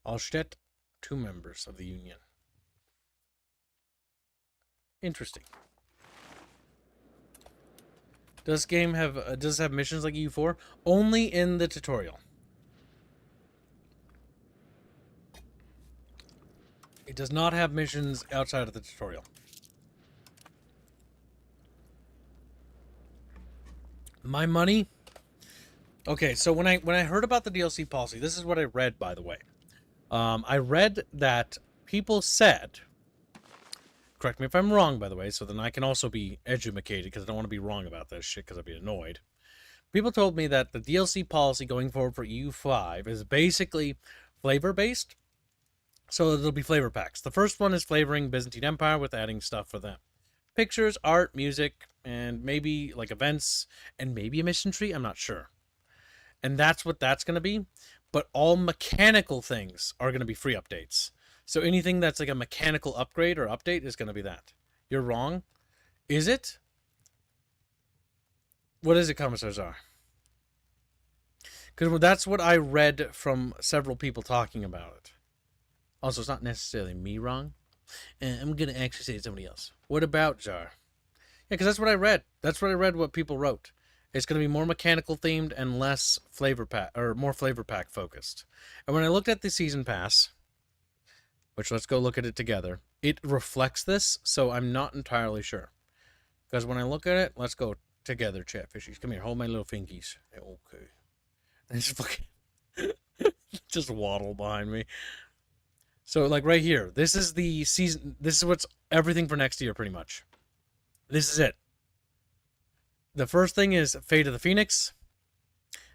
Allstedt, 2 members of the union. Interesting. Does this game have does it have missions like EU4? Only in the tutorial. It does not have missions outside of the tutorial. My money. Okay, so when I heard about the DLC policy, this is what I read, by the way. I read that people said, correct me if I'm wrong, by the way, so then I can also be educated, because I don't want to be wrong about this shit, because I'd be annoyed. People told me that the DLC policy going forward for EU5 is basically flavor-based, so there'll be flavor packs. The first one is flavoring Byzantine Empire with adding stuff for them. Pictures, art, music, and maybe like events, and maybe a mission tree, I'm not sure. And that's what that's going to be. But all mechanical things are going to be free updates. So anything that's like a mechanical upgrade or update is going to be that. You're wrong. Is it? What is it, Commissars are? Because that's what I read from several people talking about it. Also, it's not necessarily me wrong. I'm going to actually say it's somebody else. What about Jar? Yeah, because that's what I read. That's what I read what people wrote. It's going to be more mechanical themed and less flavor pack, or more flavor pack focused. And when I looked at the season pass, which let's go look at it together, it reflects this, so I'm not entirely sure. Because when I look at it, let's go together, chatfishies. Come here, hold my little fingies. Okay. And just fucking just waddle behind me. So like right here, this is the season. This is what's everything for next year, pretty much. This is it. The first thing is Fate of the Phoenix.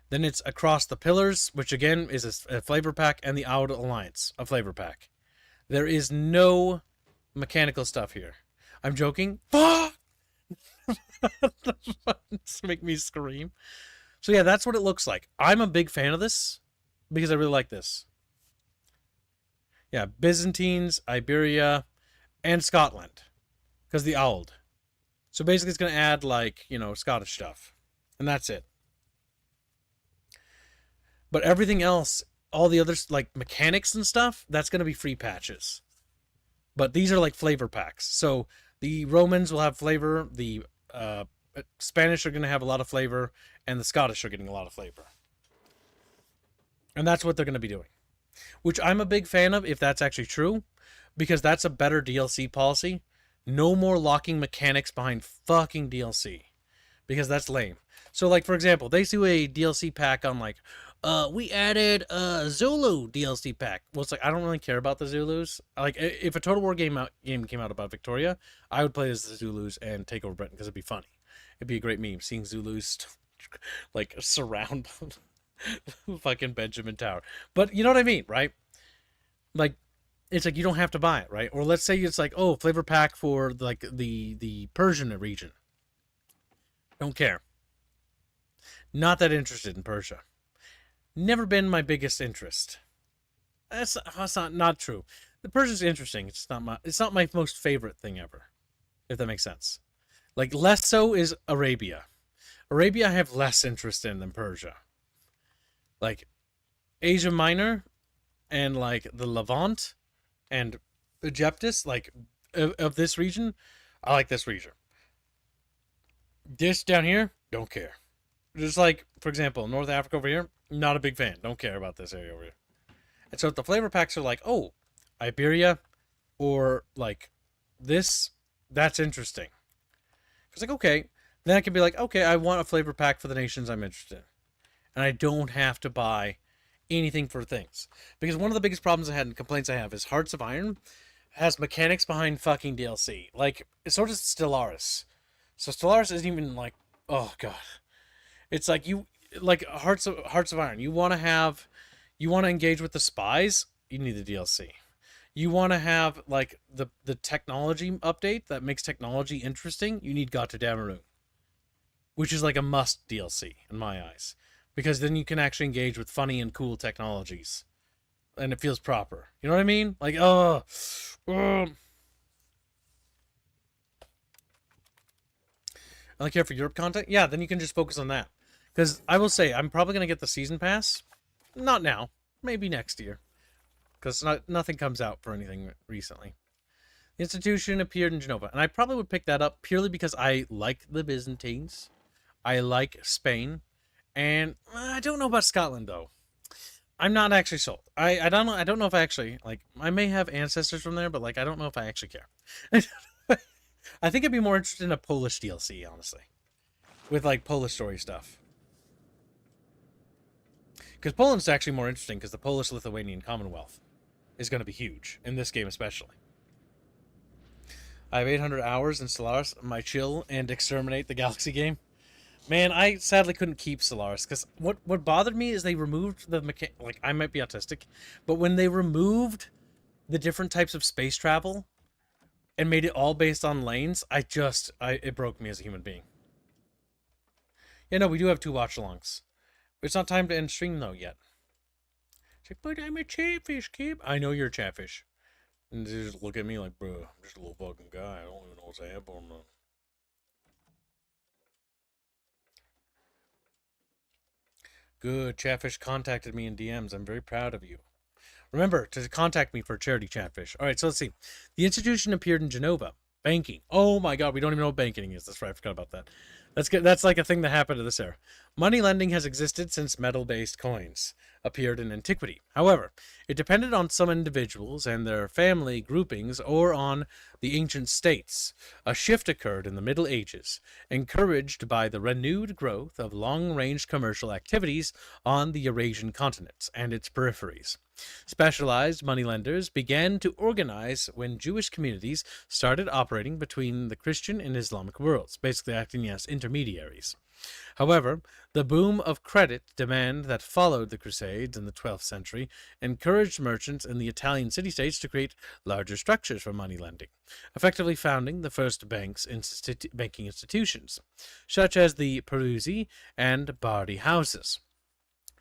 Then it's Across the Pillars, which again is a flavor pack, and the Owl Alliance, a flavor pack. There is no mechanical stuff here. I'm joking. Fuck! This make me scream. So yeah, that's what it looks like. I'm a big fan of this because I really like this. Yeah, Byzantines, Iberia, and Scotland. Because the Auld. So basically it's going to add, like, you know, Scottish stuff. And that's it. But everything else, all the other, like, mechanics and stuff, that's going to be free patches. But these are, like, flavor packs. So the Romans will have flavor, the Spanish are going to have a lot of flavor, and the Scottish are getting a lot of flavor. And that's what they're going to be doing. Which I'm a big fan of, if that's actually true, because that's a better DLC policy. No more locking mechanics behind fucking DLC, because that's lame. So, like, for example, they do a DLC pack on, like, we added a Zulu DLC pack. Well, it's like, I don't really care about the Zulus. Like, if a Total War game came out about Victoria, I would play as the Zulus and take over Britain, because it'd be funny. It'd be a great meme, seeing Zulus, like, surround fucking Benjamin Tower. But you know what I mean, right? Like, it's like you don't have to buy it, right? Or let's say it's like, oh, flavor pack for like the Persian region. Don't care. Not that interested in Persia. Never been my biggest interest. That's not true. The Persian's interesting. It's not my most favorite thing ever. If that makes sense. Like, less so is Arabia. Arabia I have less interest in than Persia. Like, Asia Minor and like the Levant and Egyptus, like of this region, I like this region. This down here, don't care. Just like, for example, North Africa over here, not a big fan. Don't care about this area over here. And so if the flavor packs are like, oh, Iberia or like this, that's interesting. It's like, okay, then I can be like, okay, I want a flavor pack for the nations I'm interested in. And I don't have to buy anything for things. Because one of the biggest problems I had and complaints I have is Hearts of Iron has mechanics behind fucking DLC. Like, so does Stellaris. So Stellaris isn't even like, oh god. It's like you, like Hearts of Iron. You want to engage with the spies, you need the DLC. You want to have like the technology update that makes technology interesting, you need Gata Damarun. Which is like a must DLC in my eyes. Because then you can actually engage with funny and cool technologies. And it feels proper. You know what I mean? Like, I don't care for Europe content. Yeah, then you can just focus on that. Because I will say, I'm probably going to get the season pass. Not now. Maybe next year. Because nothing comes out for anything recently. The institution appeared in Genova. And I probably would pick that up purely because I like the Byzantines. I like Spain. And I don't know about Scotland, though. I'm not actually sold. I don't know. I don't know if I actually, like, I may have ancestors from there, but, like, I don't know if I actually care. I think I'd be more interested in a Polish DLC, honestly. With, like, Polish story stuff. Because Poland's actually more interesting, because the Polish-Lithuanian Commonwealth is going to be huge, in this game especially. I have 800 hours in Stellaris, my chill and exterminate the Galaxy game. Man, I sadly couldn't keep Stellaris, because what bothered me is they removed the like, I might be autistic, but when they removed the different types of space travel and made it all based on lanes, it broke me as a human being. Yeah, no, we do have 2 watch-alongs. It's not time to end stream, though, yet. But I'm a chatfish, kid. I know you're a chatfish. And they just look at me like, bro, I'm just a little fucking guy. I don't even know what's happening. Good. Chatfish contacted me in DMs. I'm very proud of you. Remember to contact me for charity, Chatfish. All right, so let's see. The institution appeared in Genova. Banking. Oh my god, we don't even know what banking is. That's right, I forgot about that. That's like a thing that happened to this era. Money lending has existed since metal-based coins appeared in antiquity. However, it depended on some individuals and their family groupings or on the ancient states. A shift occurred in the Middle Ages, encouraged by the renewed growth of long-range commercial activities on the Eurasian continent and its peripheries. Specialized moneylenders began to organize when Jewish communities started operating between the Christian and Islamic worlds, basically acting as intermediaries. However, the boom of credit demand that followed the Crusades in the 12th century encouraged merchants in the Italian city-states to create larger structures for money lending, effectively founding the first banking institutions, such as the Peruzzi and Bardi houses.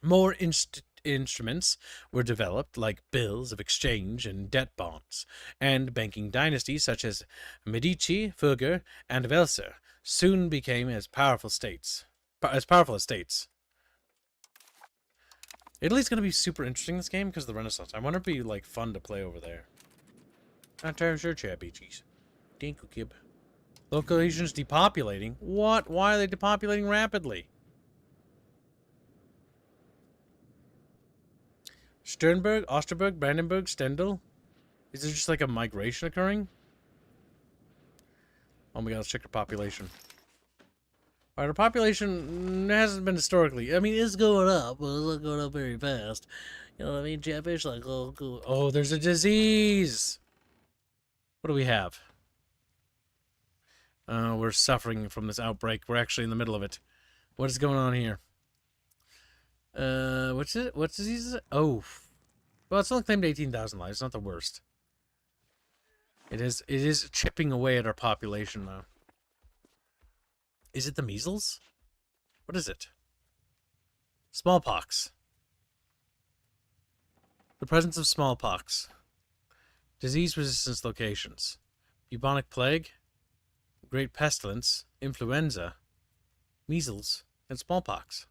More instruments were developed, like bills of exchange and debt bonds, and banking dynasties such as Medici, Fugger, and Welser soon became as powerful as states. Italy's going to be super interesting this game because of the Renaissance. I wonder if it'd be like fun to play over there. Not entirely sure, Chad Beachies. Dinkle Kib. Locations depopulating? What? Why are they depopulating rapidly? Sternberg, Osterberg, Brandenburg, Stendal? Is there just like a migration occurring? Oh my god, let's check our population. Alright, our population hasn't been historically. I mean, it's going up, but it's not going up very fast. You know what I mean, Chatfish? Like, oh, there's a disease! What do we have? We're suffering from this outbreak. We're actually in the middle of it. What is going on here? What's it? What disease is it? Oh. Well, it's only claimed 18,000 lives. It's not the worst. It is chipping away at our population, though. Is it the measles? What is it? Smallpox. The presence of smallpox. Disease resistance locations. Bubonic plague. Great pestilence. Influenza. Measles. And smallpox.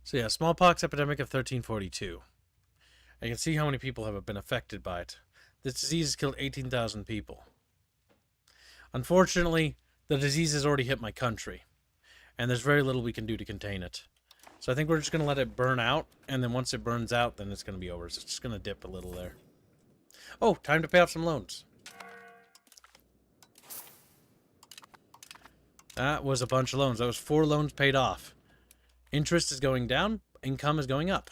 So yeah, smallpox epidemic of 1342. You can see how many people have been affected by it. This disease has killed 18,000 people. Unfortunately, the disease has already hit my country, and there's very little we can do to contain it. So I think we're just going to let it burn out, and then once it burns out, then it's going to be over. So it's just going to dip a little there. Oh, time to pay off some loans. That was a bunch of loans. That was 4 loans paid off. Interest is going down. Income is going up.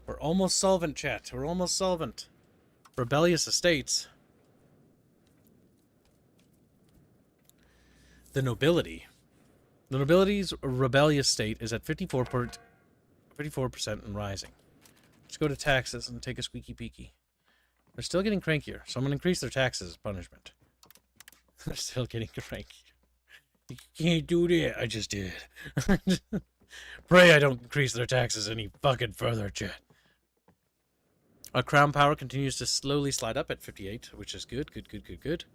We're almost solvent, chat. We're almost solvent. Rebellious estates. The nobility. The nobility's rebellious state is at 54% and rising. Let's go to taxes and take a squeaky peeky. They're still getting crankier, so I'm going to increase their taxes as punishment. They're still getting cranky. You can't do that. I just did. Pray I don't increase their taxes any fucking further, chat. Our crown power continues to slowly slide up at 58, which is good. Good.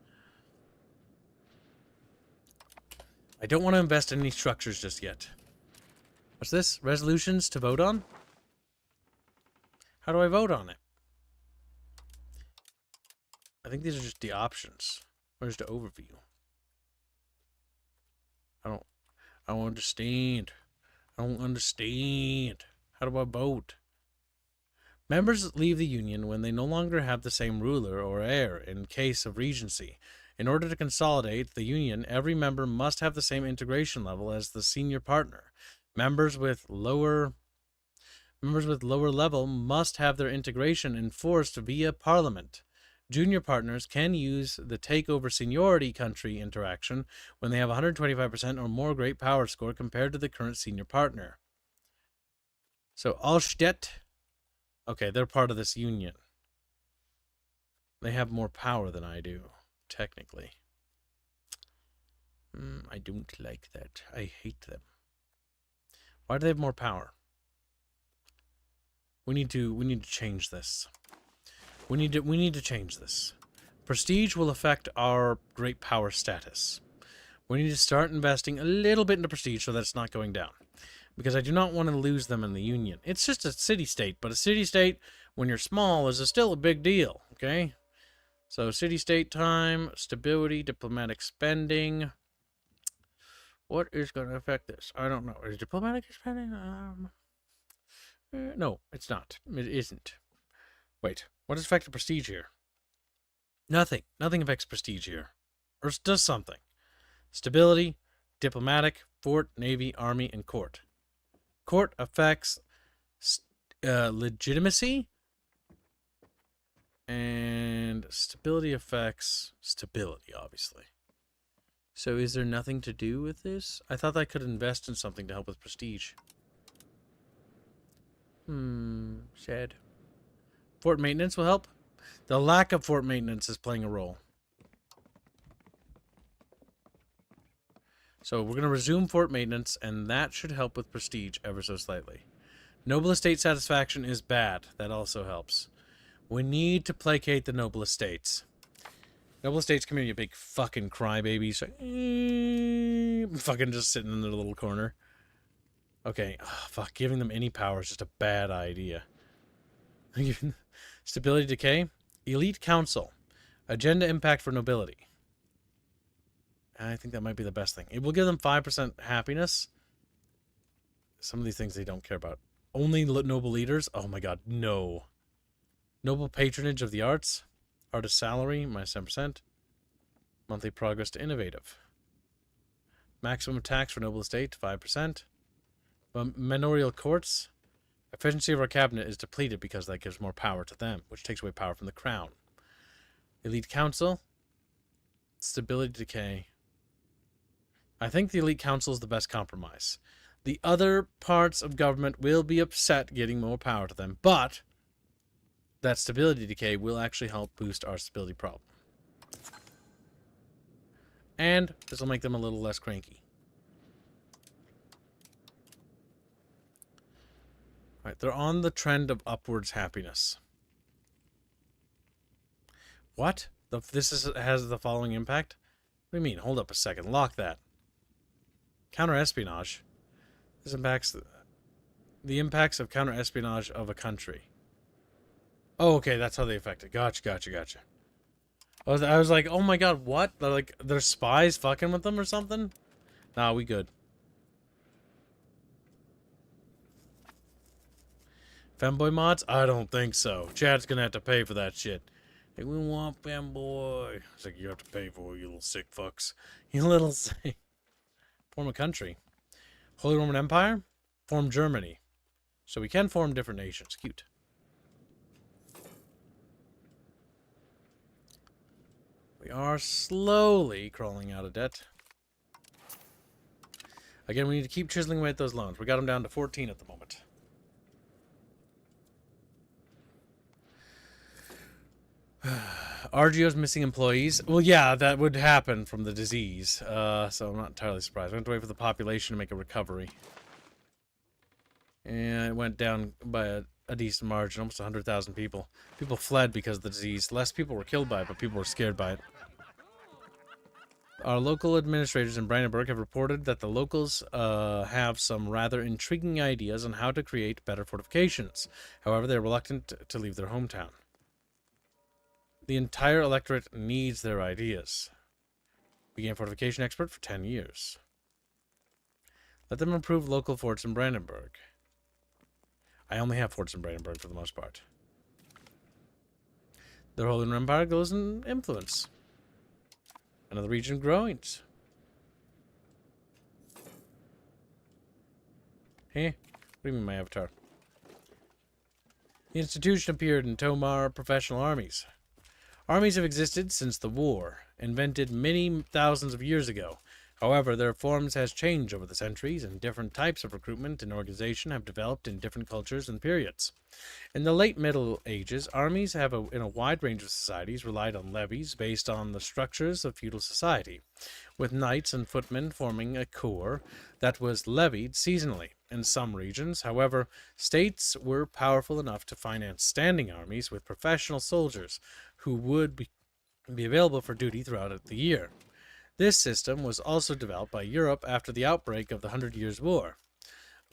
I don't want to invest in any structures just yet. What's this? Resolutions to vote on? How do I vote on it? I think these are just the options. Where's the overview? I don't understand. I don't understand. How do I vote? Members leave the Union when they no longer have the same ruler or heir in case of regency. In order to consolidate the Union, every member must have the same integration level as the senior partner. Members with lower level must have their integration enforced via Parliament. Junior partners can use the takeover seniority country interaction when they have 125% or more great power score compared to the current senior partner. So Allstedt, okay, they're part of this union. They have more power than I do, technically. I don't like that. I hate them. Why do they have more power? We need to change this. We need to change this. Prestige will affect our great power status. We need to start investing a little bit into prestige so that it's not going down. Because I do not want to lose them in the Union. It's just a city-state, but a city-state, when you're small, is still a big deal, okay? So, city-state time, stability, diplomatic spending. What is going to affect this? I don't know. Is diplomatic spending? No, it's not. It isn't. Wait, what is affecting prestige here? Nothing. Nothing affects prestige here. Or does something. Stability, diplomatic, fort, navy, army, and court. Court affects legitimacy, and stability affects stability, obviously. So is there nothing to do with this? I thought I could invest in something to help with prestige. Sad. Fort maintenance will help. The lack of fort maintenance is playing a role. So we're going to resume fort maintenance, and that should help with prestige ever so slightly. Noble estate satisfaction is bad. That also helps. We need to placate the noble estates. Noble estates can be a big fucking crybabies. Fucking just sitting in their little corner. Okay, fuck. Giving them any power is just a bad idea. Stability decay. Elite council. Agenda impact for nobility. I think that might be the best thing. It will give them 5% happiness. Some of these things they don't care about. Only noble leaders? Oh my god, no. Noble patronage of the arts. Artist salary, minus 10%. Monthly progress to innovative. Maximum tax for noble estate, 5%. Manorial courts. Efficiency of our cabinet is depleted because that gives more power to them, which takes away power from the crown. Elite council. Stability decay. I think the elite council is the best compromise. The other parts of government will be upset getting more power to them, but that stability decay will actually help boost our stability problem. And this will make them a little less cranky. Right, they're on the trend of upwards happiness. What? This has the following impact? What do you mean? Hold up a second. Lock that. Counter-espionage. This impacts the impacts of counter-espionage of a country. Oh, okay, that's how they affect it. Gotcha. I was like, oh my god, what? They're spies fucking with them or something? Nah, we good. Femboy mods? I don't think so. Chad's gonna have to pay for that shit. Like, we want femboy. It's like, you have to pay for it, you little sick fucks. You little sick. Form a country. Holy Roman Empire? Form Germany. So we can form different nations. Cute. We are slowly crawling out of debt. Again, we need to keep chiseling away at those loans. We got them down to 14 at the moment. RGO's missing employees. Well, yeah, that would happen from the disease. So I'm not entirely surprised. We have to wait for the population to make a recovery. And it went down by a decent margin, almost 100,000 people. People fled because of the disease. Less people were killed by it, but people were scared by it. Our local administrators in Brandenburg have reported that the locals have some rather intriguing ideas on how to create better fortifications. However, they're reluctant to leave their hometown. The entire electorate needs their ideas. Became fortification expert for 10 years. Let them improve local forts in Brandenburg. I only have forts in Brandenburg for the most part. Their Holy Roman Empire goes in influence. Another region growing. Hey, what do you mean my avatar? The institution appeared in Tomar professional armies. Armies have existed since the war, invented many thousands of years ago. However, their forms has changed over the centuries, and different types of recruitment and organization have developed in different cultures and periods. In the late Middle Ages, armies in a wide range of societies relied on levies based on the structures of feudal society, with knights and footmen forming a corps that was levied seasonally. In some regions, however, states were powerful enough to finance standing armies with professional soldiers who would be available for duty throughout the year. This system was also developed by Europe after the outbreak of the Hundred Years' War,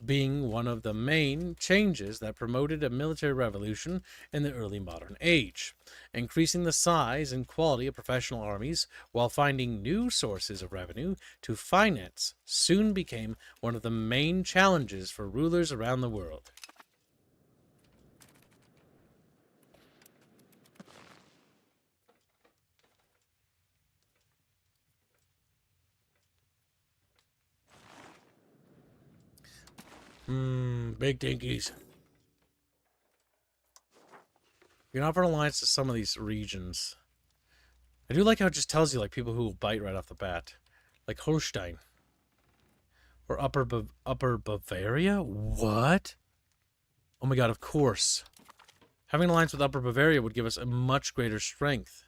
being one of the main changes that promoted a military revolution in the early modern age. Increasing the size and quality of professional armies while finding new sources of revenue to finance soon became one of the main challenges for rulers around the world. Big dinkies. You can offer an alliance to some of these regions. I do like how it just tells you, like, people who will bite right off the bat. Like Holstein. Or Upper Bavaria? What? Oh my god, of course. Having an alliance with Upper Bavaria would give us a much greater strength.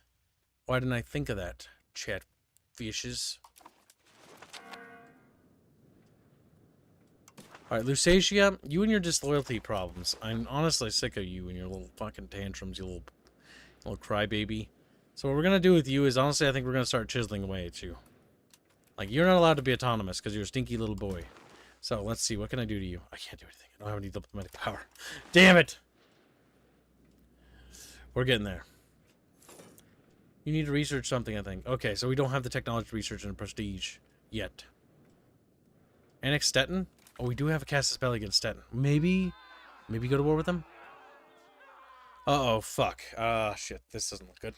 Why didn't I think of that? Chatfishes. Alright, Lusatia, you and your disloyalty problems. I'm honestly sick of you and your little fucking tantrums, you little crybaby. So what we're gonna do with you is, honestly, I think we're gonna start chiseling away at you. Like, you're not allowed to be autonomous because you're a stinky little boy. So, let's see, what can I do to you? I can't do anything. I don't have any diplomatic power. Damn it! We're getting there. You need to research something, I think. Okay, so we don't have the technology to research and prestige yet. Annex Stettin? Oh, we do have a Casus Belli against Stettin. Maybe go to war with them? Uh-oh, fuck. Shit, this doesn't look good.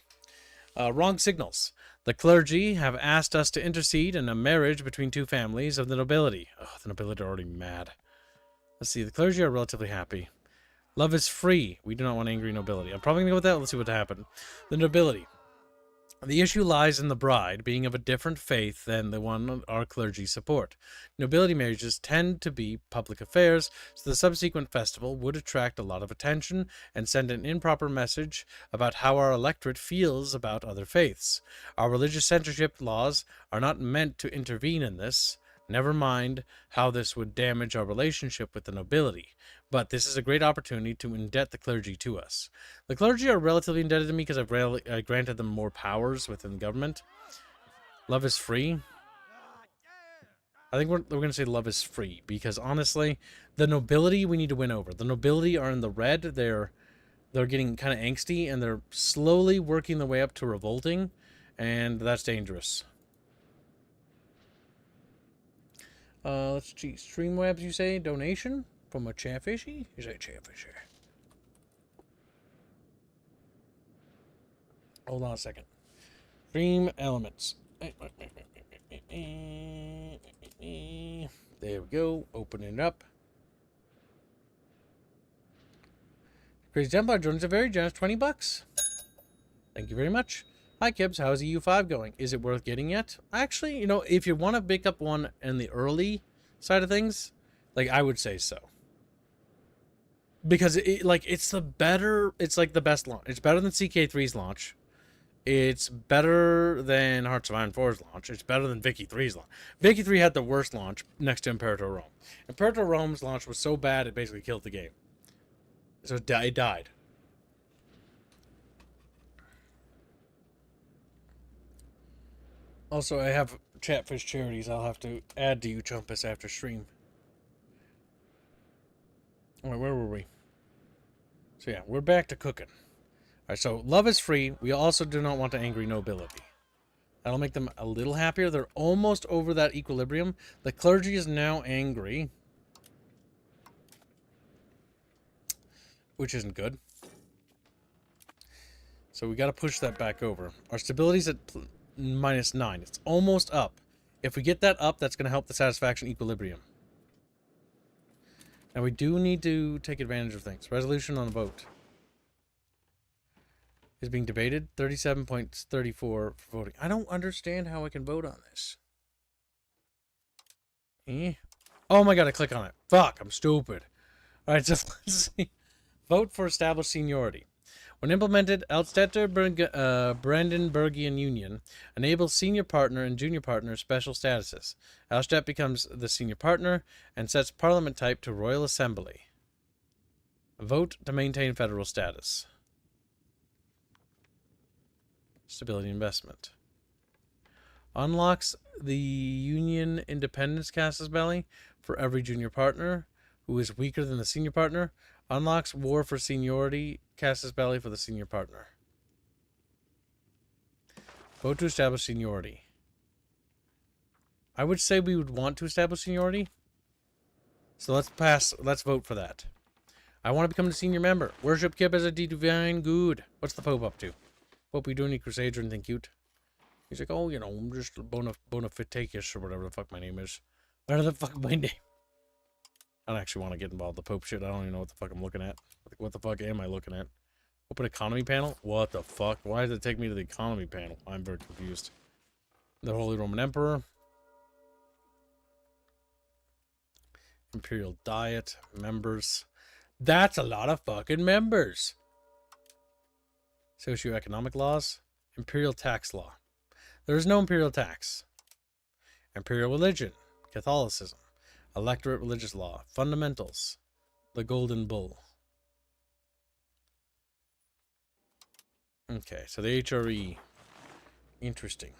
Wrong signals. The clergy have asked us to intercede in a marriage between two families of the nobility. Oh, the nobility are already mad. Let's see, the clergy are relatively happy. Love is free. We do not want angry nobility. I'm probably going to go with that. Let's see what happened. The nobility. The issue lies in the bride being of a different faith than the one our clergy support. Nobility marriages tend to be public affairs, so the subsequent festival would attract a lot of attention and send an improper message about how our electorate feels about other faiths. Our religious censorship laws are not meant to intervene in this. Never mind how this would damage our relationship with the nobility. But this is a great opportunity to indebt the clergy to us. The clergy are relatively indebted to me because I've granted them more powers within the government. Love is free. I think we're going to say love is free because, honestly, the nobility we need to win over. The nobility are in the red. They're getting kind of angsty, and they're slowly working their way up to revolting, and that's dangerous. Let's see. Streamwebs, you say? Donation? From a chatfishy? You say chatfishy. Hold on a second. Stream elements. There we go. Open it up. Crazy Templar joins a very generous $20. Thank you very much. Hi, Kibbs. How's EU5 going? Is it worth getting yet? Actually, you know, if you want to pick up one in the early side of things, like, I would say so. Because, it's the best launch. It's better than CK3's launch. It's better than Hearts of Iron 4's launch. It's better than Vicky 3's launch. Vicky 3 had the worst launch next to Imperator Rome. Imperator Rome's launch was so bad it basically killed the game. So it died. Also, I have Chatfish charities I'll have to add to you, Chumpus, after stream. Alright, where were we? So yeah, we're back to cooking. Alright, so love is free. We also do not want to angry nobility. That'll make them a little happier. They're almost over that equilibrium. The clergy is now angry, which isn't good. So we got to push that back over. Our stability's at -9. It's almost up. If we get that up, that's going to help the satisfaction equilibrium. Now we do need to take advantage of things. Resolution on a vote is being debated. 37.34 for voting. I don't understand how I can vote on this. Eh? Oh my god, I click on it. Fuck, I'm stupid. Alright, so let's see. Vote for established seniority. When implemented, Alstetter-Brandenburgian Union enables senior partner and junior partner special statuses. Alstedt becomes the senior partner and sets parliament type to Royal Assembly. Vote to maintain federal status. Stability investment. Unlocks the Union Independence Casus Belli for every junior partner who is weaker than the senior partner. Unlocks War for Seniority Casus Belli for the senior partner. Vote to establish seniority. I would say we would want to establish seniority. So let's vote for that. I want to become the senior member. Worship Kip as a divine good. What's the Pope up to? Pope, you doing any crusades or anything cute? He's like, oh, you know, I'm just Bonafitacus or whatever the fuck my name is. Whatever the fuck my name. I don't actually want to get involved in the Pope shit. I don't even know what the fuck I'm looking at. What the fuck am I looking at? Open economy panel? What the fuck? Why does it take me to the economy panel? I'm very confused. The Holy Roman Emperor. Imperial Diet. Members. That's a lot of fucking members. Socioeconomic laws. Imperial tax law. There is no imperial tax. Imperial religion. Catholicism. Electorate religious law. Fundamentals. The Golden Bull. Okay, so the HRE. Interesting.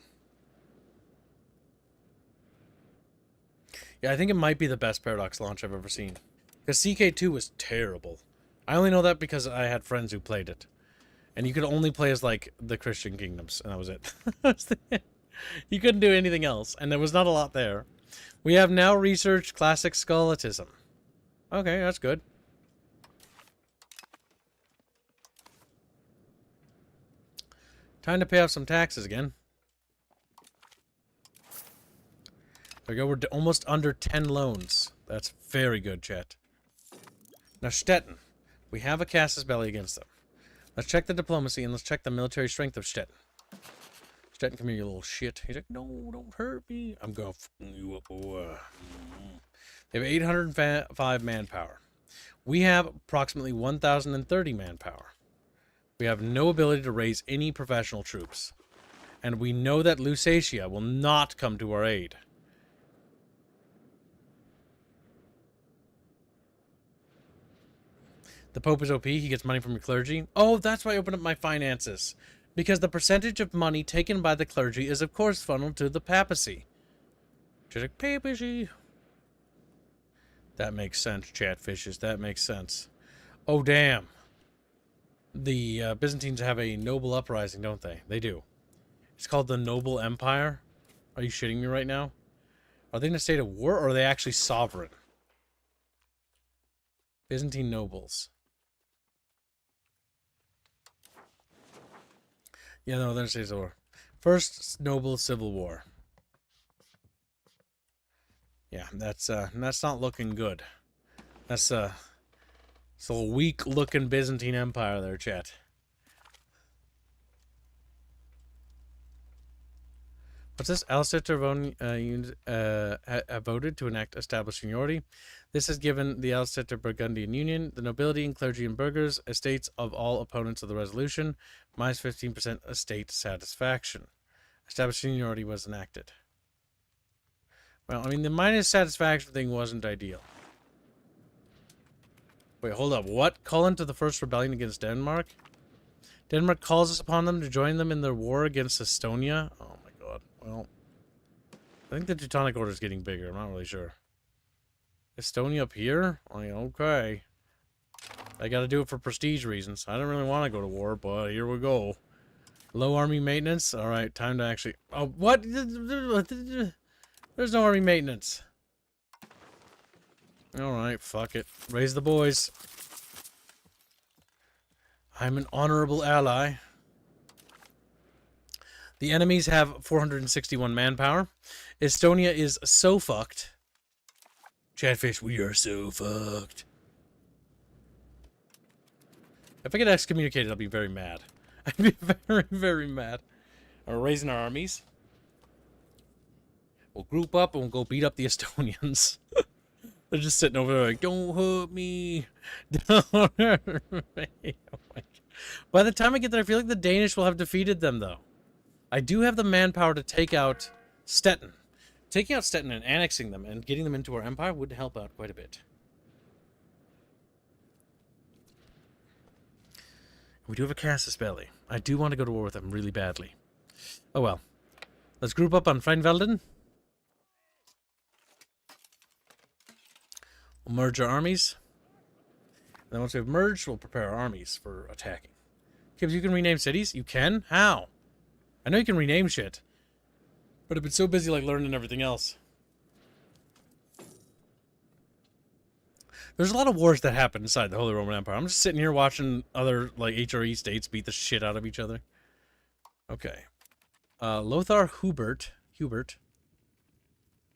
Yeah, I think it might be the best Paradox launch I've ever seen. Because CK2 was terrible. I only know that because I had friends who played it. And you could only play as, like, the Christian kingdoms. And that was it. You couldn't do anything else. And there was not a lot there. We have now researched classic Scholatism. Okay, that's good. Time to pay off some taxes again. There we go. We're almost under 10 loans. That's very good, chat. Now, Stettin. We have a Casus Belli against them. Let's check the diplomacy and let's check the military strength of Stettin. Stettin, come here, you little shit. He's like, no, don't hurt me. I'm gonna fuck you up, boy. They have 805 manpower. We have approximately 1,030 manpower. We have no ability to raise any professional troops. And we know that Lusatia will not come to our aid. The Pope is OP. He gets money from your clergy. Oh, that's why I opened up my finances. Because the percentage of money taken by the clergy is, of course, funneled to the papacy. Just like, papacy. That makes sense, chatfishes. That makes sense. Oh, damn. The Byzantines have a noble uprising, don't they? They do. It's called the Noble Empire. Are you shitting me right now? Are they in a state of war, or are they actually sovereign? Byzantine nobles. Yeah, no, they're in a state of war. First noble civil war. Yeah, that's not looking good. That's it's a weak-looking Byzantine Empire there, chat. What's this? Alstetter have voted to enact established seniority. This has given the Alstetter-Burgundian Union, the nobility and clergy and burghers, estates of all opponents of the resolution, minus 15% estate satisfaction. Established seniority was enacted. Well, I mean, the minus satisfaction thing wasn't ideal. Wait, hold up. What? Call into the first rebellion against Denmark? Denmark calls us upon them to join them in their war against Estonia? Oh my god. Well, I think the Teutonic Order is getting bigger. I'm not really sure. Estonia up here? Okay. I gotta do it for prestige reasons. I don't really want to go to war, but here we go. Low army maintenance? Alright, time to actually... Oh, what? There's no army maintenance. Alright, fuck it. Raise the boys. I'm an honorable ally. The enemies have 461 manpower. Estonia is so fucked. Chatfish, we are so fucked. If I get excommunicated, I'll be very mad. I'd be very, very mad. We're raising our armies. We'll group up and we'll go beat up the Estonians. They're just sitting over there like, don't hurt me. Don't hurt me. Oh my God. By the time I get there, I feel like the Danish will have defeated them, though. I do have the manpower to take out Stettin. Taking out Stettin and annexing them and getting them into our empire would help out quite a bit. We do have a Casus Belli. I do want to go to war with them really badly. Oh well. Let's group up on Freinvelden. We'll merge our armies. And then once we've merged, we'll prepare our armies for attacking. Kibbs, you can rename cities? You can? How? I know you can rename shit. But I've been so busy like learning everything else. There's a lot of wars that happen inside the Holy Roman Empire. I'm just sitting here watching other like HRE states beat the shit out of each other. Okay. Lothar Hubert.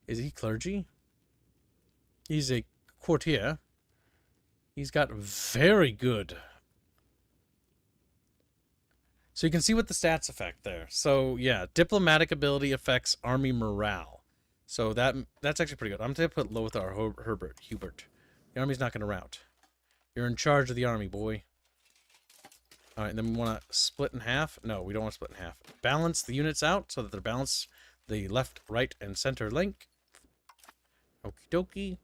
Is he clergy? He's a courtier. He's got very good. So you can see what the stats affect there. So yeah, diplomatic ability affects army morale. So that's actually pretty good. I'm going to put Lothar Hubert. The army's not going to rout. You're in charge of the army, boy. All right, then we want to split in half. No, we don't want to split in half. Balance the units out so that they're balanced. The left, right, and center link. Okie dokie.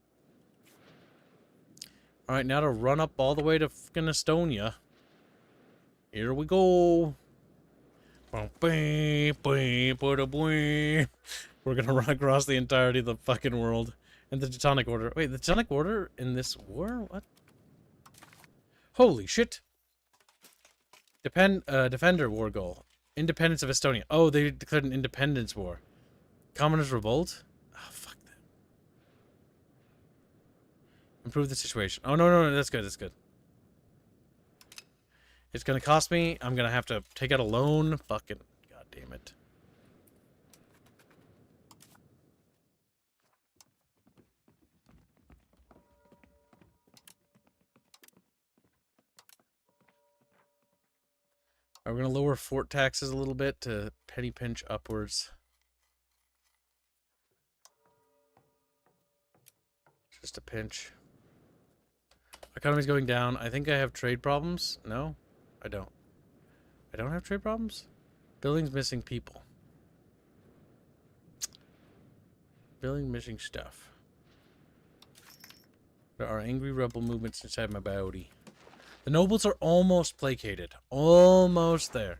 All right, now to run up all the way to fucking Estonia. Here we go. We're gonna run across the entirety of the fucking world. And the Teutonic Order. Wait, the Teutonic Order in this war? What? Holy shit. Defender war goal. Independence of Estonia. Oh, they declared an independence war. Commoners revolt? Oh, fuck them. Improve the situation. Oh, no, that's good, that's good. It's gonna cost me. I'm gonna have to take out a loan. Fucking god damn it. We're gonna lower fort taxes a little bit to penny pinch upwards. Just a pinch. Economy's going down. I think I have trade problems. No, I don't. I don't have trade problems? Building's missing people. Building missing stuff. There are angry rebel movements inside my body. The nobles are almost placated. Almost there.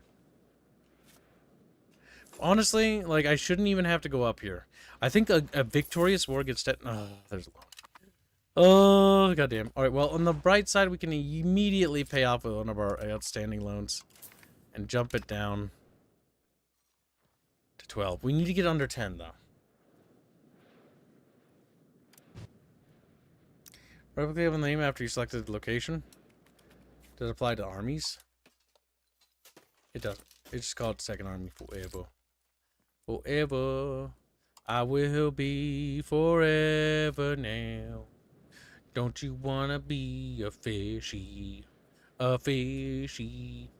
Honestly, like, I shouldn't even have to go up here. I think a victorious war against Stettin... Oh, there's a loan. Oh, goddamn. Alright, well, on the bright side, we can immediately pay off one of our outstanding loans. And jump it down to 12. We need to get under 10, though. Replicate of the name after you selected the location. Does it apply to armies? It doesn't. It's just called Second Army forever. Forever. I will be forever now. Don't you wanna be a fishy? A fishy.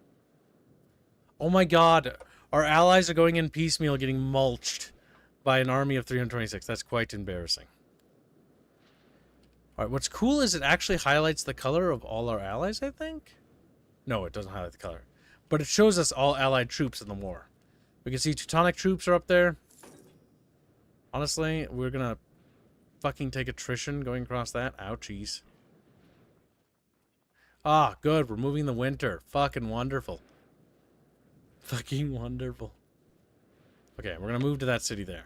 Oh my god. Our allies are going in piecemeal, getting mulched by an army of 326. That's quite embarrassing. Alright, what's cool is it actually highlights the color of all our allies, I think? No, it doesn't highlight the color. But it shows us all allied troops in the war. We can see Teutonic troops are up there. Honestly, we're gonna fucking take attrition going across that. Ouchies. Ah, good. We're moving the winter. Fucking wonderful. Fucking wonderful. Okay, we're gonna move to that city there.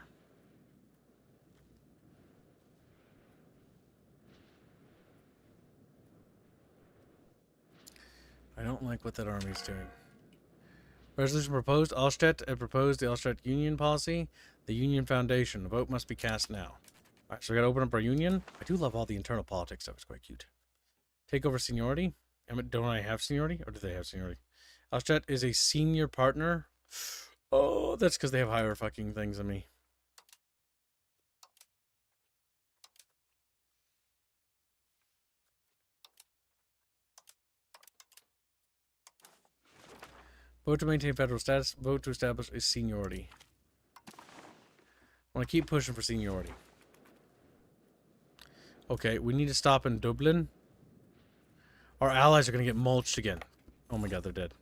I don't like what that army's doing. Resolution proposed. Allstadt proposed the Allstadt Union policy. The Union Foundation. The vote must be cast now. Alright, so we gotta open up our union. I do love all the internal politics stuff. It's quite cute. Take over seniority. Don't I have seniority? Or do they have seniority? Allstadt is a senior partner. Oh, that's because they have higher fucking things than me. Vote to maintain federal status. Vote to establish a seniority. I want to keep pushing for seniority. Okay, we need to stop in Dublin. Our allies are going to get mulched again. Oh my god, they're dead.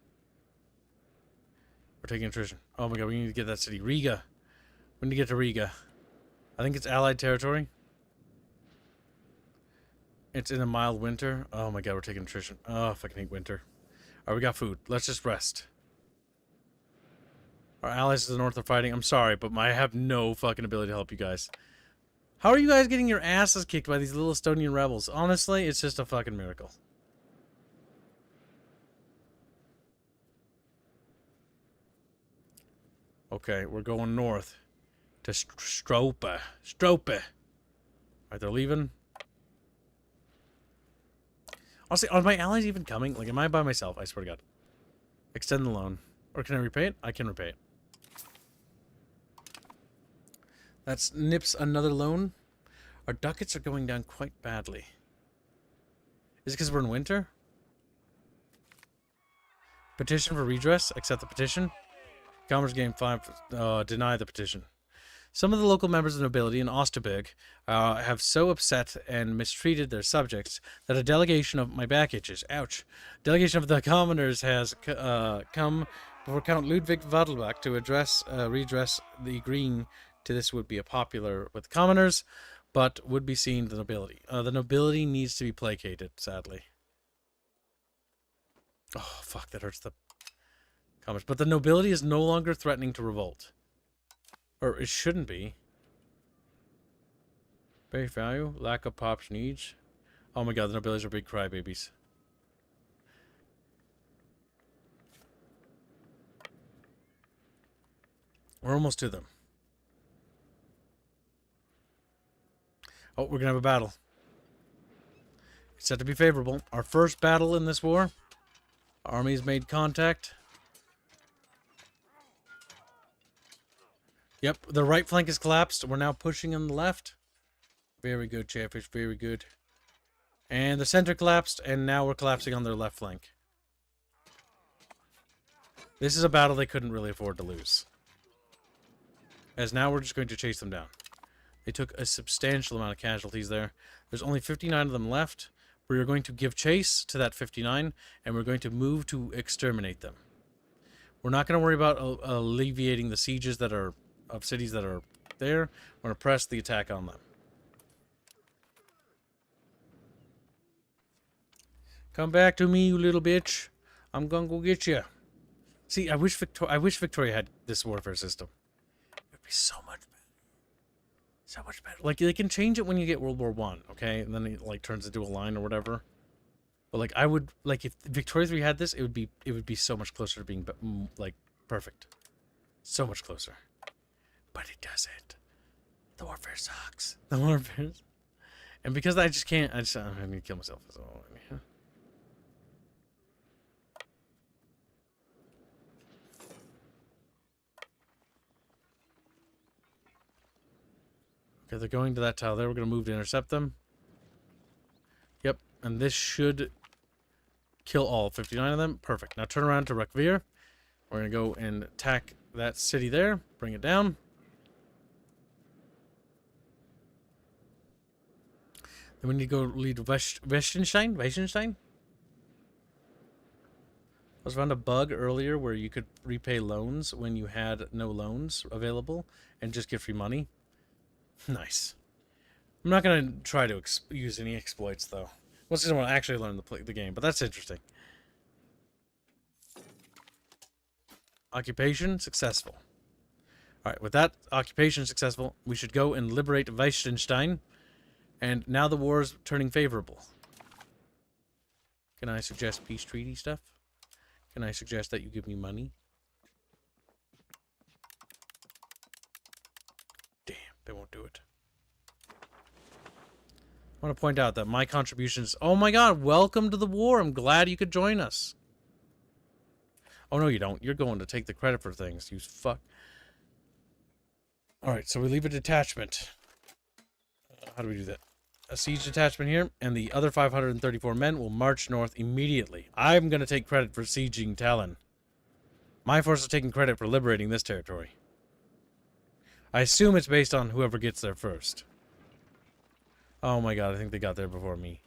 We're taking attrition. Oh my god, we need to get that city. Riga. We need to get to Riga. I think it's allied territory. It's in a mild winter. Oh my god, we're taking attrition. Oh, if I can hate winter. Alright, we got food. Let's just rest. Our allies to the north are fighting. I'm sorry, but I have no fucking ability to help you guys. How are you guys getting your asses kicked by these little Estonian rebels? Honestly, it's just a fucking miracle. Okay, we're going north. To Stropa. Stropa. Alright, they're leaving. Honestly, are my allies even coming? Like, am I by myself? I swear to God. Extend the loan. Or can I repay it? I can repay it. That's nips another loan. Our ducats are going down quite badly. Is it because we're in winter? Petition for redress. Accept the petition. Commerce Game 5. Deny the petition. Some of the local members of the nobility in Osterberg have so upset and mistreated their subjects that a delegation of my back itches. Ouch. Delegation of the commoners has come before Count Ludwig Wadelbach to redress the agreeing to this would be a popular with commoners, but would be seen the nobility. The nobility needs to be placated, sadly. Oh, fuck, that hurts the commoners. But the nobility is no longer threatening to revolt. Or it shouldn't be. Base value, lack of pops needs. Oh my god, the nobilities are big crybabies. We're almost to them. Oh, we're gonna have a battle. It's set to be favorable. Our first battle in this war. Armies made contact. Yep, the right flank is collapsed. We're now pushing on the left. Very good, Chatfish. Very good. And the center collapsed, and now we're collapsing on their left flank. This is a battle they couldn't really afford to lose. As now we're just going to chase them down. They took a substantial amount of casualties there. There's only 59 of them left. We're going to give chase to that 59, and we're going to move to exterminate them. We're not going to worry about alleviating the sieges that are of cities that are there. We're going to press the attack on them. Come back to me, you little bitch. I'm gonna go get you. See, I wish Victoria had this warfare system. It would be so much better. So much better. Like, they can change it when you get World War I, okay? And then it, like, turns into a line or whatever. But, like, I would... Like, if Victoria 3 had this, it would be so much closer to being, like, perfect. So much closer. But it doesn't. The warfare sucks. The warfare... And because I just can't... I need to kill myself. So, yeah. Okay, they're going to that tile there. We're going to move to intercept them. Yep, and this should kill all 59 of them. Perfect. Now turn around to Rekvir. We're going to go and attack that city there. Bring it down. Then we need to go lead Westenstein. Westenstein? I was found a bug earlier where you could repay loans when you had no loans available and just get free money. Nice. I'm not going to try to use any exploits, though. Once I want to actually learn the game, but that's interesting. Occupation successful. Alright, with that occupation successful, we should go and liberate Westenstein. And now the war is turning favorable. Can I suggest peace treaty stuff? Can I suggest that you give me money? Damn, they won't do it. I want to point out that my contributions... Oh my god, welcome to the war. I'm glad you could join us. Oh no, you don't. You're going to take the credit for things, you fuck. Alright, so we leave a detachment. How do we do that? A siege detachment here, and the other 534 men will march north immediately. I'm going to take credit for sieging Tallinn. My force is taking credit for liberating this territory. I assume it's based on whoever gets there first. Oh my god, I think they got there before me.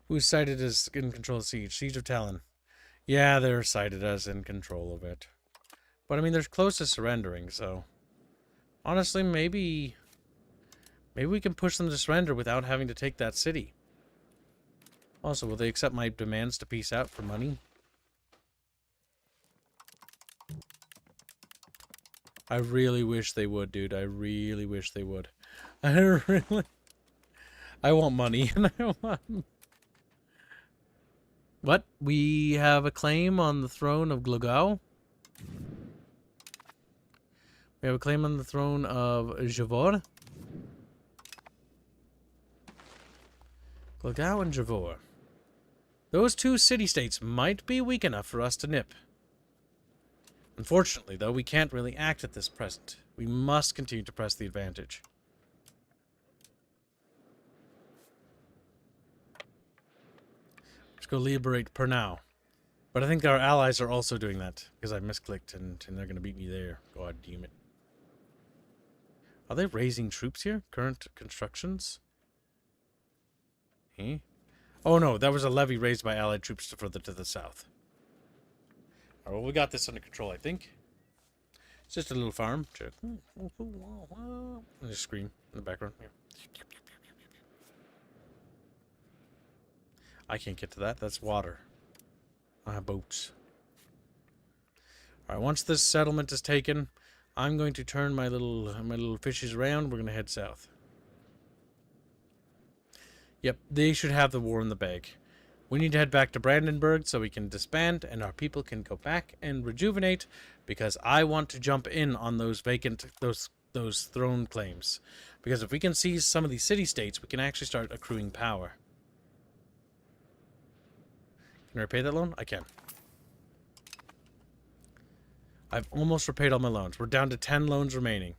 Who's cited as in control of Siege? Siege of Talon. Yeah, they're cited as in control of it. But I mean, they're close to surrendering, so... Honestly, maybe we can push them to surrender without having to take that city. Also, will they accept my demands to peace out for money? I really wish they would, dude. I really wish they would. I want money, and I want... What? We have a claim on the throne of Glogau? We have a claim on the throne of Javor? Glogau and Javor. Those two city-states might be weak enough for us to nip. Unfortunately, though, we can't really act at this present. We must continue to press the advantage. Let's go liberate per now. But I think our allies are also doing that, because I misclicked and they're going to beat me there. God damn it. Are they raising troops here? Current constructions? Eh? Oh no, that was a levy raised by allied troops further to the south. Alright, well, we got this under control, I think. It's just a little farm. Check. And just scream in the background. Yeah. I can't get to that. That's water. I have boats. Alright, once this settlement is taken, I'm going to turn my little fishes around. We're going to head south. Yep, they should have the war in the bag. We need to head back to Brandenburg so we can disband and our people can go back and rejuvenate, because I want to jump in on those vacant, those throne claims. Because if we can seize some of these city-states, we can actually start accruing power. Can I repay that loan? I can. I've almost repaid all my loans. We're down to 10 loans remaining.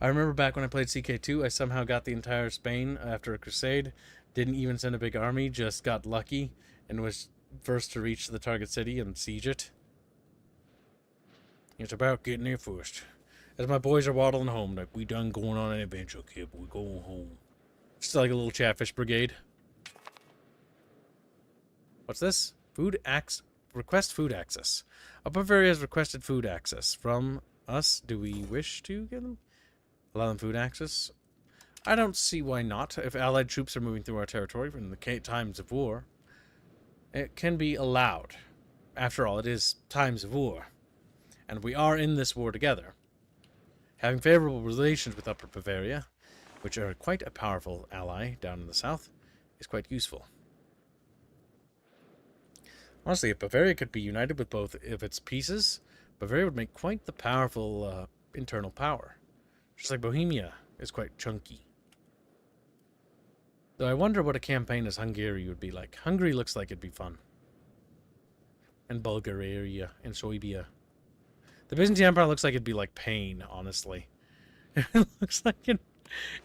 I remember back when I played CK2, I somehow got the entire Spain after a crusade. Didn't even send a big army, just got lucky and was first to reach the target city and siege it. It's about getting there first. As my boys are waddling home, like, we done going on an adventure, kid. We going home. Just like a little Chatfish brigade. What's this? Request food access. Up Bavaria has requested food access from us. Do we wish to get them? Allow them food access? I don't see why not. If allied troops are moving through our territory in the times of war, it can be allowed. After all, it is times of war. And we are in this war together. Having favorable relations with Upper Bavaria, which are quite a powerful ally down in the south, is quite useful. Honestly, if Bavaria could be united with both of its pieces, Bavaria would make quite the powerful internal power. Just like Bohemia is quite chunky. Though I wonder what a campaign as Hungary would be like. Hungary looks like it'd be fun. And Bulgaria and Serbia. The Byzantine Empire looks like it'd be like pain, honestly. It looks like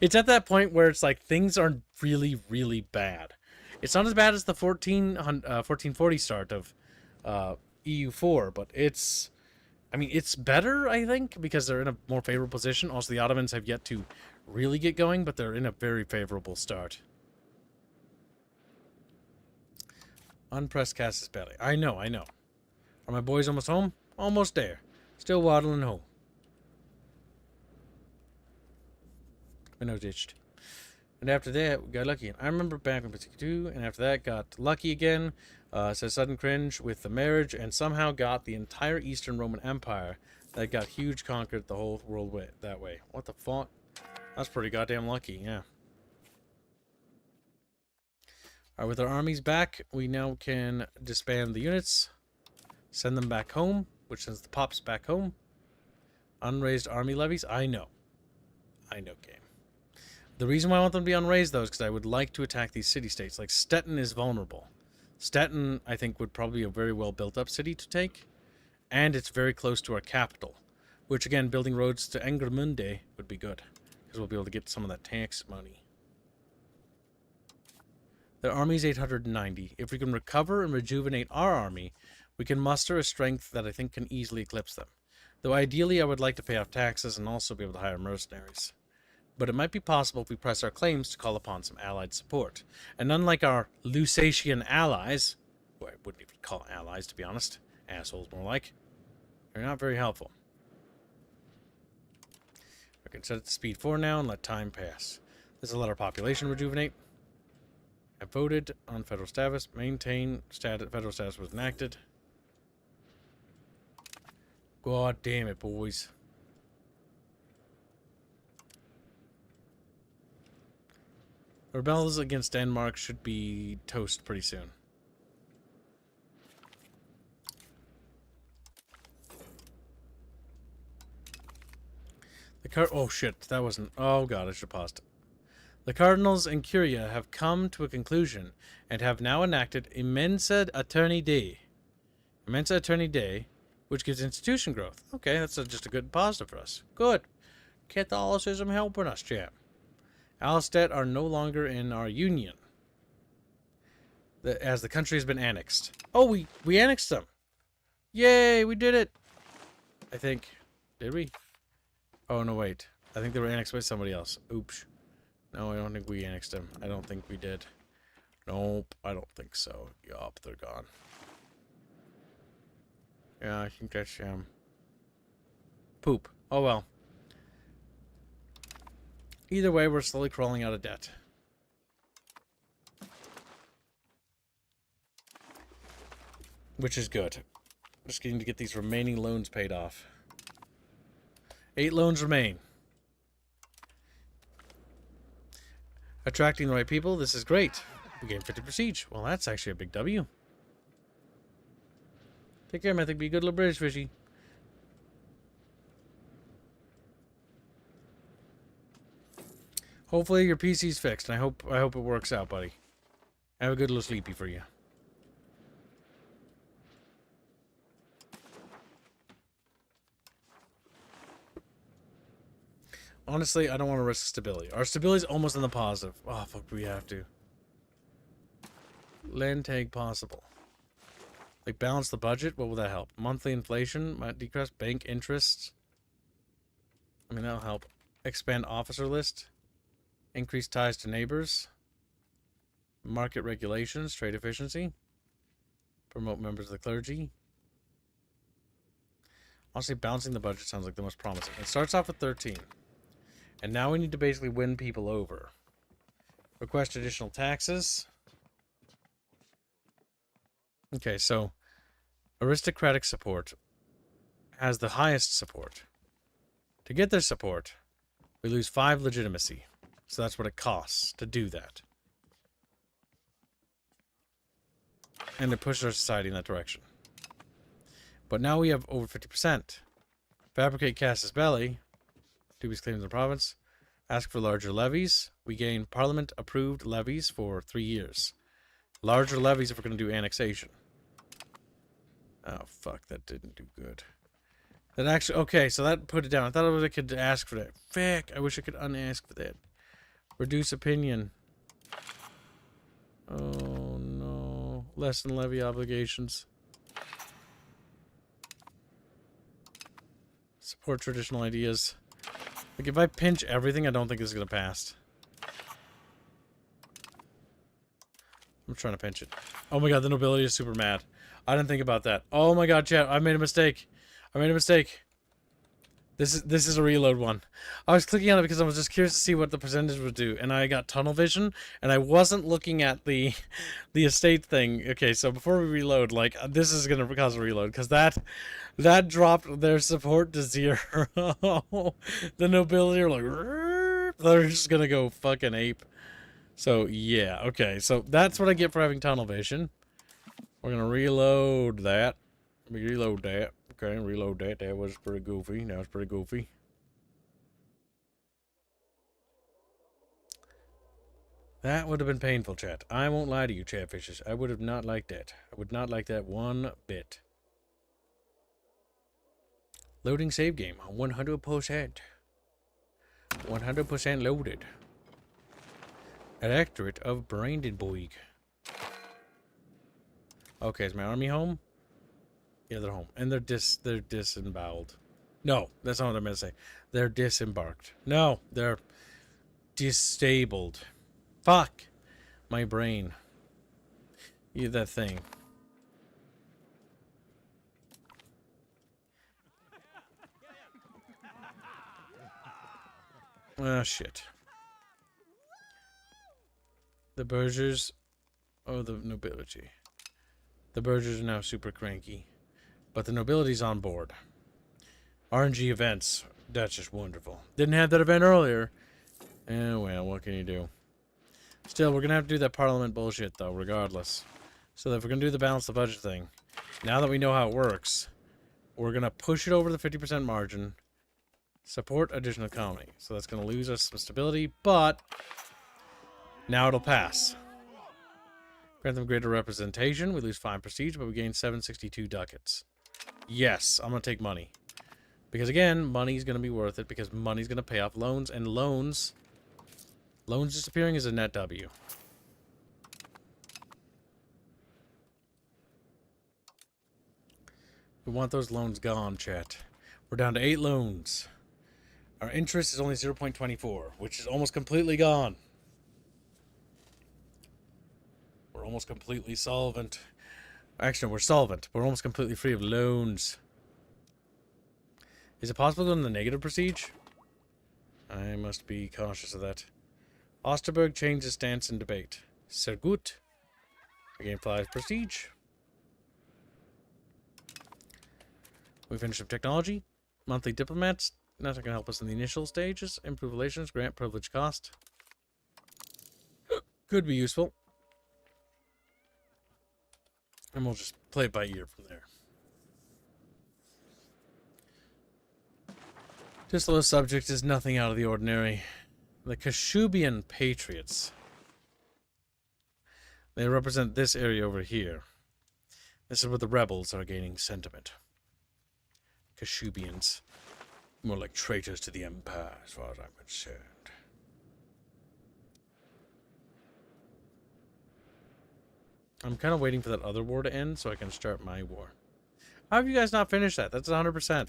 it's at that point where it's like things are really, really bad. It's not as bad as the 1440 start of EU4, but it's... I mean, it's better, I think, because they're in a more favorable position. Also, the Ottomans have yet to really get going, but they're in a very favorable start. Unpressed Casus Belli. I know. Are my boys almost home? Almost there. Still waddling home. Window ditched. And after that, we got lucky. I remember back in '2, and after that, got lucky again. Says sudden cringe with the marriage, and somehow got the entire Eastern Roman Empire that got huge, conquered the whole world that way. What the fuck? That's pretty goddamn lucky, yeah. Alright, with our armies back, we now can disband the units, send them back home, which sends the pops back home. Unraised army levies? I know, game. The reason why I want them to be unraised, though, is because I would like to attack these city-states. Like, Stettin is vulnerable. Stettin, I think, would probably be a very well built-up city to take. And it's very close to our capital. Which, again, building roads to Engermunde would be good. Because we'll be able to get some of that tax money. Their army is 890. If we can recover and rejuvenate our army, we can muster a strength that I think can easily eclipse them. Though ideally I would like to pay off taxes and also be able to hire mercenaries. But it might be possible if we press our claims to call upon some allied support. And unlike our Lusatian allies, who I wouldn't even call allies to be honest, assholes more like, they're not very helpful. We can set it to speed 4 now and let time pass. This will let our population rejuvenate. I voted on federal status. Maintain federal status was enacted. God damn it, boys. Rebels against Denmark should be toast pretty soon. Oh shit, that wasn't... Oh god, I should have paused. The Cardinals and Curia have come to a conclusion and have now enacted Immensa Attorney Day. Immensa Attorney Day, which gives institution growth. Okay, that's just a good positive for us. Good. Catholicism helping us, chap. Alstead are no longer in our union, as the country has been annexed. Oh, we annexed them. Yay, we did it. I think. Did we? Oh, no, wait. I think they were annexed by somebody else. Oops. No, I don't think we annexed them. I don't think we did. Nope, I don't think so. Yup, they're gone. Yeah, I think that's, poop. Oh, well. Either way, we're slowly crawling out of debt. Which is good. Just getting to get these remaining loans paid off. 8 loans remain. Attracting the right people, this is great. We gain 50 prestige. Well, that's actually a big W. Take care, Mythic. Be a good little British fishy. Hopefully your PC's fixed, and I hope it works out, buddy. Have a good little sleepy for you. Honestly, I don't want to risk stability. Our stability's almost in the positive. Oh, fuck, we have to. Land tag possible. Like, balance the budget? What will that help? Monthly inflation might decrease. Bank interest. I mean, that'll help. Expand officer list. Increase ties to neighbors. Market regulations. Trade efficiency. Promote members of the clergy. Honestly, balancing the budget sounds like the most promising. It starts off with 13. And now we need to basically win people over. Request additional taxes. Okay, so aristocratic support has the highest support. To get their support, we lose 5 legitimacy. So that's what it costs to do that. And it pushes our society in that direction. But now we have over 50%. Fabricate Casus Belli. Dubious claims in the province. Ask for larger levies. We gain parliament-approved levies for 3 years. Larger levies if we're going to do annexation. Oh, fuck. That didn't do good. That actually... Okay, so that put it down. I thought I could ask for that. Fuck. I wish I could unask for that. Reduce opinion. Oh, no. Lessen levy obligations. Support traditional ideas. Like, if I pinch everything, I don't think this is going to pass. I'm trying to pinch it. Oh my god, the nobility is super mad. I didn't think about that. Oh my god, chat, I made a mistake. I made a mistake. This is a reload one. I was clicking on it because I was just curious to see what the percentage would do, and I got tunnel vision, and I wasn't looking at the estate thing. Okay, so before we reload, like, this is gonna cause a reload because that dropped their support to 0. The nobility are like, they're just gonna go fucking ape. So yeah, okay, so that's what I get for having tunnel vision. We're gonna reload that. Reload that. Okay, reload that. That was pretty goofy. That was pretty goofy. That would have been painful, chat. I won't lie to you, chatfishes. I would have not liked that. I would not like that one bit. Loading save game. 100%. 100% loaded. Electorate of Brandenburg. Okay, is my army home? Yeah, they're home. And they're disemboweled. No, that's not what I meant to say. They're disembarked. No, they're disabled. Fuck. My brain. You that thing. Ah, shit. The Bergers. Oh, the nobility. The Bergers are now super cranky. But the nobility's on board. RNG events. That's just wonderful. Didn't have that event earlier. Well, what can you do? Still, we're going to have to do that parliament bullshit, though, regardless. So if we're going to do the balance the budget thing, now that we know how it works, we're going to push it over the 50% margin. Support additional economy. So that's going to lose us some stability, but now it'll pass. Grant them greater representation. We lose 5 prestige, but we gain 762 ducats. Yes, I'm going to take money. Because again, money's going to be worth it because money's going to pay off loans, and loans disappearing is a net W. We want those loans gone, chat. We're down to 8 loans. Our interest is only 0.24, which is almost completely gone. We're almost completely solvent. Actually, we're solvent. We're almost completely free of loans. Is it possible to go in the negative prestige? I must be cautious of that. Osterberg changed his stance in debate. Sehr gut. We gain 5 prestige. We finish up technology. Monthly diplomats. Nothing can help us in the initial stages. Improve relations. Grant privilege cost. Could be useful. And we'll just play it by ear from there. This little subject is nothing out of the ordinary. The Kashubian Patriots. They represent this area over here. This is where the rebels are gaining sentiment. Kashubians. More like traitors to the Empire, as far as I'm concerned. I'm kind of waiting for that other war to end so I can start my war. How have you guys not finished that? That's 100%.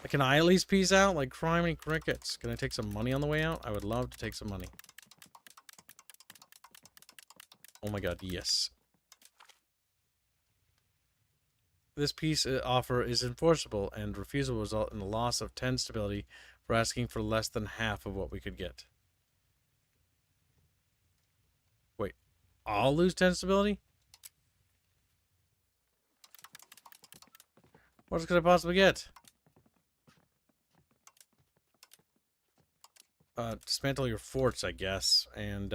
Can I at least peace out? Like, criminy crickets. Can I take some money on the way out? I would love to take some money. Oh my god, yes. This peace offer is enforceable, and refusal will result in the loss of 10 stability for asking for less than half of what we could get. Wait, I'll lose 10 stability? What could I possibly get? Dismantle your forts, I guess, and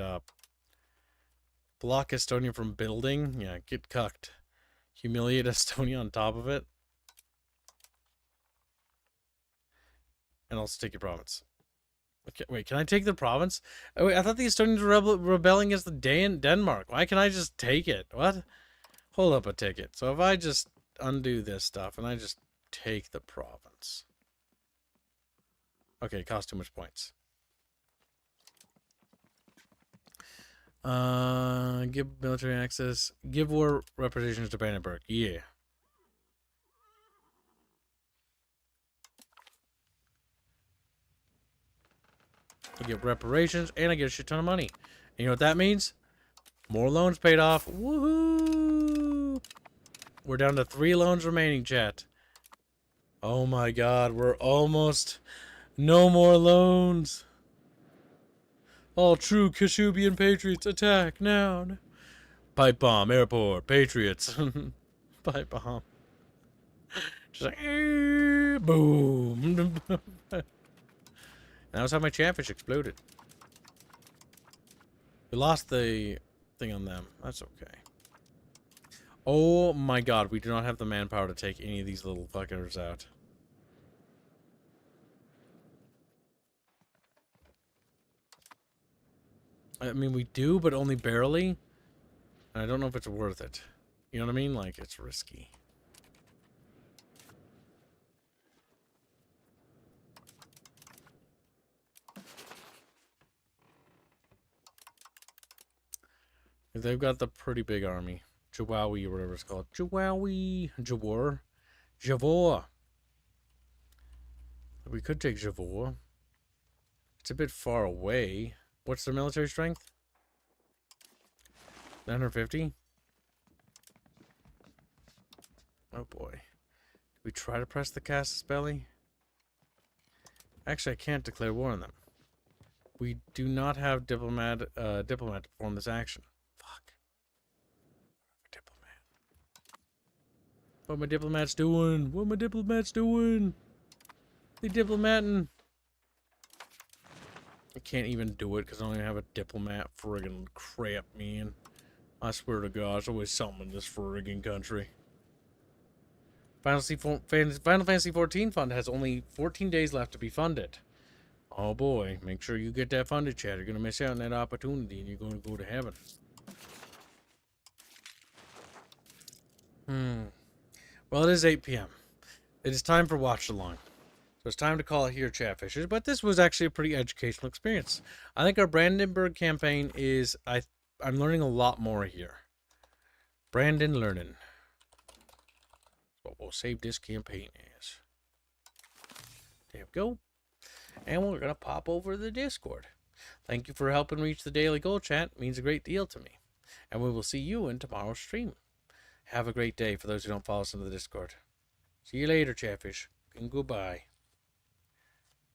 block Estonia from building. Yeah, get cucked. Humiliate Estonia on top of it. And also take your province. Okay, wait, can I take the province? Oh, wait, I thought the Estonians were rebelling against the Denmark. Why can't I just take it? What? Hold up a ticket. So if I just undo this stuff and I just take the province. Okay, it costs too much points. Give military access. Give war reparations to Brandenburg. Yeah. I get reparations, and I get a shit ton of money. And you know what that means? More loans paid off. Woohoo! We're down to 3 loans remaining, chat. Oh my god, we're almost... No more loans. All true Kashubian patriots, attack now. Pipe bomb, airport, patriots. Pipe bomb. Just like, boom. And that was how my chatfish exploded. We lost the thing on them. That's okay. Oh my god, we do not have the manpower to take any of these little fuckers out. I mean, we do, but only barely. And I don't know if it's worth it. You know what I mean? Like, it's risky. They've got the pretty big army. Jawowie, or whatever it's called. Jawowie. Javor. We could take Javor. It's a bit far away. What's their military strength? 950? Oh boy. Do we try to press the Cassus belly? Actually, I can't declare war on them. We do not have diplomat to perform this action. Fuck. Diplomat. What my diplomats doing? What my diplomats doing? They diplomating. I can't even do it because I don't even have a diplomat. Friggin' crap, man. I swear to God, there's always something in this friggin' country. Final Fantasy 14 fund has only 14 days left to be funded. Oh boy, make sure you get that funded, chat. You're gonna miss out on that opportunity and you're gonna go to heaven. Well, it is 8 p.m. It is time for watch along. So it's time to call it here, Chatfishers. But this was actually a pretty educational experience. I think our Brandenburg campaign is... I'm learning a lot more here. Brandon learning. What we'll save this campaign as. There we go. And we're going to pop over to the Discord. Thank you for helping reach the daily goal, chat. It means a great deal to me. And we will see you in tomorrow's stream. Have a great day for those who don't follow us on the Discord. See you later, Chatfish. And goodbye.